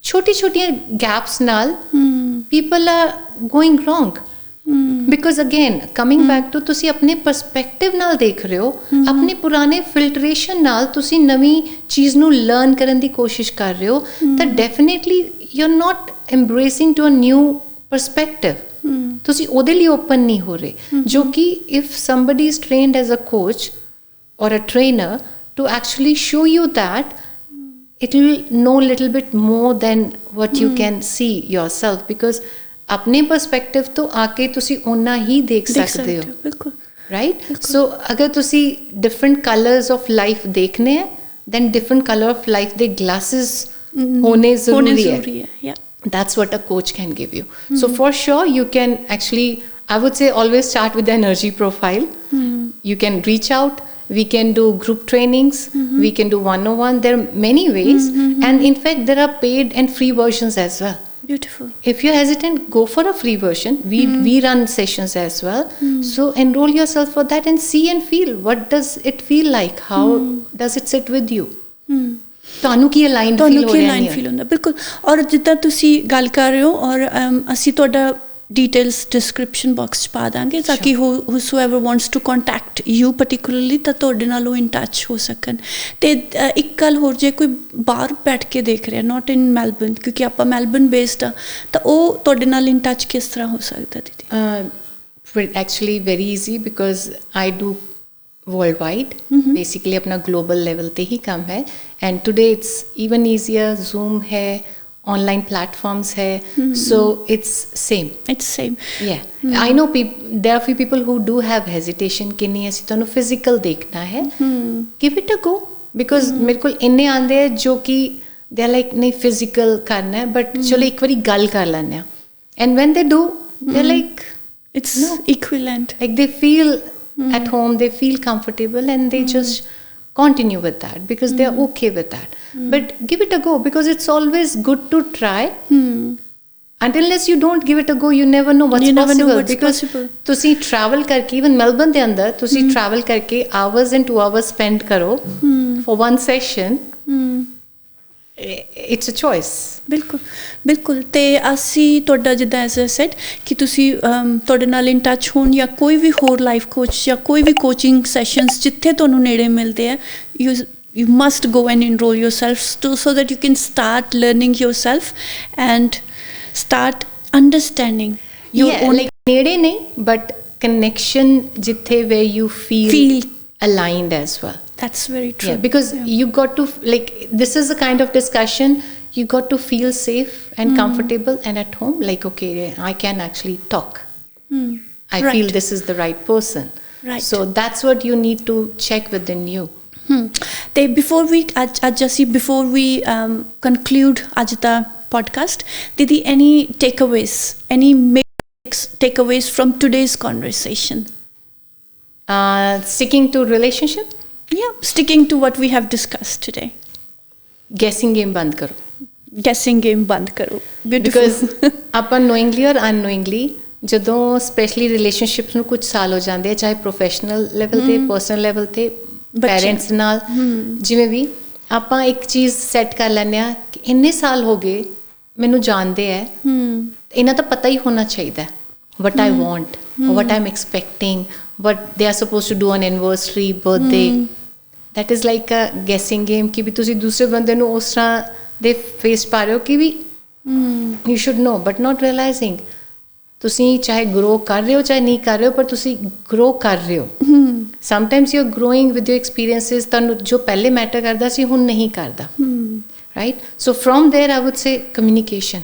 ਛੋਟੀਆਂ ਗੈਪਸ ਨਾਲ people are going wrong, because again coming back to ਤੁਸੀਂ ਆਪਣੇ ਪਰਸਪੈਕਟਿਵ ਨਾਲ ਦੇਖ ਰਹੇ ਹੋ, ਆਪਣੇ ਪੁਰਾਣੇ ਫਿਲਟਰੇਸ਼ਨ ਨਾਲ ਤੁਸੀਂ ਨਵੀਂ ਚੀਜ਼ ਨੂੰ ਲਰਨ ਕਰਨ ਦੀ ਕੋਸ਼ਿਸ਼ ਕਰ ਰਹੇ ਹੋ, ਤਾਂ definitely you are not embracing to a new perspective. ਤੁਸੀਂ ਉਹਦੇ ਲਈ ਓਪਨ ਨਹੀਂ ਹੋ ਰਹੇ, ਜੋ ਕਿ if somebody is trained as a coach or a trainer to actually show you that, it will know little bit more than what you can see yourself, because अपने perspective तो आके तुसी उन्ना ही देख सकते हो, बिल्कुल, right? So अगर तुसी different colors of life देखने हैं, then different color of life they glasses होने ज़रूरी है, That's what a coach can give you. So for sure, you can actually, I would say, always start with the energy profile. You can reach out. We can do group trainings. We can do one-on-one. There are many ways. And in fact, there are paid and free versions as well. Beautiful. If you're hesitant, go for a free version. We run sessions as well. So enroll yourself for that and see and feel. What does it feel like? How does it sit with you? ਤੁਹਾਨੂੰ ਕੀ aligned feel ਹੋ ਰਿਹਾ align feel ਹੁੰਦਾ ਬਿਲਕੁਲ ਔਰ ਜਿੱਦਾਂ ਤੁਸੀਂ ਗੱਲ ਕਰ ਰਹੇ ਹੋ ਔਰ ਅਸੀਂ ਤੁਹਾਡਾ ਡਿਟੇਲਸ ਡਿਸਕ੍ਰਿਪਸ਼ਨ ਬਾਕਸ 'ਚ ਪਾ ਦਾਂਗੇ ਤਾਂ ਕਿ whosoever wants to contact you particularly ਤਾਂ ਤੁਹਾਡੇ ਨਾਲ ਉਹ ਇਨ ਟੱਚ ਹੋ ਸਕਣ ਅਤੇ ਇੱਕ ਗੱਲ ਹੋਰ ਜੇ ਕੋਈ ਬਾਹਰ ਬੈਠ ਕੇ ਦੇਖ ਰਿਹਾ ਨਾਟ ਇਨ ਮੈਲਬਰਨ ਕਿਉਂਕਿ ਆਪਾਂ ਮੈਲਬਰਨ ਬੇਸਡ ਆ ਤਾਂ ਉਹ ਤੁਹਾਡੇ ਨਾਲ ਇਨ ਟੱਚ ਕਿਸ ਤਰ੍ਹਾਂ ਹੋ ਸਕਦਾ ਦੀਦੀ actually very easy because I do worldwide basically अपना global level पे ही काम है and today it's even easier Zoom है online platforms है so it's same yeah I know there are few people who do have hesitation कि नहीं ऐसी तो physical देखना है give it a go because मेरे को इन्ने आंदे हैं जो कि they are like नहीं physical करना है but चलो एक बारी गल कर लेने हैं and when they do they're like it's equivalent like they feel at home they feel comfortable and they just continue with that because they are okay with that but give it a go because it's always good to try unless you don't give it a go you never know what's possible because ਤੁਸੀਂ travel ਕਰਕੇ even Melbourne ਦੇ ਅੰਦਰ ਤੁਸੀਂ travel ਕਰਕੇ hours and 2 hours spend ਕਰੋ for one session it's a choice ਬਿਲਕੁਲ ਬਿਲਕੁਲ ਅਤੇ ਅਸੀਂ ਤੁਹਾਡਾ ਜਿੱਦਾਂ ਐਜ਼ ਅ ਸੈਡ ਕਿ ਤੁਸੀਂ ਤੁਹਾਡੇ ਨਾਲ ਇਨ ਟੱਚ ਹੋਣ ਜਾਂ ਕੋਈ ਵੀ ਹੋਰ ਲਾਈਫ ਕੋਚ ਜਾਂ ਕੋਈ ਵੀ ਕੋਚਿੰਗ ਸੈਸ਼ਨਸ ਜਿੱਥੇ ਤੁਹਾਨੂੰ ਨੇੜੇ ਮਿਲਦੇ ਆ you must go and enroll yourself so that you can start learning yourself and start understanding your own like nede nahi but connection jithe where you feel aligned as well. That's very true. Yeah, because you got to like this is a kind of discussion you got to feel safe and comfortable and at home like okay I can actually talk. I feel this is the right person. Right. So that's what you need to check within you. ਤੇ before we conclude ਅੱਜ ਦਾ podcast didi any takeaways from today's conversation? Sticking to relationship? Yeah, sticking to what we have discussed today. Guessing game band karo. Beautiful. Because ਆਪਾਂ knowingly or unknowingly ਜਦੋਂ specially relationships ਨੂੰ ਕੁਝ ਸਾਲ ਹੋ ਜਾਂਦੇ ਆ ਚਾਹੇ ਪ੍ਰੋਫੈਸ਼ਨਲ ਲੈਵਲ ਤੇ ਪਰਸਨਲ ਲੈਵਲ ਤੇ ਪੈਰੈਂਟਸ ਨਾਲ ਜਿਵੇਂ ਵੀ ਆਪਾਂ ਇੱਕ ਚੀਜ਼ ਸੈੱਟ ਕਰ ਲੈਂਦੇ ਆ ਕਿ ਇੰਨੇ ਸਾਲ ਹੋ ਗਏ ਮੈਨੂੰ ਜਾਣਦੇ ਆ ਇਹਨਾਂ ਤਾਂ ਪਤਾ ਹੀ ਹੋਣਾ ਚਾਹੀਦਾ what I want or what I'm expecting what they are supposed to do on anniversary birthday that is like a guessing game ਕਿ ਵੀ ਤੁਸੀਂ ਦੂਸਰੇ ਬੰਦੇ ਨੂੰ ਉਸ ਤਰ੍ਹਾਂ ਦੇ ਫੇਸ ਪਾ ਰਹੇ ਹੋ ਕਿ ਵੀ you should know but not realizing ਤੁਸੀਂ ਚਾਹੇ ਗਰੋ ਕਰ ਰਹੇ ਹੋ ਚਾਹੇ ਨਹੀਂ ਕਰ ਰਹੇ ਹੋ ਪਰ ਤੁਸੀਂ ਗਰੋ ਕਰ ਰਹੇ ਹੋ sometimes you are growing with your experiences ਤੁਹਾਨੂੰ ਜੋ ਪਹਿਲੇ ਮੈਟਰ ਕਰਦਾ ਸੀ ਹੁਣ ਨਹੀਂ ਕਰਦਾ right so from there I would say communication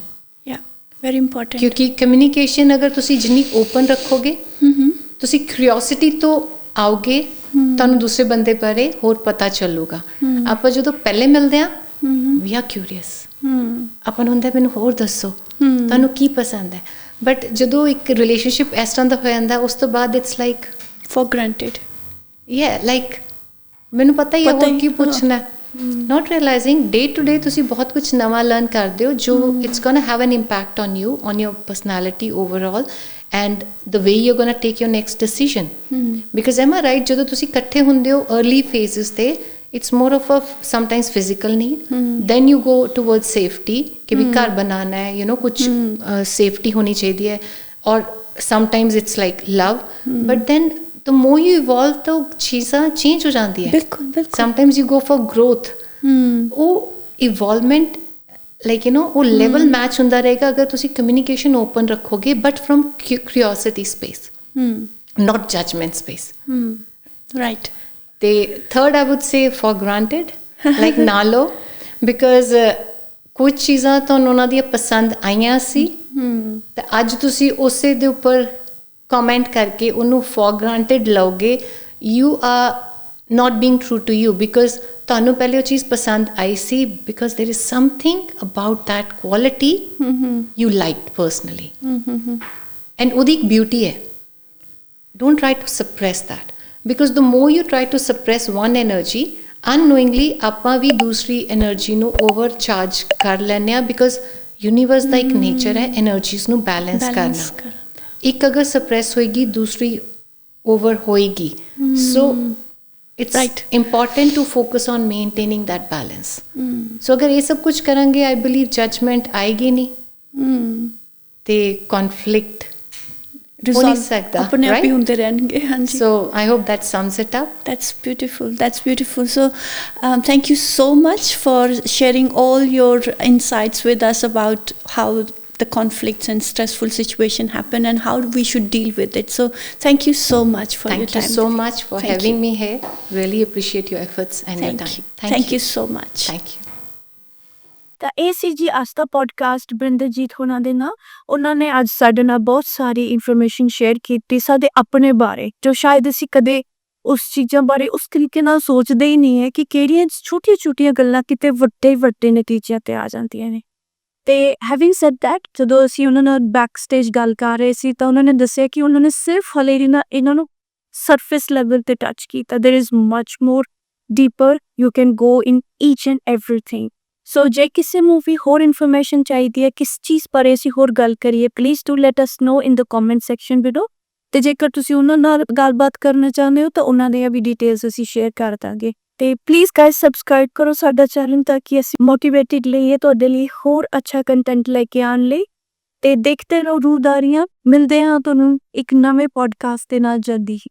very important ਕਿਉਂਕਿ ਕਮਿਊਨੀਕੇਸ਼ਨ ਅਗਰ ਤੁਸੀਂ ਜਿੰਨੀ ਓਪਨ ਰੱਖੋਗੇ ਤੁਸੀਂ ਕਿਉਰਿਓਸਿਟੀ ਤੋਂ ਆਓਗੇ ਤੁਹਾਨੂੰ ਦੂਸਰੇ ਬੰਦੇ ਬਾਰੇ ਹੋਰ ਪਤਾ ਚੱਲੂਗਾ ਆਪਾਂ ਜਦੋਂ ਪਹਿਲੇ ਮਿਲਦੇ ਆ ਵੀ ਆਰ ਕਿਊਰੀਅਸ ਆਪਾਂ ਨੂੰ ਹੁੰਦਾ ਮੈਨੂੰ ਹੋਰ ਦੱਸੋ ਤੁਹਾਨੂੰ ਕੀ ਪਸੰਦ ਹੈ ਬਟ ਜਦੋਂ ਇੱਕ ਰਿਲੇਸ਼ਨਸ਼ਿਪ ਇਸ ਤਰ੍ਹਾਂ ਦਾ ਹੋ ਜਾਂਦਾ ਉਸ ਤੋਂ ਬਾਅਦ it's like for granted like ਮੈਨੂੰ ਪਤਾ ਹੀ ਹੈ ਕੀ ਪੁੱਛਣਾ not realizing day to day ਤੁਸੀਂ ਬਹੁਤ ਕੁਝ ਨਵਾਂ ਲਰਨ ਕਰਦੇ ਹੋ ਜੋ it's gonna have an impact on you on your personality overall and the way you're gonna take your next decision because am I right ਜਦੋਂ ਤੁਸੀਂ ਇਕੱਠੇ ਹੁੰਦੇ ਹੋ early phases ਤੇ it's more of a sometimes physical need then you go towards safety ਕਿ ਵੀ ਘਰ ਬਣਾਉਣਾ ਹੈ you know ਕੁਝ safety ਹੋਣੀ ਚਾਹੀਦੀ ਹੈ or sometimes it's like love but then the more you evolve the ਚੀਜ਼ਾਂ change ਹੋ ਜਾਂਦੀ ਹੈ ਬਿਲਕੁਲ sometimes you go for growth ਉਹ evolvement like you know ਉਹ level match ਹੁੰਦਾ ਰਹੇਗਾ ਅਗਰ ਤੁਸੀਂ communication open ਰੱਖੋਗੇ but from curiosity space not judgment space right ਤੇ third I would say for granted like ਨਾ ਲਓ because ਕੁਝ ਚੀਜ਼ਾਂ ਤੁਹਾਨੂੰ ਉਹਨਾਂ ਦੀਆਂ ਪਸੰਦ ਆਈਆਂ ਸੀ ਤੇ ਅੱਜ ਤੁਸੀਂ ਉਸੇ ਦੇ ਉੱਪਰ ਕਮੈਂਟ ਕਰਕੇ ਉਹਨੂੰ for granted ਲਓਗੇ you are not being true to you because ਤੁਹਾਨੂੰ ਪਹਿਲੇ ਉਹ ਚੀਜ਼ ਪਸੰਦ ਆਈ ਸੀ because there is something about that quality you liked personally and ਉਹਦੀ ਇੱਕ beauty ਹੈ. Don't try to suppress that because the more you try to suppress one energy unknowingly ਆਪਾਂ ਵੀ ਦੂਸਰੀ energy ਨੂੰ overcharge ਕਰ ਲੈਂਦੇ ਹਾਂ because universe ਦਾ ਇੱਕ nature ਹੈ energies ਨੂੰ balance ਕਰਨਾ. ਇੱਕ ਅਗਰ suppress ਹੋਏਗੀ ਦੂਸਰੀ over ਹੋਏਗੀ. So it's important to focus on maintaining that balance. So ਅਗਰ ਇਹ ਸਭ ਕੁਝ ਕਰਾਂਗੇ I believe judgment ਆਏਗੀ ਨਹੀਂ ਤੇ conflict ਹੋ ਨਹੀਂ ਸਕਦਾ. ਆਪਣੇ ਆਪ ਹੀ ਹੁੰਦੇ ਰਹਿਣਗੇ. ਹਾਂਜੀ. So I hope that sums it up. That's beautiful. That's beautiful. So thank you so much for sharing all your insights with us about how the conflicts and stressful situation happen and how we should deal with it. So thank you so much for your time. Thank you so much for having me here. Really appreciate your efforts and your time. Thank you so much. Thank you. ਤਾਂ ਇਹ ਸੀ ਜੀ ਅੱਜ ਦਾ podcast ਬ੍ਰਿੰਦਰਜੀਤ ਹੋਣਾ ਦੇ ਨਾਲ. ਉਹਨਾਂ ਨੇ ਅੱਜ ਸਾਡੇ ਨਾਲ ਬਹੁਤ ਸਾਰੀ ਇਨਫੋਰਮੇਸ਼ਨ ਸ਼ੇਅਰ ਕੀਤੀ ਸਾਡੇ ਆਪਣੇ ਬਾਰੇ ਜੋ ਸ਼ਾਇਦ ਅਸੀਂ ਕਦੇ ਉਸ ਚੀਜ਼ਾਂ ਬਾਰੇ ਉਸ ਤਰੀਕੇ ਨਾਲ ਸੋਚਦੇ ਹੀ ਨਹੀਂ ਹੈ ਕਿ ਕਿਹੜੀਆਂ ਛੋਟੀਆਂ ਗੱਲਾਂ ਕਿਤੇ ਵੱਡੇ ਨਤੀਜਿਆਂ ਤੇ ਆ ਜਾਂਦੀਆਂ ਨੇ. ਤੇ ਹੈਵਿੰਗ ਸੈਡ ਦੈਟ ਜਦੋਂ ਅਸੀਂ ਉਹਨਾਂ ਨਾਲ ਬੈਕ ਸਟੇਜ ਗੱਲ ਕਰ ਰਹੇ ਸੀ ਤਾਂ ਉਹਨਾਂ ਨੇ ਦੱਸਿਆ ਕਿ ਉਹਨਾਂ ਨੇ ਸਿਰਫ ਹਲੇ ਇਹਨਾਂ ਨੂੰ ਸਰਫੇਸ ਲੈਵਲ ਤੇ ਟੱਚ ਕੀਤਾ. There is much more deeper you can go in each and everything. So ਜੇ ਕਿਸੇ ਨੂੰ ਵੀ ਹੋਰ ਇਨਫੋਰਮੇਸ਼ਨ ਚਾਹੀਦੀ ਹੈ ਕਿਸ ਚੀਜ਼ ਬਾਰੇ ਅਸੀਂ ਹੋਰ ਗੱਲ ਕਰੀਏ please do let us know in the comment section below. ਤੇ ਜੇਕਰ ਤੁਸੀਂ ਉਹਨਾਂ ਨਾਲ ਗੱਲਬਾਤ ਕਰਨਾ ਚਾਹੁੰਦੇ ਹੋ ਤਾਂ ਉਹਨਾਂ ਦੀਆਂ ਵੀ ਡਿਟੇਲਸ ਅਸੀਂ ਸ਼ੇਅਰ ਕਰ ਦਾਂਗੇ. ਤੇ ਪਲੀਜ਼ ਗਾਇਸ ਸਬਸਕ੍ਰਾਈਬ ਕਰੋ ਸਾਡਾ ਚੈਨਲ ਤਾਂ ਕਿ ਅਸੀਂ ਮੋਟੀਵੇਟਿਡ ਲਈਏ ਤੁਹਾਡੇ ਲਈ ਹੋਰ ਅੱਛਾ ਕੰਟੈਂਟ ਲੈ ਕੇ ਆਉਣ ਲਈ. ਤੇ ਦੇਖਦੇ ਰਹੋ ਰੂਹਦਾਰੀਆਂ. ਮਿਲਦੇ ਹਾਂ ਤੁਹਾਨੂੰ ਇੱਕ ਨਵੇਂ ਪੋਡਕਾਸਟ ਦੇ ਨਾਲ ਜਲਦੀ ਹੀ.